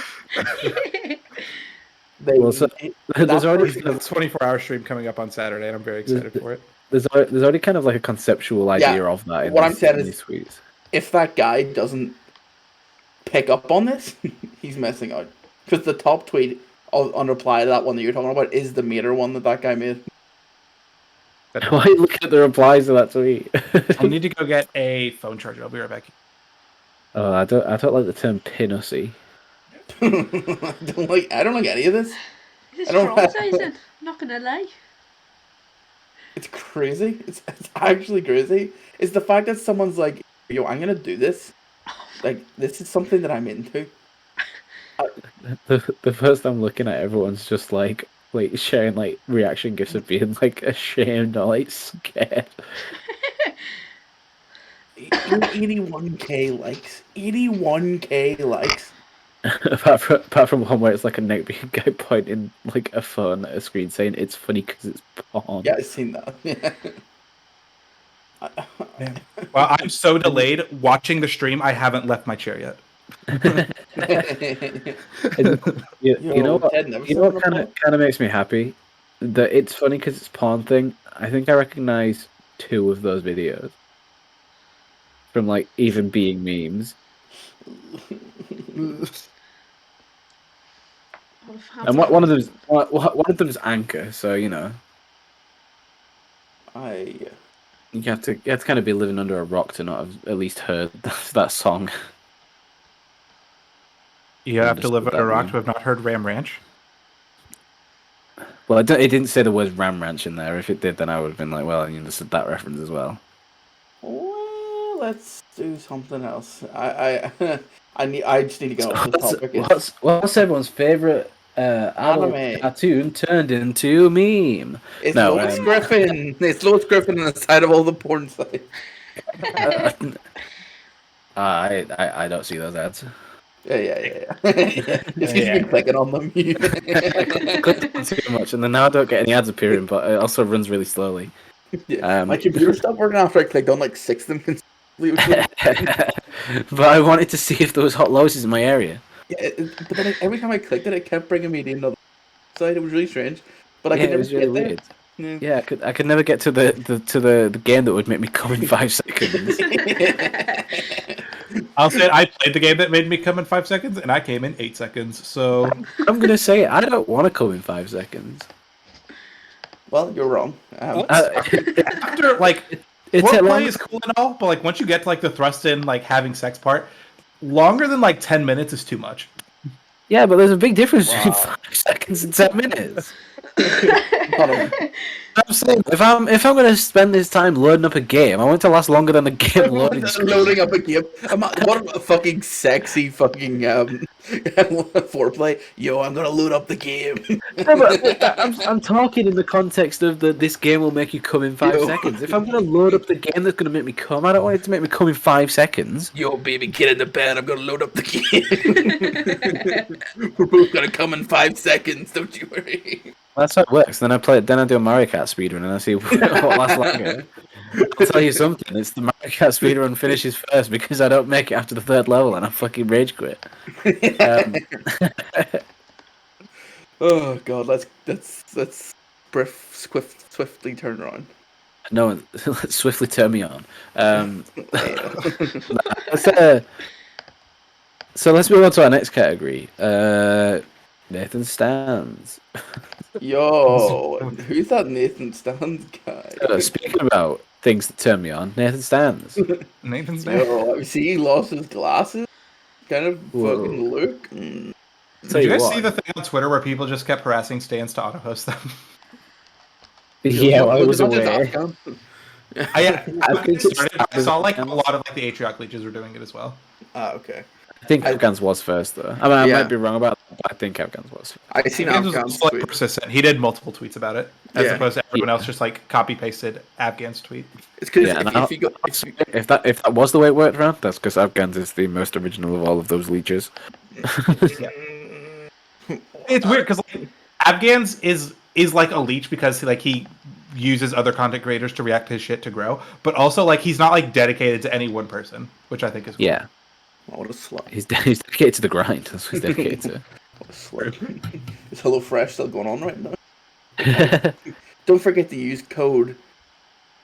There's There's already A 24-hour stream coming up on Saturday, and I'm very excited for it. there's already kind of like a conceptual idea of that. In what I'm these- saying in is- these tweets. if that guy doesn't pick up on this, he's missing out. Because the top tweet on reply to that one that you're talking about is the meter one that guy made. Why are you looking at the replies to that tweet? I need to go get a phone charger. I'll be right back. Oh, I don't like the term pinussy. I don't like any of this. This is I don't- traumatizing. Not gonna lie. It's crazy. It's actually crazy. It's the fact that someone's like, yo, I'm gonna do this. Like, this is something that I'm into. The first I'm looking at, everyone's just like sharing like reaction gifs of being like ashamed or like scared. 81k likes. 81k likes. apart from one where it's like a neck being guy pointing like a phone at a screen saying it's funny because it's porn. Yeah, I've seen that. Man. Well, I'm so delayed watching the stream. I haven't left my chair yet. You know what? Ted never You know said what that kind of makes me happy? That it's funny because it's porn thing. I think I recognize 2 of those videos from like even being memes. And one of them's Anchor, so you know you have to kind of be living under a rock to not have at least heard that song. You have to live Understood under a that rock one. to have not heard Ram Ranch. Well, it didn't say the word Ram Ranch in there. If it did, then I would have been like, well, you understood that reference as well. Well, let's do something else. I just need to get off the topic. What's everyone's favorite adult Anime. cartoon turned into a meme? It's No, Lois Griffin. It's Lois Griffin on the side of all the porn sites. I don't see those ads. Yeah. It's because you've been clicking on them. I clicked on too much, and then now I don't get any ads appearing, but it also runs really slowly. Yeah. My computer stopped working after I clicked on like 6 of them. But I wanted to see if there was hot Loises in my area. Yeah, but then every time I clicked it, it kept bringing me to another site. It was really strange. But I Yeah, could it never was really get there. weird. Yeah, I could never get to the game that would make me come in 5 seconds. I'll say I played the game that made me come in 5 seconds, and I came in 8 seconds. So I'm gonna say I don't want to come in 5 seconds. Well, you're wrong. after like It's a foreplay long. is cool and all, but like once you get to like the thrust in like having sex part, longer than like 10 minutes is too much. Yeah, but there's a big difference between 5 seconds and 10 minutes. I'm saying if I'm gonna spend this time loading up a game, I want it to last longer than the game loading. Loading up a game. What a fucking sexy fucking foreplay. Yo, I'm gonna load up the game. No, but I'm talking in the context of this game will make you come in 5 seconds. If I'm gonna load up the game that's gonna make me come, I don't want it to make me come in 5 seconds. Yo, baby, get in the bed. I'm gonna load up the game. We're both gonna come in 5 seconds. Don't you worry. That's how it works. Then I do a Mario Kart speedrun and I see what lasts longer. I'll tell you something. It's the Mario Kart speedrun finishes first because I don't make it after the 3rd level and I fucking rage quit. Oh god, let's swiftly turn around. No, let's swiftly turn me on. Yeah. Let's, so let's move on to our next category. Nathan Stands. Yo, who's that Nathan Stans guy? Speaking about things that turn me on, Nathan Stands. Nathan's there. Yo, you see, he lost his glasses. Kind of Whoa. fucking look. Did Tell you you guys what. see the thing on Twitter where people just kept harassing Stans to auto-host them? Yeah, I was Not just aware. Afghan. I saw like a lot of like the Atrioc leeches were doing it as well. Ah, okay. I think Afghans was first, though. I mean, I Yeah. might be wrong about that, but I think Afghans was. I seen Afghans was Afghan's like tweet. persistent. He did multiple tweets about it, as Yeah. opposed to everyone else just like copy-pasted Afghan's tweet. It's because Yeah, and if you go, If that was the way it worked around, that's because Afghans is the most original of all of those leeches. It's weird because like, Afghans is like a leech because he uses other content creators to react to his shit to grow, but also like he's not like dedicated to any one person, which I think is cool. Yeah, oh, what a slut. he's dedicated to the grind. That's what he's dedicated to. What a slut. Is HelloFresh still going on right now? Don't forget to use code.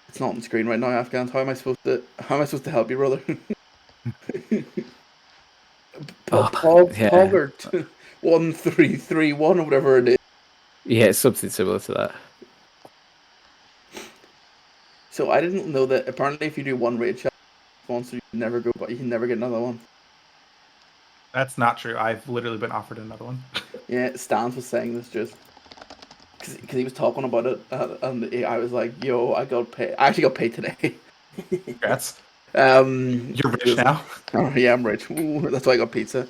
It's not on the screen right now, Afghans. How am I supposed to help you, brother? Poggart 1331 or whatever it is. Yeah, it's something similar to that. So I didn't know that apparently if you do one raid chat sponsor, you can never get another one. That's not true. I've literally been offered another one. Yeah, Stans was saying this just because he was talking about it, and I was like, "Yo, I actually got paid today." Congrats. You're rich now. Oh, yeah, I'm rich. Ooh, that's why I got pizza.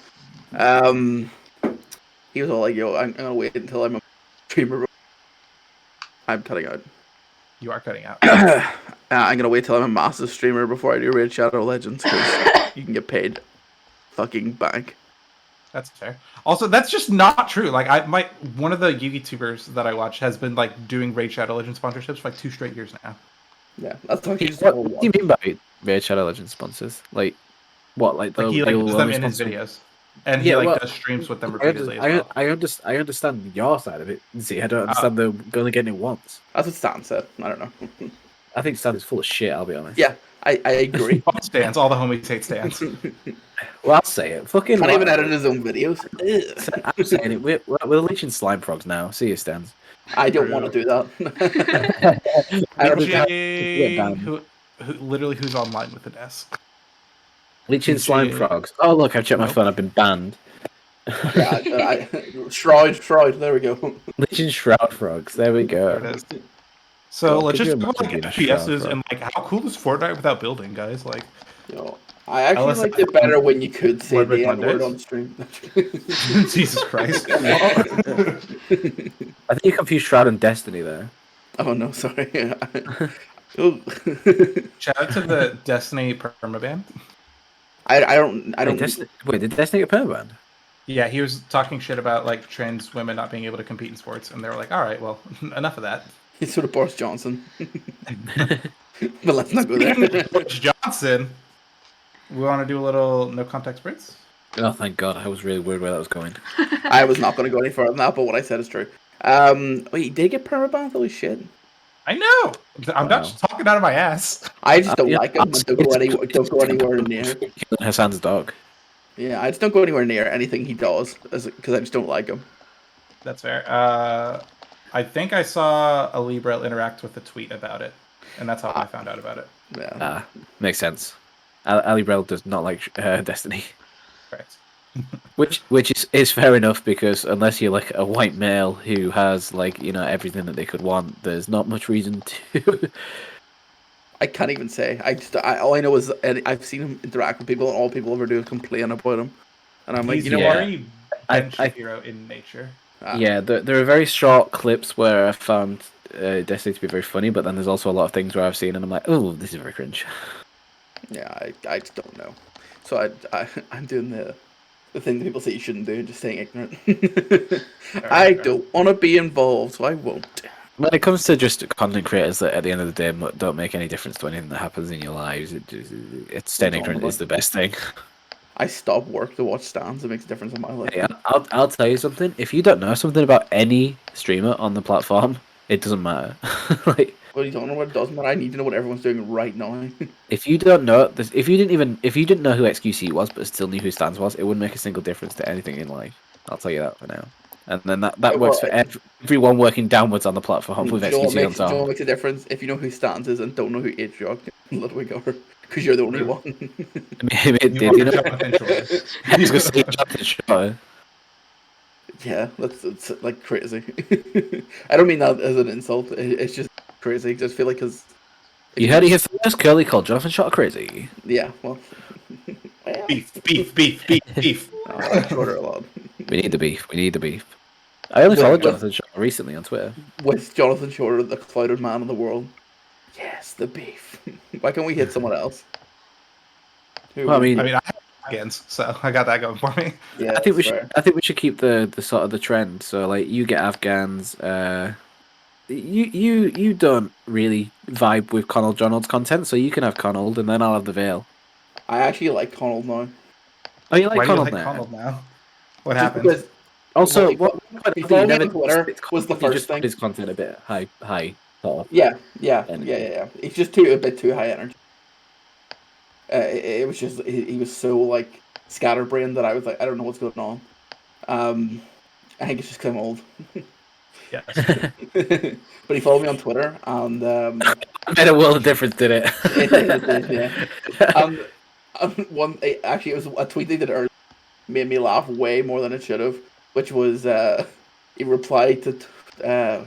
He was all like, "Yo, I'm gonna wait until I'm a streamer." I'm cutting out. You are cutting out. I'm gonna wait till I'm a massive streamer before I do Raid Shadow Legends because you can get paid fucking bank. That's fair. Also, that's just not true. Like one of the YouTubers that I watch has been like doing Raid Shadow Legends sponsorships for like 2 straight years now. Yeah, that's how he's. What do you mean by Raid Shadow Legends sponsors? Like, what? Like he like they'll does them only in his sponsor- videos, and he does streams with them repeatedly. I understand your side of it. See, I don't understand the only getting it once. That's what Stan said. I don't know. I think Stan is full of shit. I'll be honest. Yeah, I agree. Stans, all the homies hate Stans. Well, I'll say it. Fucking. Can't even edit his own videos. I'm saying it. We're leeching slime frogs now. See you, Stans. I don't want to do that. I don't Leeching, who's online with the desk? Leeching slime frogs. Oh look, I've checked my phone. I've been banned. Yeah, Shroud. There we go. Leeching shroud frogs. There we go. There it is. So Well, let's could just you go like imagine being a shroud FPSs frog? and like how cool is Fortnite without building, guys? Like, Yo, I actually LSF liked it better when you could say Word with the N-word Mondays? on stream. Jesus Christ. I think you confused Shroud and Destiny there. Oh no, sorry. Oh. Shout out to the Destiny permaban. I don't. Wait, did Destiny get permabanned? Yeah, he was talking shit about like trans women not being able to compete in sports, and they were like, "All right, well, enough of that." He's sort of Boris Johnson. But let's not go Speaking there. of Boris Johnson, we want to do a little no context Brits. Oh, thank God! I was really worried where that was going. I was not going to go any further than that, but what I said is true. Wait, he did get permabanned? Holy shit. I know. I'm not just talking out of my ass. I just don't Yeah, like him. And don't go anywhere near. Killing Hassan's dog. Yeah, I just don't go anywhere near anything he does because I just don't like him. That's fair. I think I saw a Librel interact with a tweet about it, and that's how I found out about it. Yeah. Makes sense. Ali Brell does not like Destiny. Correct. Which is fair enough, because unless you're like a white male who has like, you know, everything that they could want, there's not much reason to. I can't even say. All I know is I've seen him interact with people, and all people ever do is complain about him. And I'm like, He's you know what? very bench hero in nature. Yeah, there are very short clips where I found Destiny to be very funny, but then there's also a lot of things where I've seen and I'm like, oh, this is very cringe. Yeah, I just don't know. So I'm doing the thing that people say you shouldn't do, just staying ignorant. I don't want to be involved, so I won't. When it comes to just content creators that at the end of the day don't make any difference to anything that happens in your lives, it's staying ignorant is the best thing. I stop work to watch Stans. It makes a difference in my life. Hey, I'll tell you something. If you don't know something about any streamer on the platform, it doesn't matter. Like, Well, you don't know what it does matter. I need to know what everyone's doing right now. if you don't know this, if you didn't know who XQC was, but still knew who Stans was, it wouldn't make a single difference to anything in life. I'll tell you that for now. And then that works for everyone working downwards on the platform with Do you know XQC on what top. makes a difference? If you know who Stans is and don't know who Atriarch and Ludwig are, because you're the only one. You are Jonathan Shore. I was gonna say Jonathan Shore. Yeah, it's like crazy. I don't mean that as an insult. It's just crazy. I just feel like because You heard it here first. Curly called Jonathan Shore crazy. yeah, well, Beef. I like Shorter a lot. We need the beef. We need the beef. I only followed Jonathan Shore recently on Twitter. With Jonathan Shorter, the clouded man of the world. Yes, the beef. Why can't we hit someone else? Who Well, I mean, I have Afghans, so I got that going for me. yeah, I think we that's should. I think we should keep the sort of the trend. So like, you get Afghans. You don't really vibe with Donald's content, so you can have Conald, and then I'll have the Veil. I actually like Connell now. Oh, you like Why do you Conald like now? Conald now? What Just happened? because Also, Well, what before you we never went on Twitter it's was the you first just thing. His content a bit high, sort of. Yeah. Energy. It's just a bit too high energy. It was just he was so like scatterbrained that I was like, I don't know what's going on. I think it's just 'cause I'm old. Yes. But he followed me on Twitter and Made a world of difference, did it? it did, yeah. Actually, it was a tweet they did earlier made me laugh way more than it should have, which was he replied to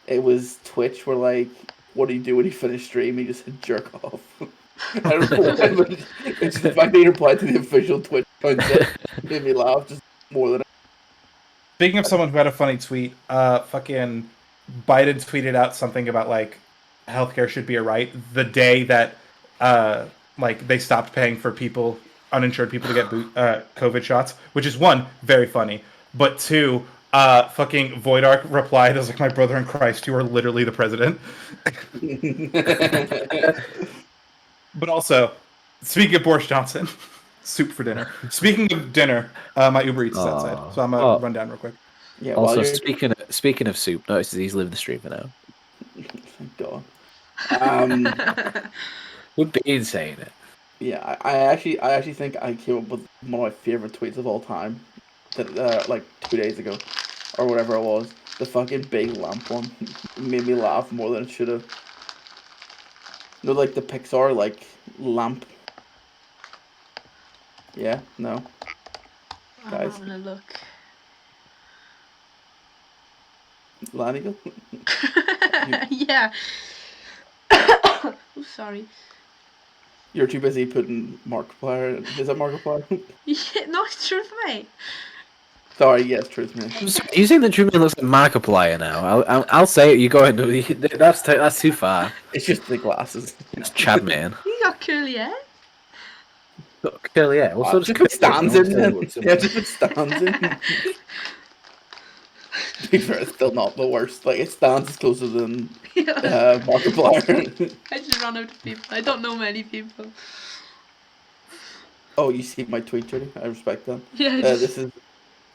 it was Twitch were like, what do you do when you finish stream? He just said jerk off. I don't know why, but it's the fact that he replied to the official Twitch account that made me laugh just more than. Speaking of someone who had a funny tweet, fucking Biden tweeted out something about like healthcare should be a right the day that like they stopped paying for uninsured people to get COVID shots, which is one, very funny, but two, fucking Voidark replied, I was like, my brother in Christ, you are literally the president. But also, speaking of Boris Johnson, soup for dinner. Speaking of dinner, my Uber Eats is outside, so I'm gonna run down real quick. Yeah. Also, speaking of soup, notices he's living the streamer now. Thank God. We've been saying it. Yeah, I actually think I came up with one of my favorite tweets of all time, that like 2 days ago, or whatever it was. The fucking big lamp one made me laugh more than it should have. You know, like the Pixar like lamp. Yeah, no. I'm Guys. having a look. Lanigal? Yeah. Oh, sorry. You're too busy putting Markiplier. Is that Markiplier? Yeah, no, it's truth, mate. Sorry, yes, truth man. You saying that Truman looks like Markiplier now? I'll say it. You go ahead. That's too far. It's just the glasses. It's Chad, man. You got curly hair. Curly hair. Also, Just put stands in then. Yeah, just put stands in. To be fair, it's still not the worst. Like, it stands is closer than Markiplier. I just ran out of people. I don't know many people. Oh, you see my tweet, Judy? I respect that. Yeah.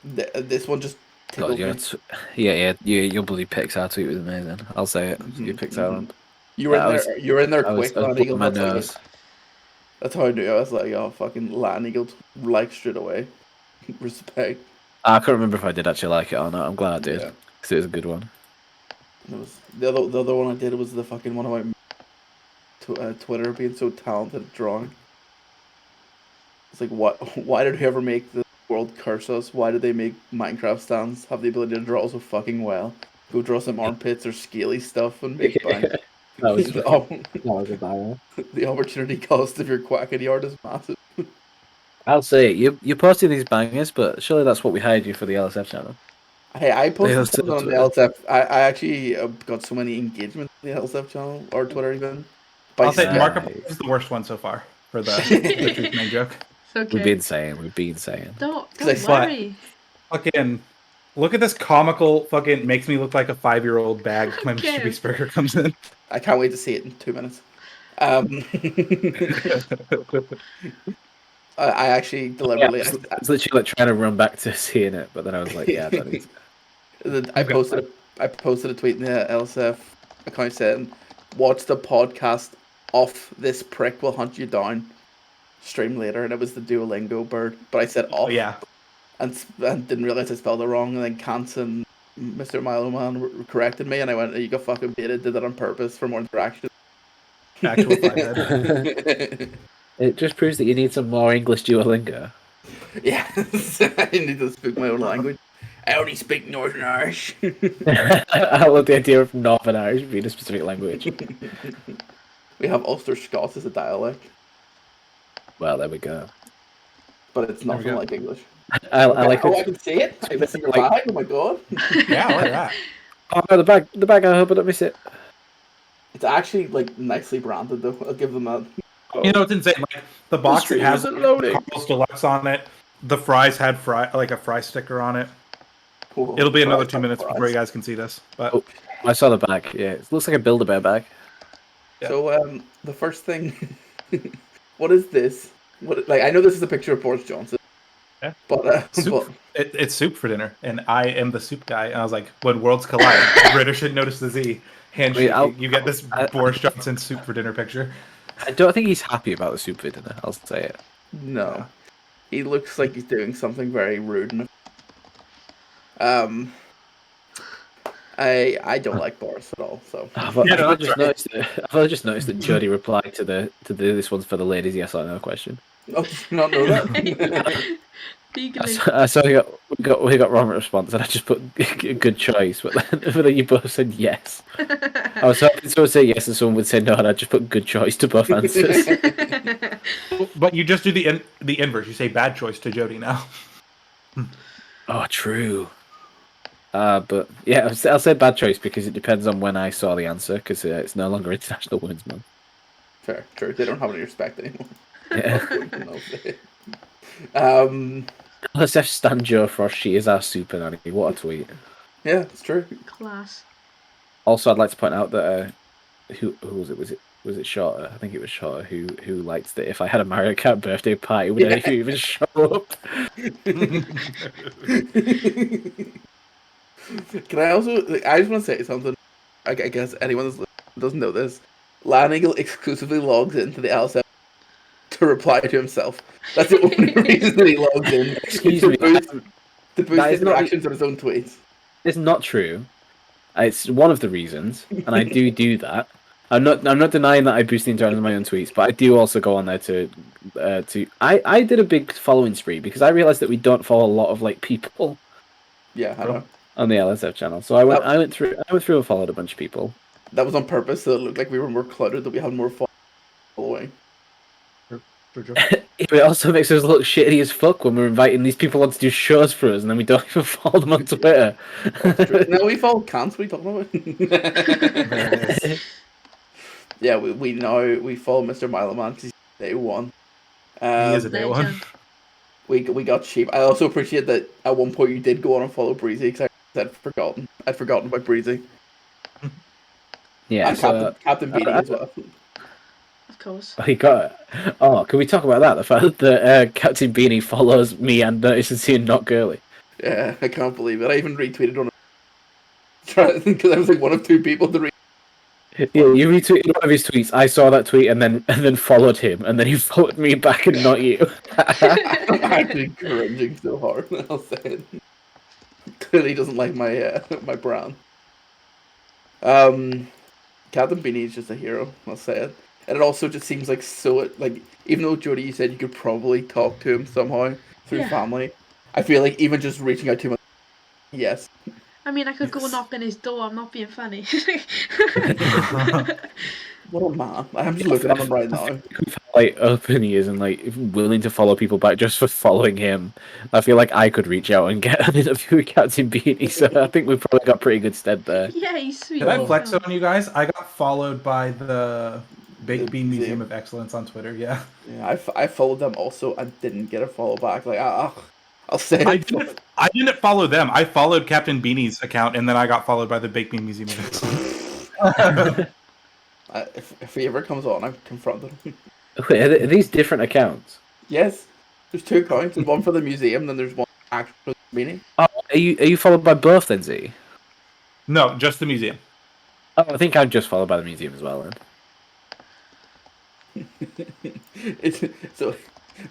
This one just God, tickled me. your bloody Pixar tweet was amazing. I'll say it. Your Pixar one. You were in there quick, I was Land Eagle. my That's, nose. that's how I knew. I was like, oh, fucking Land Eagle, like straight away. Respect. I can't remember if I did actually like it or not. I'm glad I did, Yeah. because it was a good one. It was the other one I did was the fucking one about Twitter being so talented at drawing. It's like, why did whoever make the world curse us? Why did they make Minecraft stands have the ability to draw so fucking well? Go draw some armpits or scaly stuff and make bang. That was the a bad one. the opportunity cost of your quackity art is massive. I'll say it. You're posting these bangers, but surely that's what we hired you for the LSF channel. Hey, I posted Yeah, something on the LSF. I actually got so many engagements on the LSF channel or Twitter even. I'll say Nice. Markiplier is the worst one so far for the truth man joke. It's okay. We've been saying. Don't Like, worry. Fucking look at this comical fucking makes me look like a 5-year-old bag when Okay. Mr. Beastburger comes in. I can't wait to see it in 2 minutes. I actually Yeah, deliberately. I was literally like, trying to run back to seeing it, but then I was like, yeah, I don't need to. I posted a tweet in the LSF account saying, "Watch the podcast off. This prick will hunt you down. Stream later," and it was the Duolingo bird, but I said Oh off, yeah. and didn't realize I spelled it wrong. And then Kant and Mr. Milo Man corrected me, and I went, "You got fucking baited. Did that on purpose for more interaction." Actual flathead. It just proves that you need some more English Duolingo. Yes, I need to speak my own language. I only speak Northern Irish. I love the idea of Northern Irish being a specific language. We have Ulster Scots as a dialect, Well, there we go. but it's There we nothing go. like English. I like Oh, I it. can see it. I can see your Like- bag. Oh my god. Yeah, look at that. Oh no, the bag. I hope I don't miss it. It's actually like nicely branded though. I'll give them that. You know, it's insane. Like the box stream has isn't loading. Carl's Deluxe on it. The fries had like a fry sticker on it. Cool. It'll be another Fries, 2 minutes fries. before you guys can see this. But Oh. I saw the bag. Yeah, it looks like a Build-A-Bear bag. So the first thing, what is this? What like I know this is a picture of Boris Johnson. Yeah. But soup, it's soup for dinner, and I am the soup guy. And I was like, when worlds collide, British should notice the Z. Handshake. You get this Boris Johnson soup for dinner picture. I don't think he's happy about the soup for dinner. I'll say it. no, Yeah. he looks like he's doing something very rude. I don't like Boris at all. So I've Yeah, no, only that's just right. noticed that Jody replied to the this one's for the ladies yes or no question. oh, did you not know that? Legally. I saw we got wrong response, and I just put a good choice, but then you both said yes. I was hoping someone would say yes and someone would say no, and I just put good choice to both answers. But you just do the inverse. You say bad choice to Jody now. Oh, true. But yeah, I'll say bad choice because it depends on when I saw the answer, because it's no longer International Women's Month. Fair, true. They don't have any respect anymore. Yeah. LSF Stan Joe Frost, she is our super nanny. What a tweet. Yeah, it's true. Class. Also, I'd like to point out that who was it? Was it Shorter? I think it was Shorter who liked that if I had a Mario Kart birthday party, would anyone even show up? Can I also? I just want to say something. I guess anyone that doesn't know this, Lion Eagle exclusively logs into the LSF to reply to himself. That's the only reason that he logs in. Excuse to me. boost That his is not- reactions on his own tweets. It's not true. It's one of the reasons, and I do that. I'm not denying that I boost the internet on my own tweets, but I do also go on there to. I did a big following spree because I realized that we don't follow a lot of like people Yeah, I know. on the LSF channel. So I went through and followed a bunch of people. That was on purpose, so it looked like we were more cluttered, that we had more following. But it also makes us look shitty as fuck when we're inviting these people on to do shows for us, and then we don't even follow them on Twitter. No, we follow Cants. What are you talking about? Yeah, we follow Mr. Miloman because he's day one. He is a Um, day one. Legend. we got cheap. I also appreciate that at one point you did go on and follow Breezy because I'd forgotten. I'd forgotten about Breezy. Yeah, And so Captain Beanie as well. Of course. he got it. Oh, can we talk about that? The fact that Captain Beanie follows me and notices seeing Not Girly. Yeah, I can't believe it. I even retweeted on it because I was like one of two people to read. Yeah, you retweeted one of his tweets. I saw that tweet and then followed him, and then he followed me back and not you. I'm actually cringing so hard. I'll say it. Clearly doesn't like my my brand. Captain Beanie is just a hero. I'll say it. And it also just seems like even though Jody, you said you could probably talk to him somehow through Yeah. family, I feel like even just reaching out to him, yes. I mean, I could go knock on his door. I'm not being funny. What a man! I'm just looking at him right now. Like open he is and like willing to follow people back just for following him. I feel like I could reach out and get an interview with Captain Beanie, so I think we've probably got pretty good stead there. Yeah, he's sweet. Did I flex on you guys? I got followed by the Baked Bean Museum of Excellence on Twitter. Yeah, Yeah, I followed them also. I didn't get a follow back. Like, I'll say I it. didn't follow them. I followed Captain Beanie's account, and then I got followed by the Baked Bean Museum of Excellence. If he ever comes on, I'm confronted him. Wait, are these different accounts? Yes, There's 2 accounts. There's one for the museum, then there's one actual meaning. Oh, are you followed by both then, Z? No, just the museum. Oh, I think I'm just followed by the museum as well then. So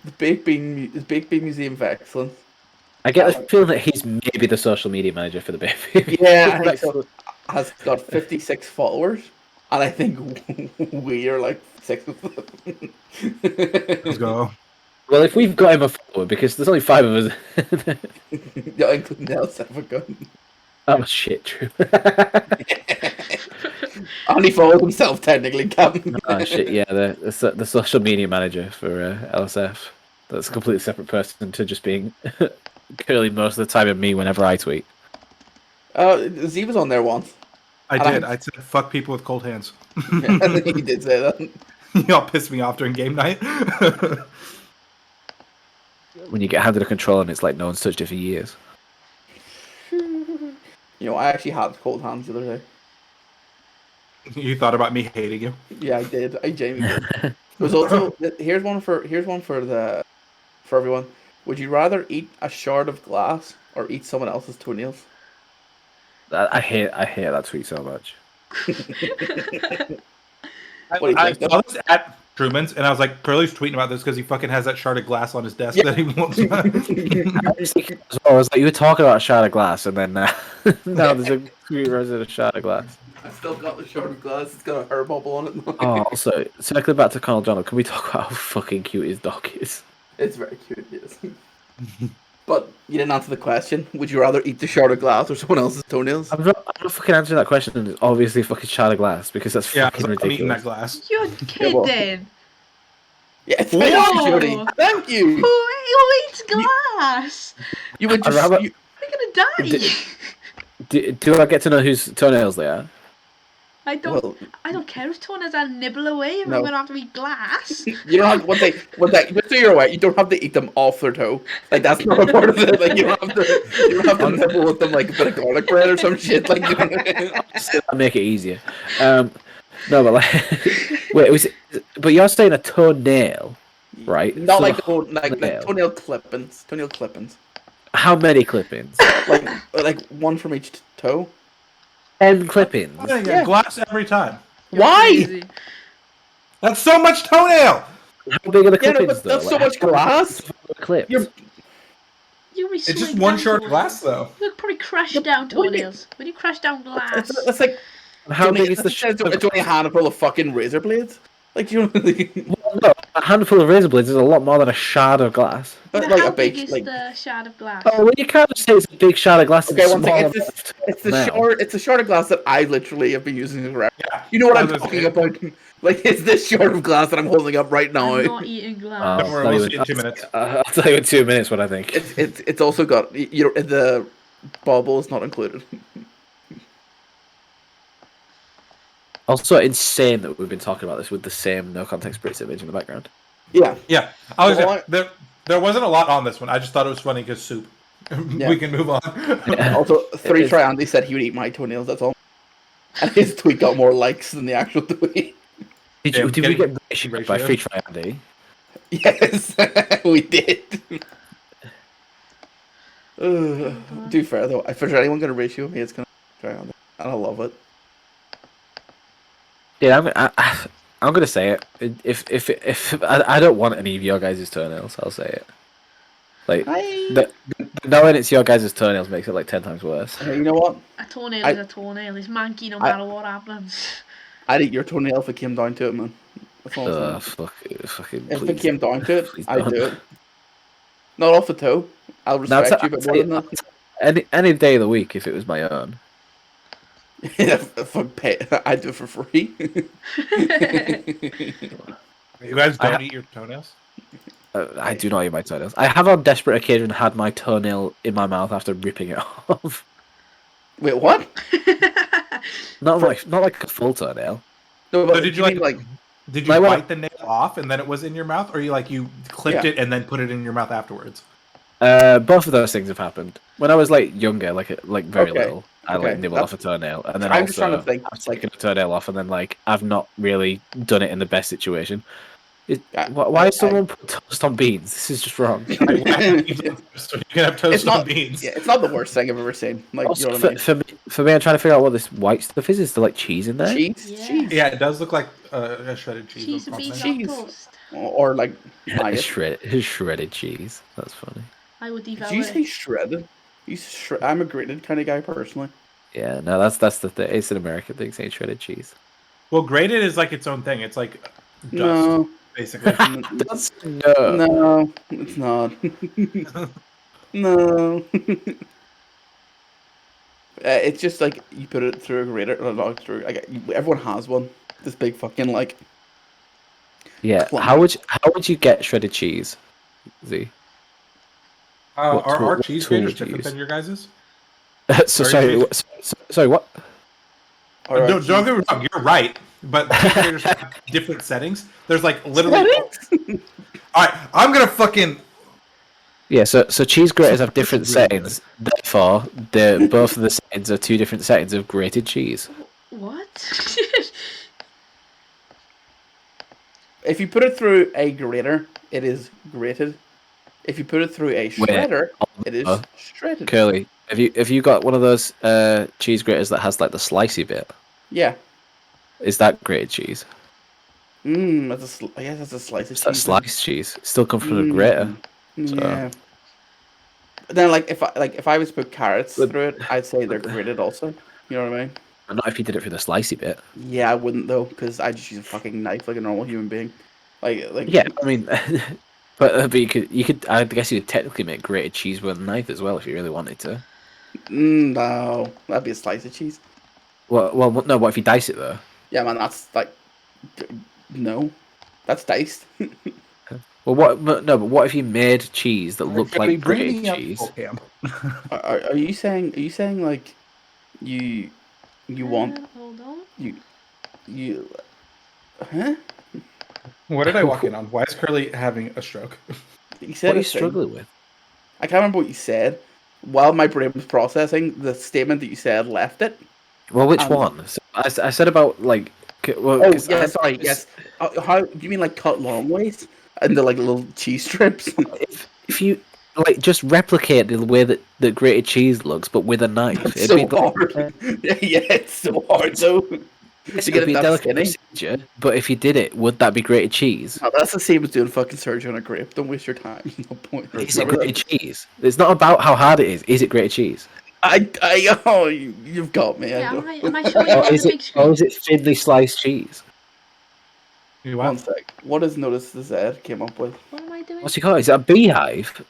the Baked Bean Museum of Excellence. I get the feeling that he's maybe the social media manager for the baby. Yeah, I think so. Has got 56 followers, and I think we are like 6 of them. Let's go. Well, if we've got him a follower, because there's only 5 of us. Yeah, including the LSF gun. Oh shit, true. And he followed himself technically, Captain. Oh shit, yeah, the social media manager for LSF. That's a completely separate person to just being curly most of the time and me whenever I tweet. Z was on there once. I did. I said fuck people with cold hands. Yeah, I think he did say that. Y'all pissed me off during game night. When you get handed a controller and it's like no one's touched it for years. You know, I actually had cold hands the other day. You thought about me hating you? Yeah, I did. I genuinely did. There's also here's one for everyone. Would you rather eat a shard of glass or eat someone else's toenails? I hate that tweet so much. What do you I think? saw this at Truman's, and I was like, Curly's tweeting about this because he fucking has that shard of glass on his desk that he wants. I was like, you were talking about a shard of glass, and then now there's a tweet resident of shard of glass. I've still got the shard of glass. It's got a hair bubble on it. Oh, also, circling back to Colonel Donald, can we talk about how fucking cute his dog is? It's very cute, yes. But you didn't answer the question. Would you rather eat the shard of glass or someone else's toenails? I'm not fucking answering that question. It's obviously fucking shard of glass because that's Yeah, fucking I'm eating that ridiculous. glass. You're kidding. Yeah, thank you, Jody. Thank you. Who eats glass? You would I'd just. rather- You, You're gonna die. Do I get to know whose toenails they are? I don't. well, I don't care if toenails I'll nibble away if No. I'm gonna have to eat glass. you don't have one thing. Just so you're aware, you don't have to eat them off their toe. Like that's not a part of it. Like you don't have to nibble with them like a bit of garlic bread or some shit. Like I'll make it easier. No, but like, wait, but you're saying a toenail, right? not So like the the whole, like nail. toenail clippings. Toenail clippings. How many clippings? Like one from each toe. 10 clippings. Yeah, Yeah. glass every time. Why? Crazy. That's so much toenail. How big are the Yeah, no, clippings but though? that's so much glass. Clips. You're- You'll be It's just swimming one down shard of toenails. glass, though. You'll probably crush down what do you- toenails. When you crush down glass. It's like How only- big is the it's only a handful of fucking razor blades. Like you know, Well, no, a handful of razor blades is a lot more than a shard of glass. You know like how a big big is like. the shard of glass? Oh, well, you can't just say it's a big shard of glass. Okay, and one smaller thing. It's the now. shard. It's a shard of glass that I literally have been using forever. Yeah. You know what I I'm was talking gonna about? Like, it's this shard of glass that I'm holding up right now. I'm not eating glass. Don't worry, I'll we'll tell see you in 2 minutes. I'll tell you in 2 minutes what I think. It's also got the bubble is not included. Also, insane that we've been talking about this with the same no context Brits image in the background. Yeah. Yeah. I was Well, there wasn't a lot on this one. I just thought it was funny because soup. Yeah. We can move on. Also, It is. Try Andy said he would eat my toenails. That's all. And his tweet got more likes than the actual tweet. Did Yeah, we getting get ratioed by ratio. Free Try Andy? Yes, we did. To be fair though, if there's anyone gonna ratio me, it's gonna try Andy, and I love it. Yeah, I'm gonna say it. If I don't want any of your guys' toenails, I'll say it. Like knowing it's your guys' toenails makes it like 10 times worse. Hey, you know what? A toenail I- is a toenail. It's manky no matter what happens. I'd eat your toenail if it came down to it, man. That's all I'm saying. Fucking If it please. came down to it, Please I'd don't. do it. Not off the toe. I'll No, respect you, I'd but say- more than that. any day of the week if it was my own. Yeah, fuck pay. I'd do it for free. You guys I don't ha- eat your toenails? I do not eat my toenails. I have on desperate occasion had my toenail in my mouth after ripping it off. Wait, what? Not like a full toenail. No, but So did you mean, like? Did you My bite wife- the nail off and then it was in your mouth, or you clipped Yeah. it and then put it in your mouth afterwards? Both of those things have happened. When I was like younger, like very Okay. little, I like Okay. nibbled off a toenail, and then I'm just also trying to think. I've taken a toenail off, and then like I've not really done it in the best situation. Why is someone put toast on beans? This is just wrong. So you can have toast on beans. Yeah, it's not the worst thing I've ever seen. Like, Also, you know what I mean? for me, I'm trying to figure out what this white stuff is. Is there like cheese in there? Cheese? Yeah. Cheese. Yeah, it does look like a shredded cheese. Cheese and beans on Cheese. toast. Or like, maggots. Shredded cheese. That's funny. I would devour Did you say it. shredded? I'm a grated kind of guy personally. Yeah, no, that's the thing. It's an American thing saying shredded cheese. Well, grated is like its own thing. It's like dust, No. basically. No, it's not. No. It's just like you put it through a grater, or not through. Everyone has one. This big fucking like. Yeah. Clunk. How would you get shredded cheese? Z. Are our what cheese tool graters would you different use? than your guys's? Sorry, what? No, don't get me wrong. You're right, but cheese graters have different settings. There's like literally. All right, I'm gonna fucking. Yeah, so cheese graters have different settings. Therefore, both of the settings are two different settings of grated cheese. What? If you put it through a grater, it is grated. If you put it through a shredder, it is shredded. Curly, have you got one of those cheese graters that has like the slicey bit? Yeah. Is that grated chease? I guess that's a slice of It's cheese. that sliced cheese. It still comes from a grater. Yeah. But then, if I was to put carrots through it, I'd say they're grated also. You know what I mean? But not if you did it through the slicey bit. Yeah, I wouldn't though, because I just use a fucking knife like a normal human being. Like. Yeah, I mean, but you could. I guess you could technically make grated cheese with a knife as well if you really wanted to. No, that'd be a slice of cheese. Well, no. What if you dice it though? Yeah, man, that's like. No, that's diced. Well, but what if you made cheese that looked like grated cheese? Are you saying like you want Hold on. you huh? What did I walk in on? Why is Curly having a stroke? You said What are you a thing. struggling with? I can't remember what you said. While my brain was processing, the statement that you said left it. Well, which one? So I said about like. Well, Oh 'cause yeah, sorry. Yes. How do you mean like cut long ways into like little cheese strips? If you like just replicate the way that grated cheese looks, but with a knife, It's so hard. Yeah, it's so hard though. Yes, To it get would it be a that delicate skinny. procedure, but if you did it, would that be grated cheese? No, that's the same as doing fucking surgery on a grape. Don't waste your time. No point. Is it grated cheese? It's not about how hard it is. Is it grated cheese? You've got me. Yeah, am I showing you Or on is the big it screen? thinly sliced cheese? You One want? sec. What is notice the Z came up with? What am I doing? What's it called? Is it a beehive?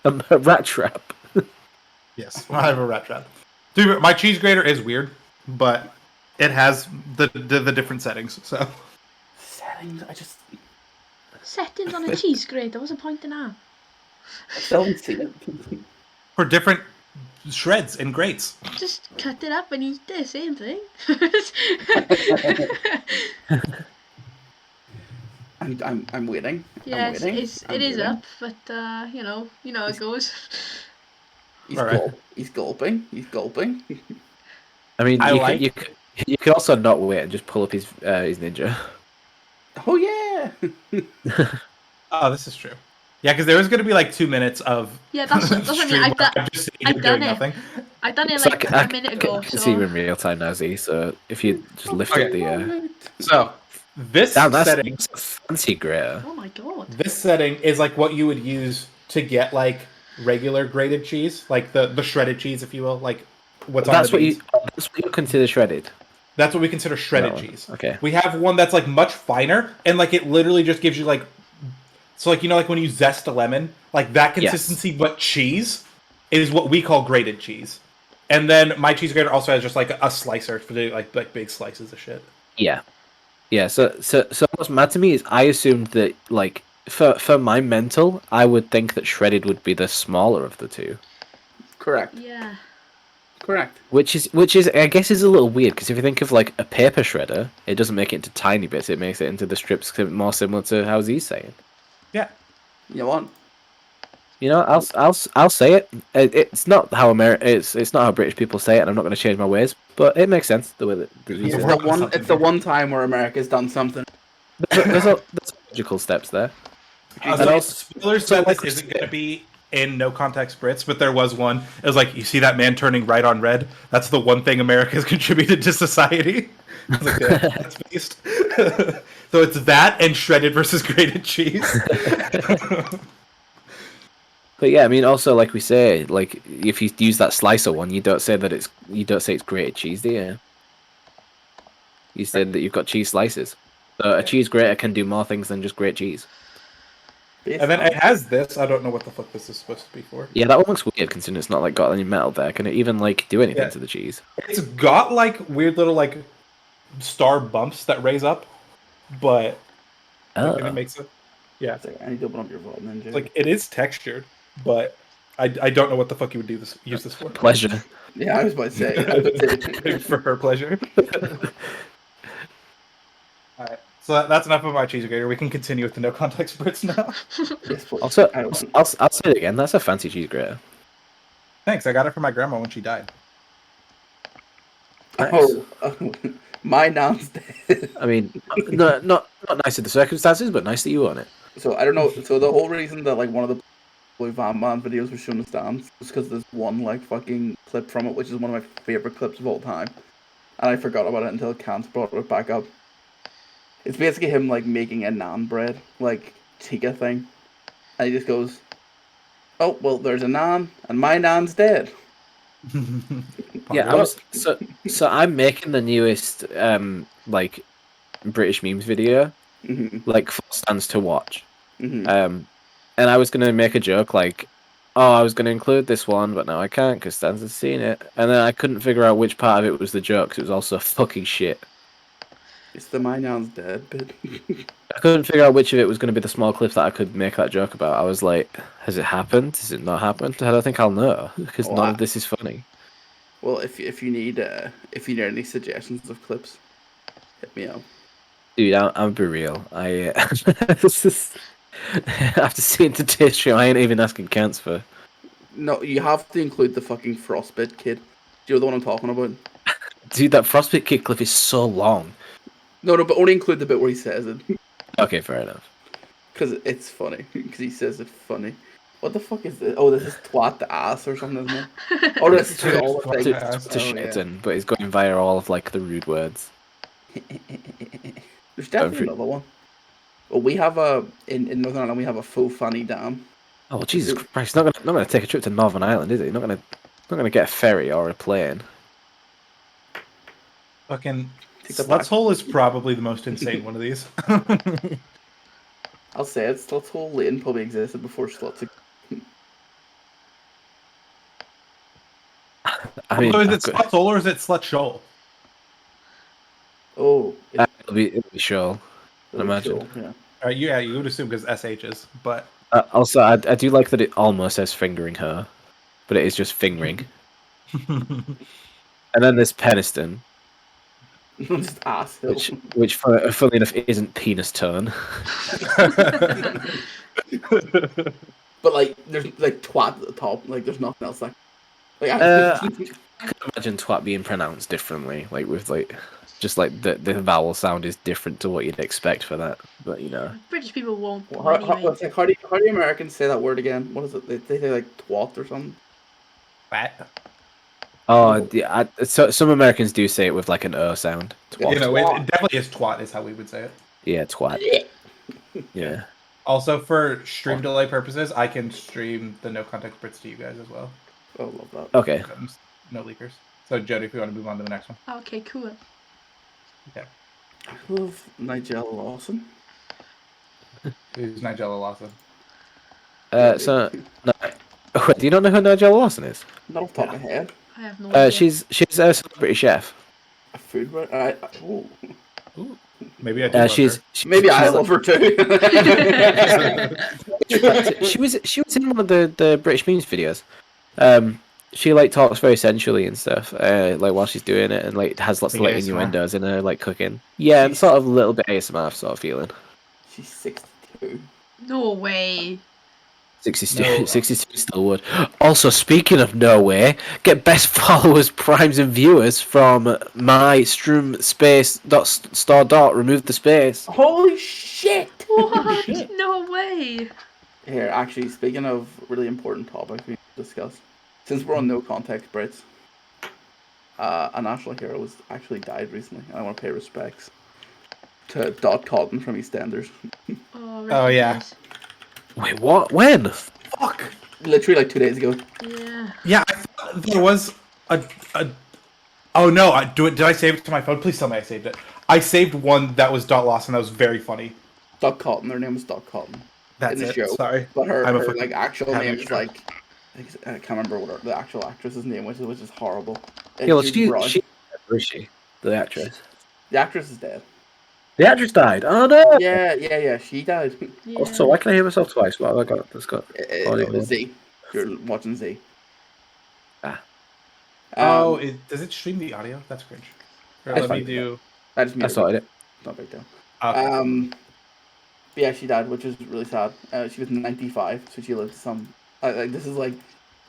a rat trap? Yes, I have a rat trap. Dude, my cheese grater is weird, but it has the different settings. So Settings. I just Settings on a cheese grater. What's the point in that? don't see it. for different shreds and grates. Just cut it up and eat it. Same thing. I'm waiting. Yes, I'm waiting. it is up, but you know how it goes. He's gulping. He's gulping. I mean, I you could also not wait and just pull up his ninja. Oh yeah. Oh, this is true. Yeah, because there was going to be like 2 minutes of. Yeah, that's what I mean. I've done doing it. nothing. I done it So like I a minute ago. can see you So in real time now, Z. So if you just lift Okay. up the So this damn, that's setting, a fancy grater. oh my god. this setting is like what you would use to get like regular grated cheese, like the shredded cheese, if you will, like what's on That's the what beans. that's what you consider shredded. That's what we consider shredded No, cheese. okay. We have one that's like much finer, and like it literally just gives you like, so like like when you zest a lemon, like that Yes. consistency, but cheese is what we call grated cheese. And then my cheese grater also has just like a slicer for the like big slices of shit. Yeah, yeah. So what's mad to me is I assumed that like for my mental, I would think that shredded would be the smaller of the two. Correct. Yeah. Correct. Which is I guess is a little weird because if you think of like a paper shredder, it doesn't make it into tiny bits; it makes it into the strips more similar to how Z's saying. Yeah. You want? You know, I'll say it. It's not how it's not how British people say it, and I'm not going to change my ways. But it makes sense the way that It's Z a said wrong it. something It's the here. one time where America's done something. There's logical steps there. So spoilers that this isn't going to be in No Context Brits, but there was one. It was like, you see that man turning right on red? That's the one thing America has contributed to society. I was like, yeah, that's based. So it's that and shredded versus grated cheese. But yeah, I mean, also like we say, like if you use that slicer one, you don't say it's grated cheese, do you? You said that you've got cheese slices. So a cheese grater can do more things than just grate cheese. And then it has this. I don't know what the fuck this is supposed to be for. Yeah, that one looks weird considering it's not like got any metal there. Can it even like do anything to the cheese? It's got like weird little like star bumps that raise up, but I think it makes it. Yeah, I need to open up your vault then, Jay. like it is textured, but I don't know what the fuck you would use this for. Pleasure. Yeah, I was about to say. For her pleasure. All right, so that's enough of my cheese grater. We can continue with the No Context Brits now. Yes, please. Also, I'll say it again. That's a fancy cheese grater. Thanks, I got it for my grandma when she died. Nice. Oh, my nan's dead. I mean, not nice in the circumstances, but nice that you own it. So I don't know. So the whole reason that like one of the Blue Van Man videos was shown to Stans was because there's one like fucking clip from it, which is one of my favorite clips of all time, and I forgot about it until Kant brought it back up. It's basically him like making a naan bread, like tikka thing, and he just goes, "Oh well, there's a naan, and my naan's dead." Yeah, so I'm making the newest like British memes video, like for Stans to watch. And I was gonna make a joke like, oh, I was gonna include this one, but now I can't because Stans has seen it, and then I couldn't figure out which part of it was the joke. 'Cause it was also fucking shit. It's the my naan's dead bit. I couldn't figure out which of it was going to be the small clip that I could make that joke about. I was like, has it happened? Has it not happened? I don't think I'll know because none of this is funny. Well, if you need any suggestions of clips, hit me up. Dude, I'll be real. After seeing today's show, I ain't even asking Kants for. No, you have to include the fucking Frostbite kid. Do you know the one I'm talking about? Dude, that Frostbite kid clip is so long. No, but only include the bit where he says it. Okay, fair enough. Because it's funny. Because he says it funny. What the fuck is this? Oh, this is twat the ass or something, isn't it? Oh, this is all the things. To Shaitan, but it's going via all of like the rude words. There's definitely another one. Well, we have in Northern Ireland we have a faux fanny dam. Oh Jesus Christ! Not gonna take a trip to Northern Ireland, is he? Not gonna get a ferry or a plane. Fucking Sluts Hole is probably the most insane one of these. I'll say it. Sluts Hole Lane probably existed before Sluts. I mean, so is it Sluts Hole or is it Slut Shoal? Oh, it'll be Shoal. I imagine. Shoal, yeah. Yeah, you would assume because SHs, but also I do like that it almost says fingering her, but it is just fingering. And then there's Peniston. Just ass. Which funnily enough isn't penis tone. But like, there's like twat at the top. Like, there's nothing else. Like I could imagine twat being pronounced differently, like with like just like the vowel sound is different to what you'd expect for that. But you know, British people won't. How do Americans say that word again? What is it? They say like twat or something. Fat. Oh, yeah. So some Americans do say it with like an "er" sound. Twat. You know, it definitely is twat. Is how we would say it. Yeah, twat. Yeah. Also, for stream delay purposes, I can stream the No Context Brits to you guys as well. Oh, love that. Okay. No leakers. So, Jody, if you want to move on to the next one. Okay, cool. Okay. I love Nigella Lawson. Who's Nigella Lawson? So no, wait, do you not know who Nigella Lawson is? Not off the top of my head. I have no idea. She's a celebrity chef. A food Ooh. Maybe I do. Maybe I love her too. She was in one of the British memes videos. She like talks very sensually and stuff, like while she's doing it, and like has lots of like innuendos in her like cooking. Yeah, and sort of a little bit ASMR sort of feeling. She's 62. No way. 62 still would. Also, speaking of no way, get best followers, primes, and viewers from my stream space .store. Remove the space. Holy shit! What? Shit. No way. Here, actually, speaking of really important topics we discuss, since we're on no context Brits, a national hero was actually died recently, and I want to pay respects to Dot Cotton from EastEnders. Oh, yeah. Recognize. Wait, what? When? Fuck. Literally like 2 days ago. Yeah. Yeah, I thought there was a. Oh no! Did I save it to my phone? Please tell me I saved it. I saved one that was Dot Lawson. That was very funny. Dot Cotton, her name was Dot Cotton. That's in the it. show. Sorry, But her I'm a her fucking like actual name is amateur. like I can't remember what the actual actress's name was, which is horrible. Yeah, well, Judy Brown. where is she? The actress. The actress is dead. The actress died. Oh no! Yeah. She died. Yeah. Also, why can I hear myself twice? What have I got? That's got. Z. You're watching Z. Ah. Does it stream the audio? That's cringe. Or That's let me fine. do. I just I muted sorted it. it. Not a big deal. Okay. But yeah, she died, which is really sad. She was 95, so she lived some. Like this is like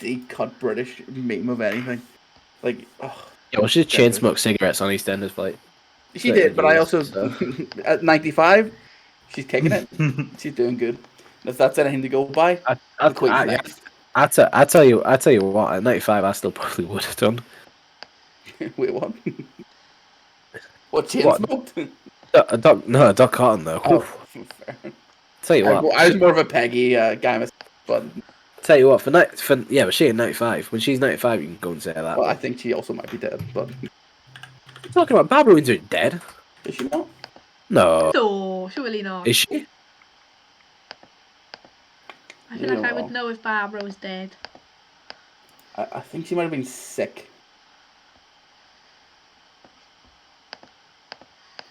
the cut British meme of anything. Like, oh, Yeah, well, she chain smoked cigarettes on EastEnders flight. she did, but I also So. at 95, she's kicking it. She's doing good. And if that's anything to go by, the Queen's next. I tell you what. At 95, I still probably would have done. Wait, what? What chain What? smoked? A Doc Cotton though. Oh, Oof. fair. Tell you what. I was more of a Peggy guy myself, but Tell you what. But she at 95. When she's 95, you can go and say that. well, I think she also might be dead. But You're talking about Barbara Windsor dead? is she not? No. No, surely not. Is she? I feel like I would know if Barbara was dead. I think she might have been sick.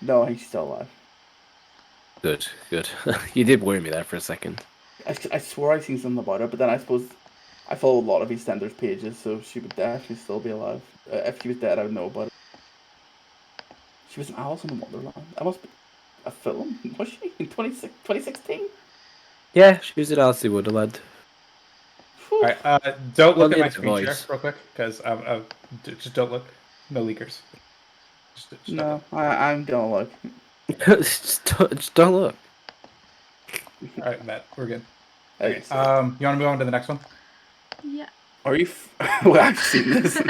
No, I think she's still alive. Good. You did worry me there for a second. I swore I'd seen something about her, but then I suppose I follow a lot of EastEnders pages, so she would definitely still be alive. If she was dead, I would know about it. She was in Alice in Wonderland. That must be a film, was she? In 2016? Yeah, she was at Alice in Wonderland. All right. Don't look Well, at my it's screen share voice. real quick, because just don't look. No leakers. Just No, I'm gonna look. just don't look. All right, Matt, we're good. Okay, You want to move on to the next one? Yeah. Are you? Well, I've seen this.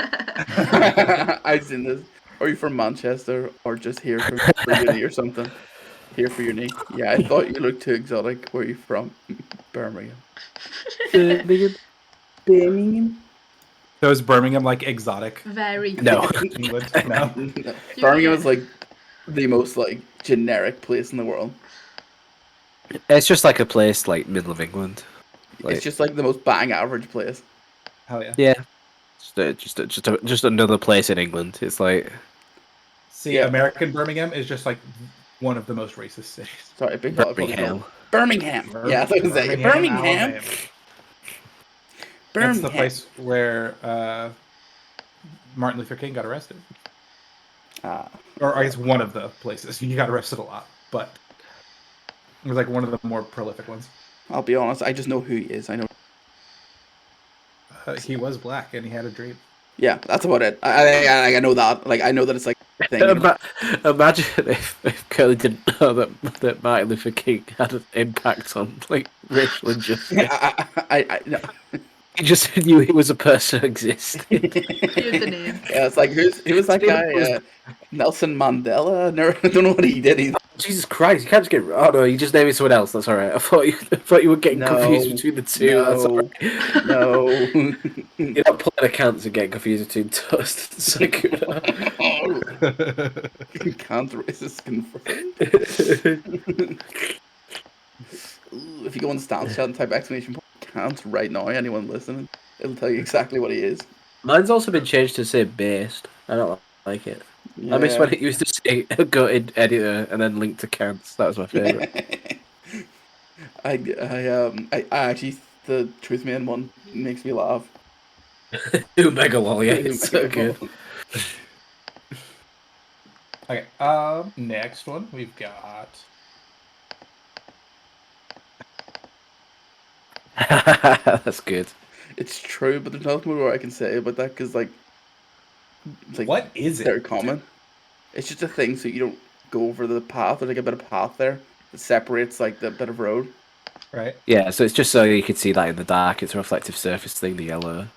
I've seen this. Are you from Manchester or just here for uni or something? Here for uni? Yeah, I thought you looked too exotic. Where are you from? Birmingham. Birmingham. So is Birmingham like exotic? Very. No. England? No. Birmingham is like the most like generic place in the world. It's just like a place like middle of England. It's just like the most bang average place. Hell yeah. Yeah. Just another place in England. It's like See, Yeah. American Birmingham is just like one of the most racist cities. Sorry, big dog. Birmingham. Birmingham. Yeah, that's what I was saying. Birmingham. Alabama. That's the place where Martin Luther King got arrested. Or I guess one of the places. He got arrested a lot, but it was like one of the more prolific ones. I'll be honest. I just know who he is. I know. He was black and he had a dream. Yeah, that's about it. I know that. Like I know that it's like a thing. Imagine if Curly didn't know that Martin Luther King had an impact on like racial injustice. I no. He just knew he was a person existing. Here's the name. Yeah, it's like who was that guy? Nelson Mandela. No, I don't know what he did either. Jesus Christ! You can't just get. Oh no, you just named someone else. That's all right. I thought you were getting confused between the two. That's all right. No. You're not pulling accounts and getting confused between toast and circular. Can't racist confirmed. Ooh, if you go on Stan's chat and type exclamation point can't right now, anyone listening, it'll tell you exactly what he is. Mine's also been changed to say based. I don't like it. I miss when it used to say go in editor and then link to counts. That was my favourite. I actually the Truth Man one makes me laugh. Mega lol, yeah, it's so good. Okay. Next one we've got. That's good. It's true, but there's nothing more I can say about that because like, it's like What is it? very common. It's just a thing, so you don't go over the path. There's like a bit of path there. that separates like the bit of road. Right. Yeah, so it's just so you can see that in the dark. It's a reflective surface thing, the yellow.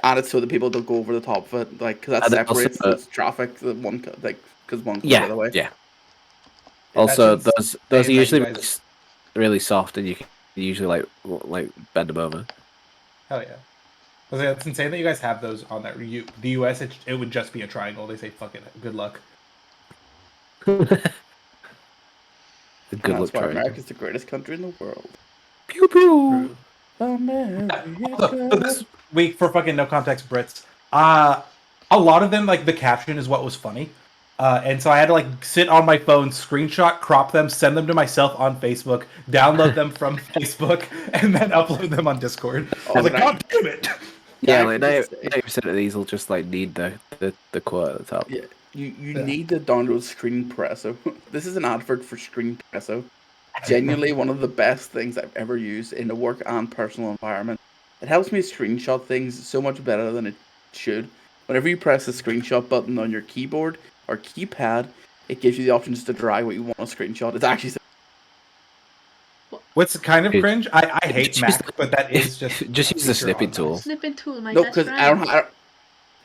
And it's so that people don't go over the top of it, like, because that And then also, separates the traffic. The one, like, because one goes the Yeah, other way. yeah. Yeah, Also, that's those are insane that usually you guys- really soft, and you can usually like bend them over. Hell yeah. I was like, it's insane that you guys have those on there. The US, it would just be a triangle. They say, fuck it, good luck. The And good that's luck why triangle. America's the greatest country in the world. Pew pew. Also, so this week for fucking no context Brits, a lot of them, like, the caption is what was funny. And so I had to, like, sit on my phone, screenshot, crop them, send them to myself on Facebook, download them from Facebook, and then upload them on Discord. I was like, right. God damn it! Yeah, I like can just say- 90% of these will just like need the quote at the top. Yeah, you Yeah. need to download Screenpresso. This is an advert for Screenpresso. Genuinely one of the best things I've ever used in a work and personal environment. It helps me screenshot things so much better than it should. Whenever you press the screenshot button on your keyboard or keypad, it gives you the option just to drag what you want to screenshot. It's actually What's kind of Dude. cringe? I hate Just Mac, but that is just Just use the snipping tool. Snipping tool, my no, best because friend. I don't.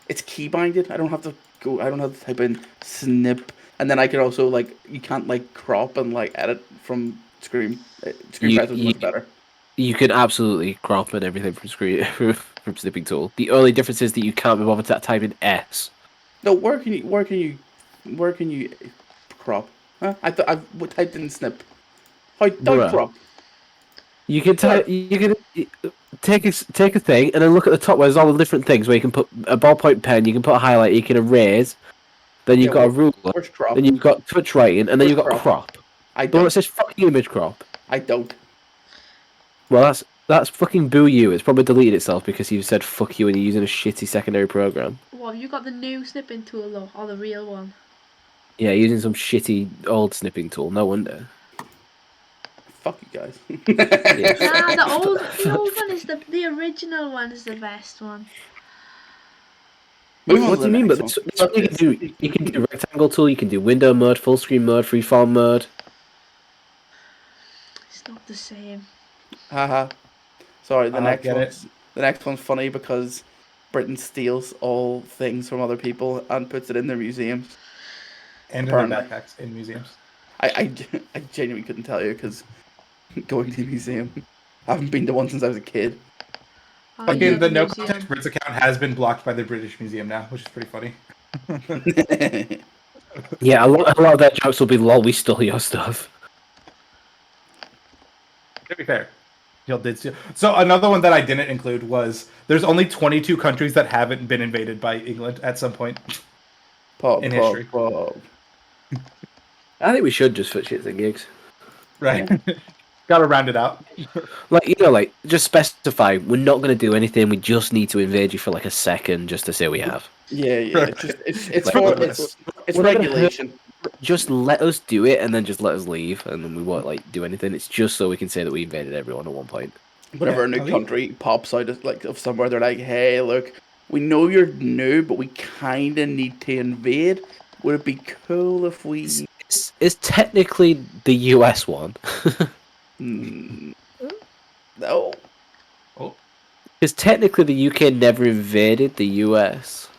It's key binded. I don't have to go. I don't have to type in snip, and then I can also like you can't like crop and like edit from screen. Screenpresso is much better. You can absolutely crop and everything from from snipping tool. The only difference is that you can't be bothered to type in S. No, where can you crop? Huh? I typed in snip. How Bruh. crop? You can type. You can take a thing and then look at the top where there's all the different things where you can put a ballpoint pen, you can put a highlight, you can erase. Then you've got a ruler. Where's crop? Then you've got touch writing, and then you've got Where's crop. I The one that don't. says fucking image crop. I don't. Well, that's fucking boo you. It's probably deleted itself because you've said fuck you and you're using a shitty secondary program. What, have you got the new snipping tool though, or the real one? Yeah, using some shitty old snipping tool. No wonder. Fuck you guys. Nah, the old one is the original one is the best one. Moving on What to do you the mean? But next that's one. what you can do. You can do rectangle tool. You can do window mode, full screen mode, freeform mode. It's not the same. Haha. Sorry, the I next get one's the next one's funny because Britain steals all things from other people and puts it in their museums. and in their Apparently. backpacks in museums. I genuinely couldn't tell you because going to the museum, I haven't been to one since I was a kid. I Again, love the No museum. Context Brits account has been blocked by the British Museum now, which is pretty funny. Yeah, a lot of their jokes will be lol. We stole your stuff. To be fair, y'all did steal. So another one that I didn't include was there's only 22 countries that haven't been invaded by England at some point. Pop, In pop, history. pop. I think we should just for shits and gigs. Right. Gotta round it out. Like, you know, like, just specify, we're not going to do anything, we just need to invade you for like a second just to say we have. Yeah, yeah. Right. It's Like, for we're it's we're not gonna regulation. Just let us do it and then just let us leave, and then we won't, like, do anything. It's just so we can say that we invaded everyone at one point. Whenever Yeah, a new I think- country pops out of somewhere, they're like, "Hey, look, we know you're new, but we kind of need to invade. Would it be cool if we?" It's technically the US one. Hmm. No. Because technically the UK never invaded the US.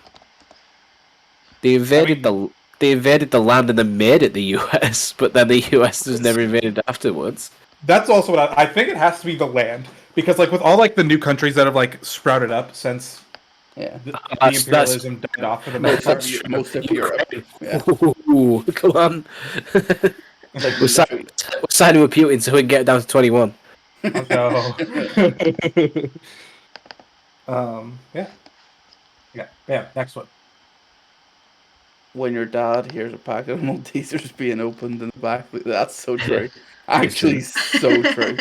They invaded the land and then made it the US, but then the US was never invaded afterwards. That's also what I think it has to be the land because, like, with all like the new countries that have like sprouted up since Yeah. the That's- imperialism died off for the most part. Most of Europe. Yeah. Ooh, come on. Like, We're signing with Putin so we can get it down to 21. No. Yeah. Yeah. Next one. when your dad hears a packet of Maltesers being opened in the back, that's so true. Actually, so true.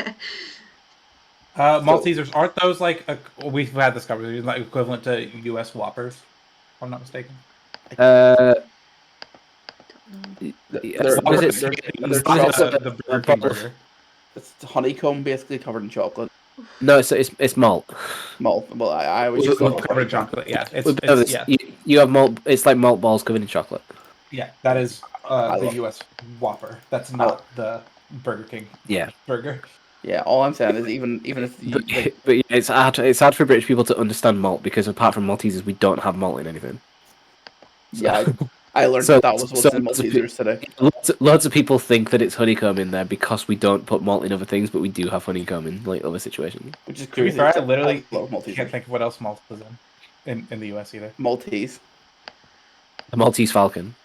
Maltesers, aren't those like we've had this conversation, like equivalent to U.S. Whoppers? If I'm not mistaken. The Burger King burger. It's honeycomb basically covered in chocolate. No, it's malt. Malt. Well, I always It's just thought covered in chocolate. Yeah, yeah, You have malt. It's like malt balls covered in chocolate. yeah. That is I the love- U.S. Whopper. That's not the Burger King Yeah. burger. Yeah, all I'm saying is even if you But, like, but yeah, it's hard for British people to understand malt because apart from Maltesers, we don't have malt in anything. So, yeah, I learned so, that was so what's in Maltesers today. lots of people think that it's honeycomb in there because we don't put malt in other things, but we do have honeycomb in like other situations. Which is To be crazy. fair, I literally love Maltesers. can't think of what else malt is in the US either. Maltese, The Maltese Falcon.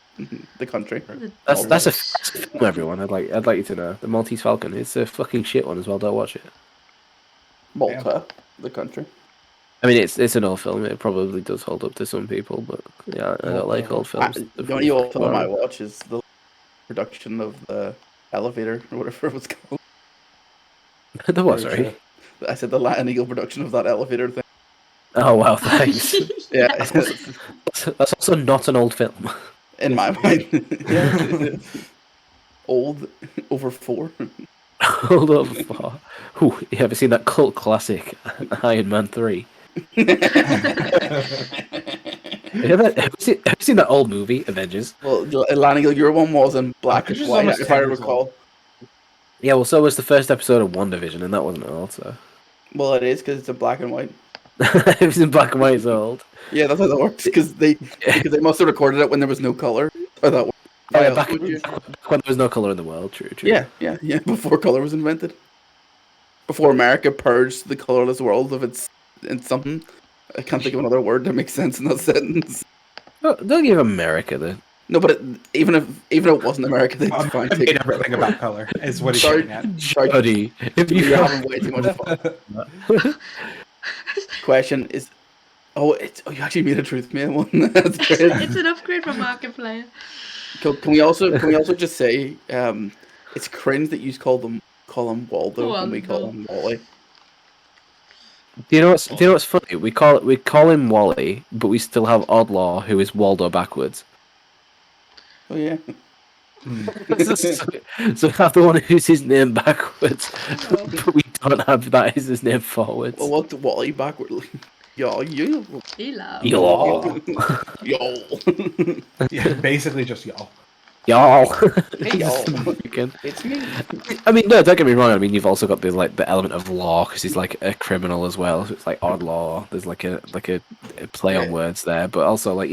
the country. That's a film, everyone. I'd like you to know the Maltese Falcon. It's a fucking shit one as well. Don't watch it. Malta, the country. I mean, it's an old film. It probably does hold up to some people, but yeah, I don't like old films. The only old film I watch is the production of the elevator or whatever it was called. There was, right? I said the Lion Eagle production of that elevator thing. Oh wow, thanks. Yeah, That's also not an old film. in my mind. Yeah. Old, over 4. Hold up. Ooh, you ever seen that cult classic, Iron Man 3? Have you seen that old movie, Avengers? Well, Lion Eagle, your one was in black and Avengers is white, almost if I 10 years recall. Yeah, well, so was the first episode of WandaVision, and that wasn't old, so. Well, it is because it's in black and white. It was in black and white, so old. Yeah, that's how that works. Because they must have recorded it when there was no color. Or that. Yeah, back when there was no colour in the world, true. Yeah. Before color was invented. Before America purged the colorless world of its something. I can't think of another word that makes sense in that sentence. Don't give America the. No, but even if it wasn't America, they'd find I made everything about color. Is what he's Sorry, getting at. sorry. Buddy, if you You're having way too much fun. Question is, you actually made a truth mail one. That's great. It's an upgrade from Markiplier. Can we also just say it's cringe that you call him Waldo and we call him Wally. Do you know what's funny? We call him Wally, but we still have Oddlaw, who is Waldo backwards. Oh yeah. So we have the one who's his name backwards, but we don't have that as his name forwards. Well, what's Wally backwardly? Yo. Y'all. Yo. Yeah, basically just y'all. Y'all. Hey y'all. American. It's me. I mean, no, don't get me wrong. I mean, you've also got the element of law because he's like a criminal as well. So it's like odd law. There's like a play on words there, but also like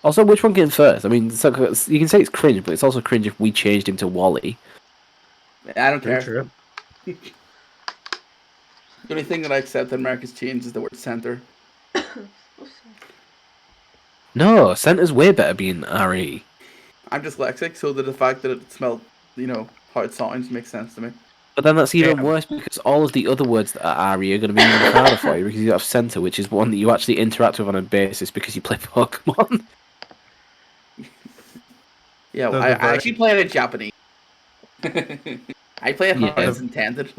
also which one came first? I mean, you can say it's cringe, but it's also cringe if we changed him to Wally. I don't care. True. The only thing that I accept that America's changed is the word center. No, Center's way better being RE. I'm dyslexic, so the fact that it smelled, how it sounds makes sense to me. But then that's even Yeah. worse because all of the other words that are RE are going to be even harder for you because you have Center, which is one that you actually interact with on a basis because you play Pokemon. Yeah, The I verdict- actually play it in Japanese. I play it how Yeah. it's intended.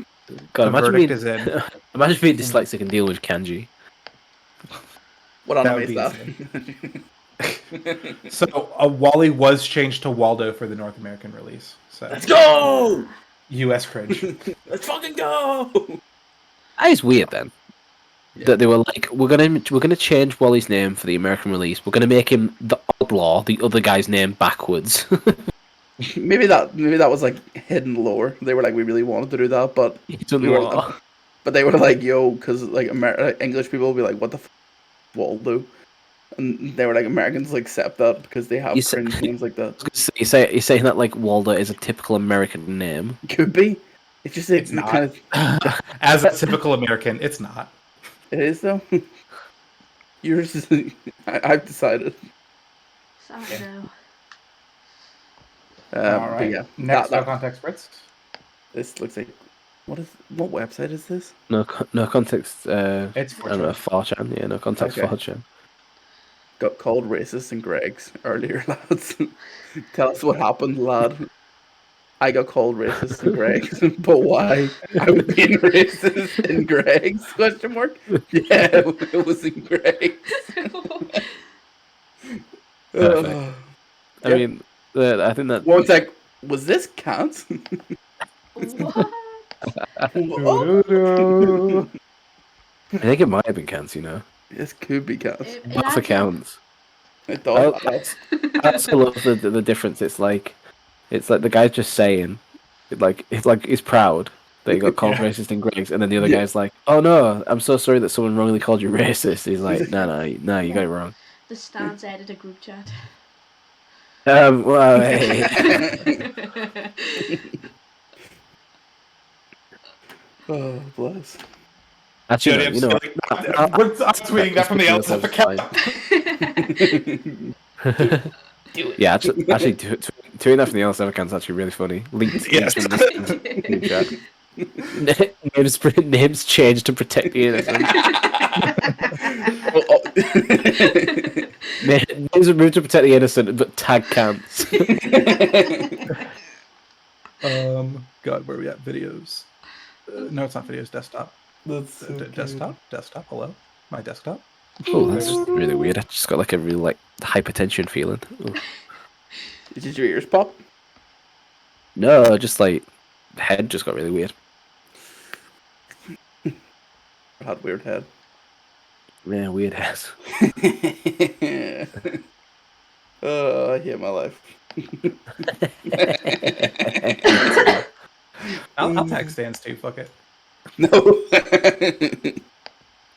God, The imagine verdict being, is in. imagine being dyslexic and deal with kanji. What That anime would is that? So Wally was changed to Waldo for the North American release. So Let's go! U.S. cringe. Let's fucking go! That is weird then. That they were like, we're gonna change Wally's name for the American release. We're gonna make him the Oddlaw, the other guy's name backwards. Maybe that was like hidden lore. They were like, we really wanted to do that, but He's a we were, law. but they were like, yo, because like English people will be like, what the f Waldo? And they were like, Americans like accept that because they have You say- cringe names like that. You're saying that like Waldo is a typical American name. Could be. It's just It's not. kind of. As a typical American, it's not. It is though. You're just. I've decided. Sorry, no. All But right. yeah, Next, no that, context Brits. this looks like. What website is this? No context. It's I don't know, 4chan. Yeah, no context Okay. 4chan. Got called racist in Greg's earlier, lads. Tell us what happened, lad. I got called racist in Greg's, but why? I was being racist in Greg's? Question mark. Yeah, it was in Greg's. Perfect. I Yep. mean, I think that. One sec. Was this cant? What? Oh, I think it might have been cans. You know, this could be cant. both accounts. It does. I also love the difference. It's like the guy's just saying, he's proud that he got called Yeah. racist in Greg's, and then the other Yeah. guy's like, "Oh no, I'm so sorry that someone wrongly called you racist." He's like, "No, you got it wrong." The Stans editor group chat. Well, hey. Oh, bless. Actually, Jody, no, I'm you know just what? like, I'll- I'm tweeting that from the LSF account. Yeah, actually, doing that from the LSF account is actually really funny. Linked Yes. from this group chat. Names changed to protect the innocent. Names are moved to protect the innocent, but tag counts. God, where are we at? Videos. No, it's not videos. Desktop. That's so Desktop. Desktop. Hello, my desktop. Oh, that's really weird. I just got like a really like hypertension feeling. Oh. Did your ears pop? No, just like head just got really weird. I had weird head. Yeah, weird head. I hate my life. I'll tag stands too. Fuck it. No.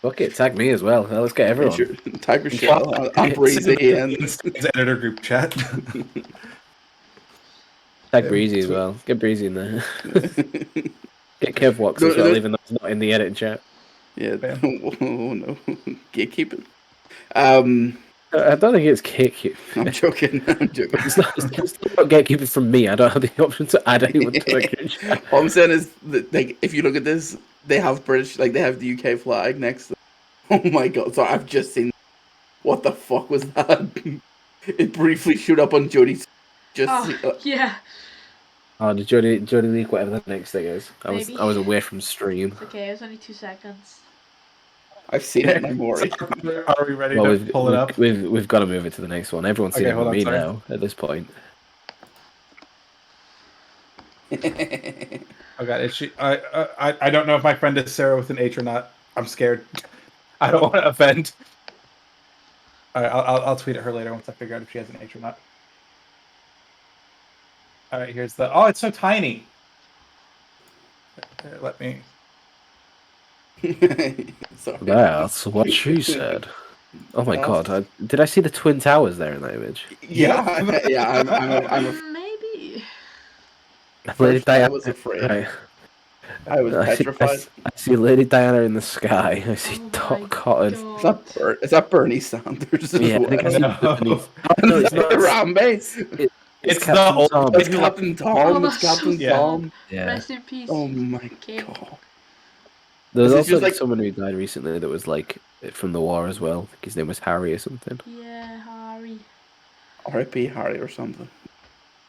Fuck it, tag me as well. Let's get everyone. Sure. Tiger Shell. I'm Breezy and Stands editor group chat. Tag Breezy as well. Get Breezy in there. Get Kev Walks as well, even though it's not in the editing chat. yeah. Bam. Oh no. Gatekeeping. I don't think it's gatekeeping. I'm joking. I'm joking. It's not gatekeeping from me. I don't have the option to add anyone to the group chat. All I'm saying is that, like, if you look at this, they have British, like, they have the UK flag next to them. Oh my god, so I've just seen, what the fuck was that? It briefly showed up on Jody's, Yeah. Oh, did Jody leak whatever the next thing is? I was Maybe. away from stream. It's okay, it was only 2 seconds. I've seen it in memory. Are we ready Well, to pull it up? We've got to move it to the next one. Everyone's seen Okay, it hold with on, me sorry. now at this point. Oh god, is she? I don't know if my friend is Sarah with an H or not. I'm scared. I don't want to offend. All right, I'll tweet at her later once I figure out if she has an H or not. All right, here's the. Oh, it's so tiny. Here, let me. Sorry. That's what she said. Oh my god! Did I see the Twin Towers there in that image? Yeah, yeah. I'm a Maybe. Lady First, I Diana. was afraid. Right. I was petrified. I see Lady Diana in the sky. I see Oh Dot my Cotton. God. Is that Bernie Sanders as Yeah, I think I see No. beneath. Oh, no, it's not. Rambe. It's Captain the old. Tom. It's Captain Tom. Oh, It's that's so Captain Yeah. Tom. Yeah. Rest in peace. Oh my King. god. There was This is also just like- someone who died recently that was like from the war as well. I think his name was Harry or something. Yeah, Harry. R.I.P. Harry or something.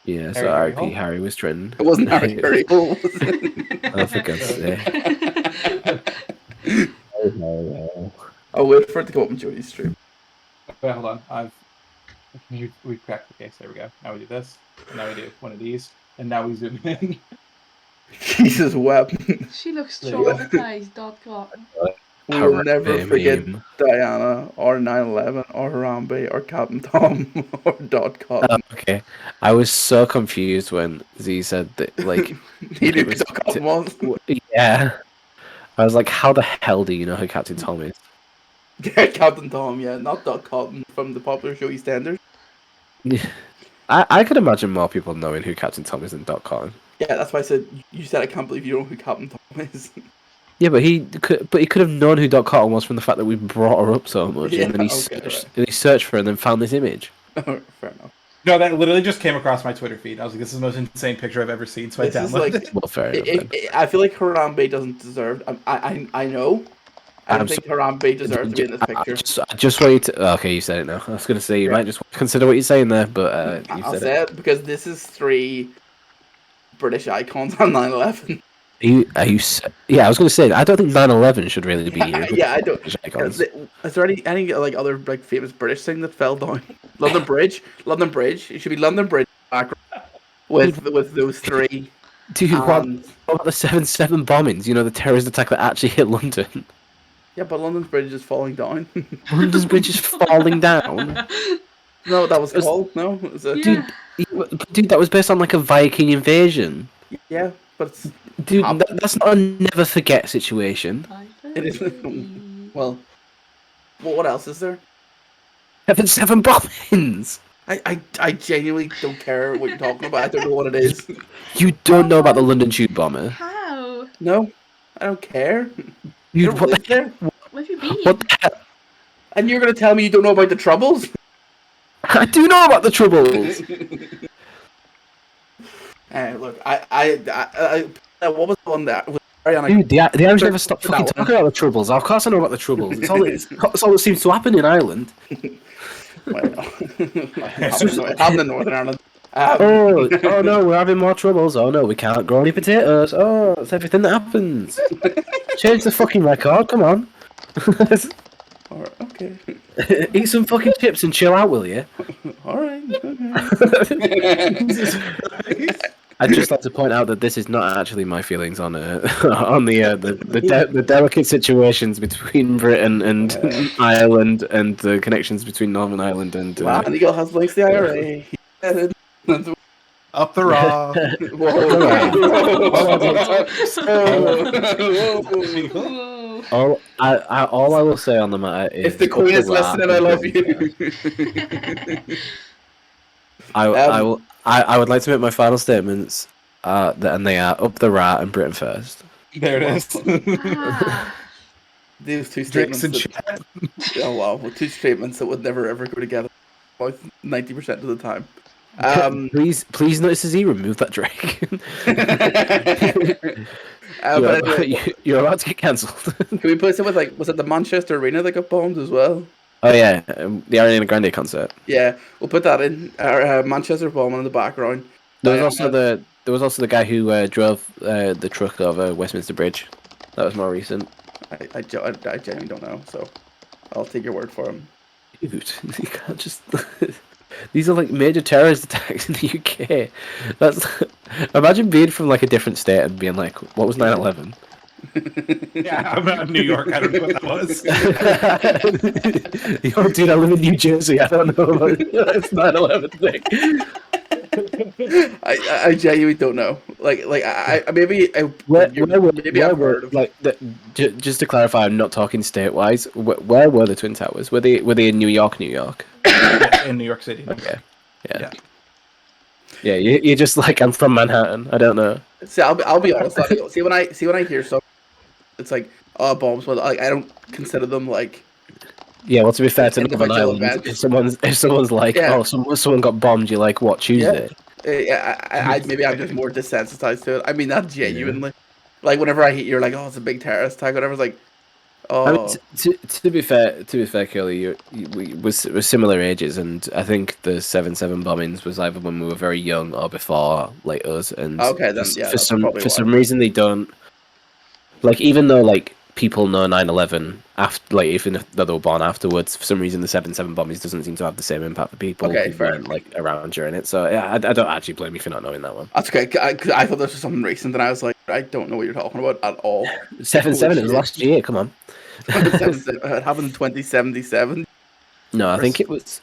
Yeah, so Harry R.I.P. Hole? Harry was trending. It wasn't Harry. Harry Hole, was it? Oh, for God's sake. I'll wait for it to come up on Jody's stream. Wait, hold on. We cracked the case. There we go. Now we do this. Now we do one of these, and now we zoom in. Jesus wept. She looks traumatized. Dot Cotton. We will never Harry forget meme. Diana or 9/11 or Harambe or Captain Tom or Dot Cotton. Okay, I was so confused when Z said that. Like, He knew it who was Dot Cotton was. yeah, I was like, how the hell do you know who Captain Tom is? Yeah, Captain Tom, yeah, not Dot Cotton from the popular show EastEnders. I could imagine more people knowing who Captain Tom is than Dot Cotton. Yeah, that's why I said, you said I can't believe you don't know who Captain Tom is. Yeah, but he could have known who Dot Cotton was from the fact that we brought her up so much, Yeah, and then he searched for her and then found this image. Fair enough. No, that literally just came across my Twitter feed. I was like, "This is the most insane picture I've ever seen." So I This is downloaded like- it. Well, fair enough. then. I feel like Harambe doesn't deserve. I know. I don't I'm think Harambe deserves to be in this picture. I just want you to. Okay, you said it now. I was going to say you Yeah. might just consider what you're saying there, but you I'll said say it because this is 3 British icons on 9/11. Yeah, I was going to say I don't think 9/11 should really be. Yeah, I don't. British icons. Is there any like other like famous British thing that fell down? London Bridge. London Bridge. It should be London Bridge background with those 3. Dude, what And- about the 7/7 bombings? You know, the terrorist attack that actually hit London. Yeah, but London's bridge is falling down. London's bridge is falling down. No, that was It was- called. No, it was a, Yeah. Dude, that was based on like a Viking invasion. Yeah, but it's Dude, that's not a never forget situation. it is. Well, what else is there? 7 bombings. I genuinely don't care what you're talking about. I don't know what it is. You don't know about the London Tube bomber? How? No, I don't care. You don't what live the there. Where have you been? what the hell? And you're gonna tell me you don't know about the Troubles? I do know about the Troubles. Look, I what was the one that was Ariana? Dude, the Irish never Stop stop fucking talking about the Troubles. Of course I know about the Troubles. It's all that seems to happen in Ireland. Well, it happened in Northern Ireland. Oh no, we're having more troubles. Oh no, we can't grow any potatoes. Oh, it's everything that happens. Change the fucking record, come on. Alright, okay. Eat some fucking chips and chill out, will you? Alright. I'd just like to point out that this is not actually my feelings on the delicate situations between Britain and Ireland and the connections between Northern Ireland and. Wow, and Eagle has links to the IRA. Up the raw. Whoa. All I will say on the matter is If the Queen is listening, I love you. I would like to make my final statements, and they are up the rat and Britain first. There it is. Ah. These two Drinks statements. and chat. Oh wow, well, two statements that would never ever go together. About 90% of the time. Please notice as he removed that drink. But anyway, You're about to get cancelled. can we put it with was it the Manchester Arena that got bombed as well? Oh yeah, the Ariana Grande concert. Yeah, we'll put that in. Manchester bombing in the background. There was also the guy who drove the truck over Westminster Bridge. That was more recent. I genuinely don't know, so I'll take your word for him. Dude, you can't just. These are like major terrorist attacks in the UK. That's imagine being from like a different state and being like, "What was 9/11?" Yeah, I'm out of New York. I don't know what that was. Yo, dude, I live in New Jersey. I don't know about it's 9/11 thing. I genuinely don't know. Maybe I've heard of. Just to clarify, I'm not talking state-wise. Where were the Twin Towers? Were they in New York? In New York City. Okay. Yeah. You're just like, I'm from Manhattan. I don't know. See, I'll be honest. See when I hear stuff, it's like bombs, but I don't consider them like. Yeah, well, to be fair to Northern individual Ireland, events. if someone's like, someone got bombed, you're like, what, Tuesday? Maybe I'm just more desensitized to it. I mean that genuinely. Like whenever I hear like, oh, it's a big terrorist attack, whatever, it's like, oh. I mean, to be fair, Curly, we're similar ages, and I think the 7/7 bombings was either when we were very young or before, like us. And okay, then yeah, for some reason they don't. Like, even though like people know 9/11 after, like even if they were born afterwards, for some reason the 7/7 bombings doesn't seem to have the same impact for people who weren't like around during it. So yeah, I don't actually blame you for not knowing that one. That's okay. I thought this was something recent, and I was like, I don't know what you're talking about at all. 7/7 was last year. Come on. It happened in 2077. No, I think it was.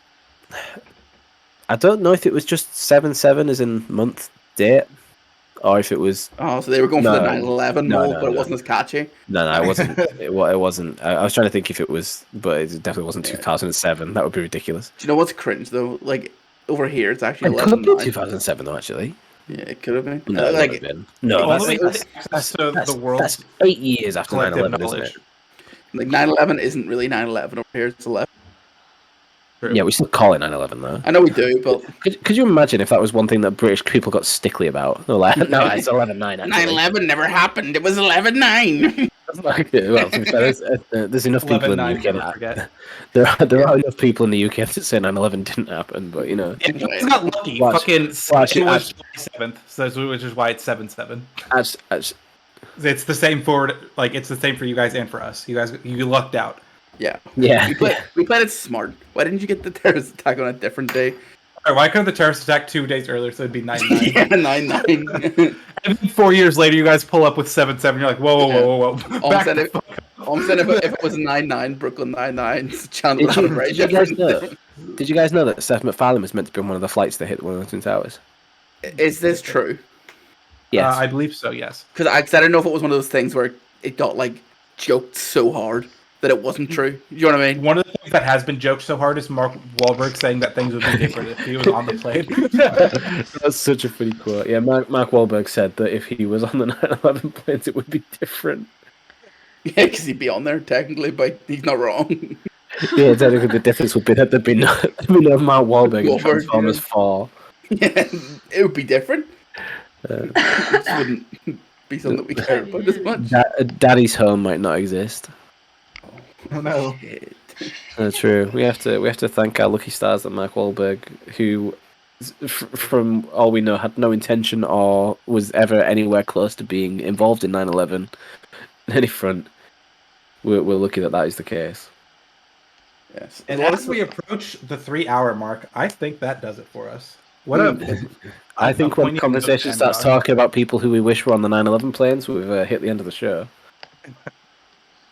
I don't know if it was just 7/7 as in month date, or if it was. Oh, so they were going for the 9/11 mold, but it wasn't as catchy. No, it wasn't. it wasn't. I was trying to think if it was, but it definitely wasn't 2007. That would be ridiculous. Do you know what's cringe though? Like over here, it's actually It could have been 2007 though. Actually, yeah, it could have been. no, it would have been. No, That's the world. That's 8 years after 9/11, isn't it? Like 9/11 isn't really 9/11 over here. It's 11. Yeah, we still call it 9/11 though. I know we do, but could you imagine if that was one thing that British people got stickly about? They were like, no, it's 11/9. 9/11 never happened. It was 11/9. Like, well, there's enough people in the UK. There are enough people in the UK that say 9/11 didn't happen, but you know, it's not lucky. Fucking it was July 7th, so which is why it's 7/7. It's the same for it's the same for you guys and for us. You lucked out. Yeah. Yeah. We played it smart. Why didn't you get the terrorist attack on a different day? Right, why couldn't the terrorist attack 2 days earlier so it'd be 9/9? Yeah, 9/9. And then 4 years later, you guys pull up with 7/7. You're like, whoa. I'm saying if it was 9/9, Brooklyn 9/9, channel would have a very different thing. Did you guys know that Seth MacFarlane was meant to be on one of the flights that hit one of the Twin Towers? Is this true? Yes. I believe so. Yes. Because I don't know if it was one of those things where it got like joked so hard that it wasn't true. You know what I mean? One of the things that has been joked so hard is Mark Wahlberg saying that things would be different if he was on the plane. That's such a funny quote. Yeah, Mark Wahlberg said that if he was on the 9/11 planes, it would be different. Yeah, because he'd be on there technically, but he's not wrong. Yeah, technically the difference would be that there'd be no Mark Wahlberg in Wahlberg, Transformers yeah. 4. Yeah, it would be different. It just wouldn't be something that we care about as much. Daddy's Home might not exist. Oh no. Shit. True. We have to thank our lucky stars that Mark Wahlberg, who, from all we know, had no intention or was ever anywhere close to being involved in 9/11 on any front. We're lucky that is the case. Yes. And as we approach the 3-hour mark, I think that does it for us. I think when poignant conversation note to starts end on. talking about people who we wish were on the 9/11 planes, we've hit the end of the show.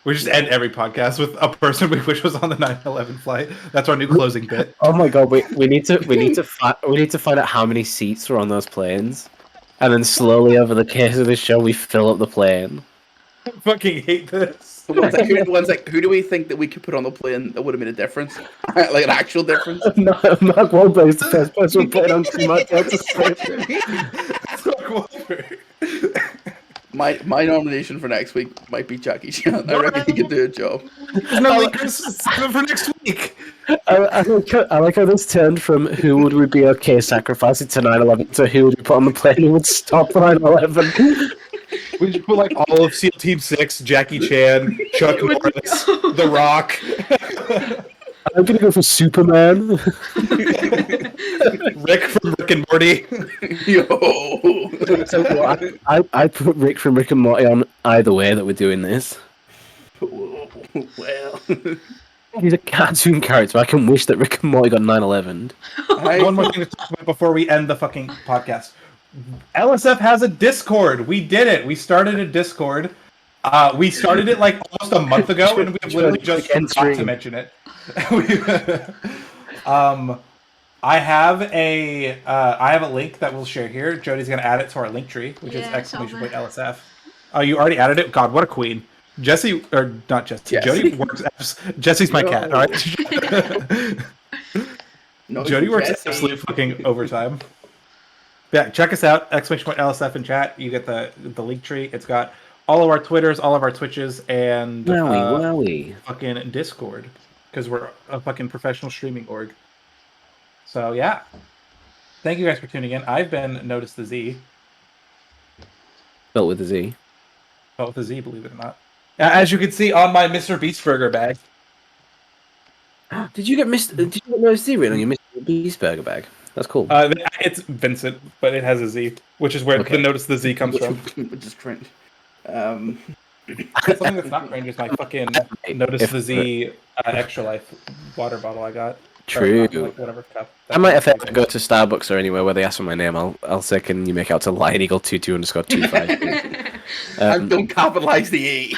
We just end every podcast with a person we wish was on the 9/11 flight. That's our new closing bit. Oh my god, we need to find out how many seats were on those planes, and then slowly over the course of this show we fill up the plane. I fucking hate this. One's like, who do we think that we could put on the plane that would have made a difference? Like an actual difference? No, Mark Wahlberg is the first person we put on to Mark My nomination for next week might be Jackie Chan. I reckon he could do a job. No, for next week. I like how this turned from who would we be okay sacrificing to 9/11 to who would we put on the plane who would stop 9/11. We should put like all of SEAL Team 6, Jackie Chan, Chuck Norris, The Rock. I'm gonna go for Superman. Rick from Rick and Morty. Yo. So I put Rick from Rick and Morty on either way that we're doing this. Well. He's a cartoon character. I can wish that Rick and Morty got 9/11. One more thing to talk about before we end the fucking podcast. LSF has a Discord. We did it. We started a Discord. We started it like almost a month ago, and we literally just forgot to mention it. I have a link that we'll share here. Jody's gonna add it to our link tree, which is !LSF. Oh, you already added it? God, what a queen. Jesse, or not Jesse. Yes. Jody works. Jesse's my cat. All right. No, Jody works Jesse. absolute fucking overtime. Yeah, check us out! !LSF in chat. You get the link tree. It's got all of our Twitters, all of our Twitches, and Wowie. fucking Discord, because we're a fucking professional streaming org. So yeah, thank you guys for tuning in. I've been Notice the Z. Spelled with a Z. Spelled with a Z, believe it or not. As you can see on my Mr. Beast Burger bag. Did you get no Z written on your Mr. Beast burger bag? That's cool. It's Vincent, but it has a Z, which is where the Notice the Z comes from. Which is cringe. Something that's not cringe is my fucking Notice the Z Extra Life water bottle I got. True. Or, like, whatever cup. I might, if I ever go to Starbucks or anywhere where they ask for my name, I'll say, can you make out to Lion Eagle 22_25? Don't capitalize the E.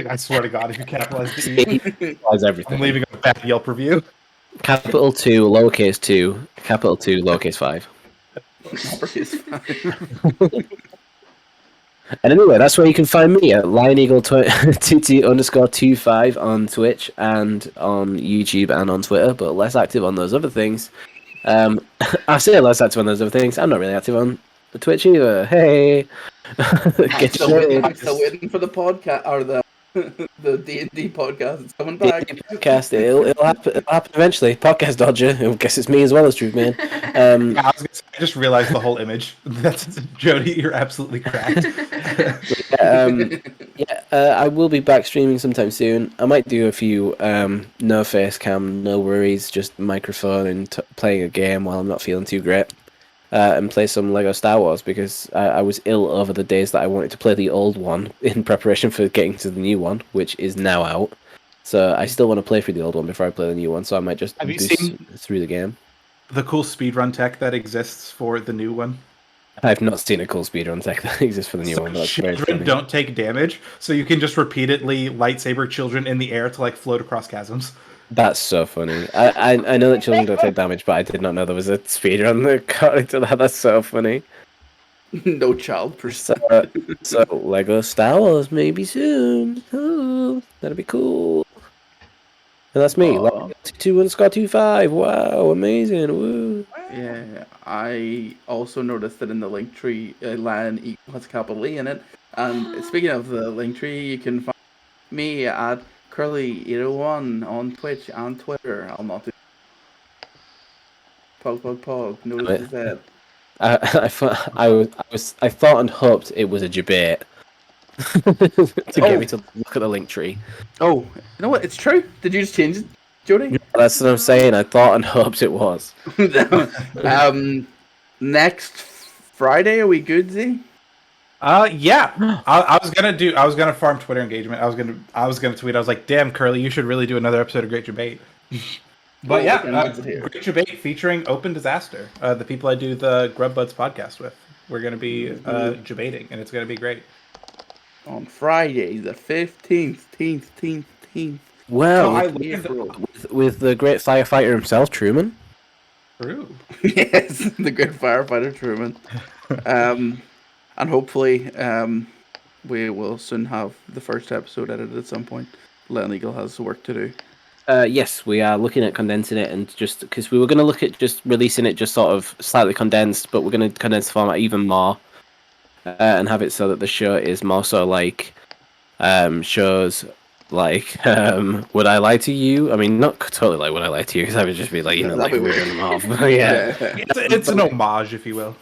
I swear to God, if you capitalize the E, Capitalize everything. I'm leaving a bad Yelp review. Capital 2, lowercase 2, capital 2, lowercase 5. And anyway, that's where you can find me at Lion Eagle 22_25 on Twitch and on YouTube and on Twitter, but less active on those other things. I say less active on those other things. I'm not really active on Twitch either. Hey, I'm still waiting for the podcast or the D&D podcast. It's coming back. Podcast. It'll happen eventually. Podcast dodger. I guess it's me as well as Truth Man. I just realized the whole image. That's Jody. You're absolutely correct. I will be back streaming sometime soon. I might do a few no face cam, no worries, just microphone and playing a game while I'm not feeling too great. And play some Lego Star Wars because I was ill over the days that I wanted to play the old one in preparation for getting to the new one, which is now out. So I still want to play through the old one before I play the new one. So I might just through the game. The cool speedrun tech that exists for the new one. I've not seen a cool speedrun tech that exists for the new one. But that's very children funny. don't take damage, so you can just repeatedly lightsaber children in the air to like float across chasms. That's so funny. I know that children don't take damage, but I did not know there was a speedrun that got into that. That's so funny. No child per se. So Lego Star Wars maybe soon. Oh, that'd be cool. And that's me. Aw. 2_25. Wow, amazing. Woo. Yeah, I also noticed that in the link tree, Lion has a capital E in it. And speaking of the link tree, you can find me at Curly801 on Twitch and Twitter. I'll not do pog. Notice that. I thought and hoped it was a debate to get me to look at the link tree. Oh, you know what? It's true. Did you just change it, Jody? That's what I'm saying. I thought and hoped it was. Next Friday, are we good, Z? Yeah. I was gonna farm Twitter engagement. I was gonna tweet. I was like, "Damn, Curly, you should really do another episode of Great Debate." But Great Debate featuring Open Disaster, the people I do the Grub Buds podcast with. We're gonna be debating, and it's gonna be great. On Friday, the 15th. Well, So with the great firefighter himself, Truman. True. Yes, the great firefighter Truman. And hopefully, we will soon have the first episode edited at some point. Len Eagle has work to do. Yes, we are looking at condensing it, and just because we were going to look at just releasing it just sort of slightly condensed, but we're going to condense the format even more and have it so that the show is more so like shows like Would I Lie to You? I mean, not totally like Would I Lie to You, because I would just be like, you know, like we're doing them off. Yeah. It's an homage, if you will.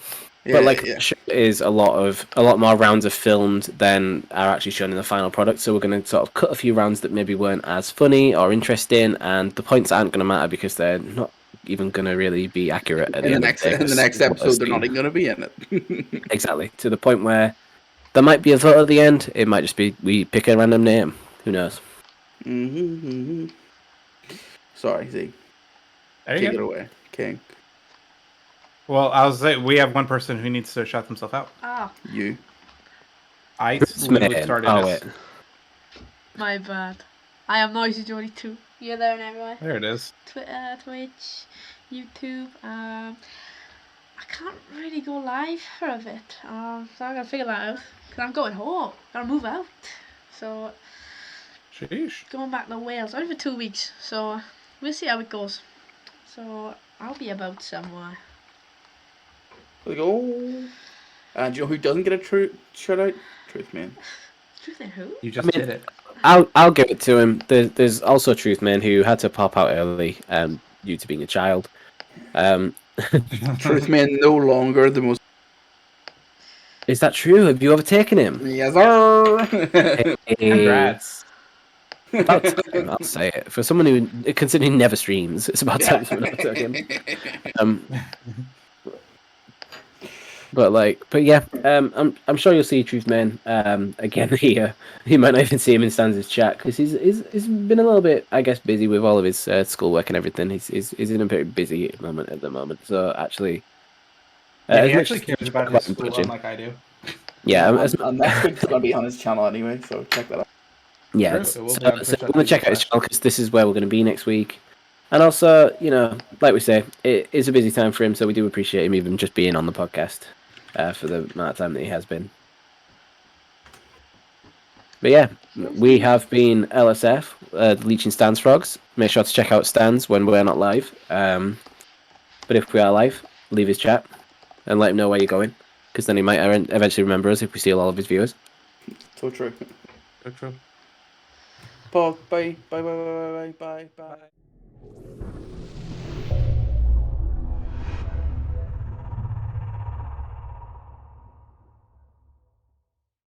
But the show is a lot more rounds are filmed than are actually shown in the final product. So we're going to sort of cut a few rounds that maybe weren't as funny or interesting, and the points aren't going to matter because they're not even going to really be accurate at in the the end. in the next episode, they're not even going to be in it. Exactly, to the point where there might be a vote at the end. It might just be we pick a random name. Who knows? Sorry, Z. There you Take go. it away, King. Well, I was saying we have one person who needs to shout themselves out. Ah, You. I This literally man. started Oh, this. wait. my bad. I am Noisy Jody too. You're there and everywhere. There it is. Twitter, Twitch, YouTube. I can't really go live for a bit. So I gotta figure that out. Cause I'm going home. Gotta move out. So Sheesh. going back to Wales only for 2 weeks. So we'll see how it goes. So I'll be about somewhere. Like, oh. And you know who doesn't get a shout out? Truth Man. Truth in who? You just did it. I'll give it to him. There's also Truth Man who had to pop out early due to being a child. Truth Man no longer the most. Is that true? Have you overtaken him? Yes, sir. Congrats. About time, I'll say it. For someone who, considering never streams, it's about time someone overtook him. But yeah, I'm sure you'll see Truth Man again here. You might not even see him in Stan's chat because he's been a little bit, I guess, busy with all of his schoolwork and everything. He's in a very busy moment at the moment. So actually, Yeah, he actually cares about his school, budget. unlike I do. Yeah, and next week's gonna be on his channel anyway, so check that out. yeah. True, So, it will be on so Twitch I'm gonna check out his channel because this is where we're gonna be next week. And also, you know, like we say, it is a busy time for him, so we do appreciate him even just being on the podcast for the amount of time that he has been. But yeah, we have been LSF, Leeching Stans Frogs. Make sure to check out Stans when we're not live. But if we are live, leave his chat and let him know where you're going, because then he might eventually remember us if we steal all of his viewers. So true. So true. Bye. Bye.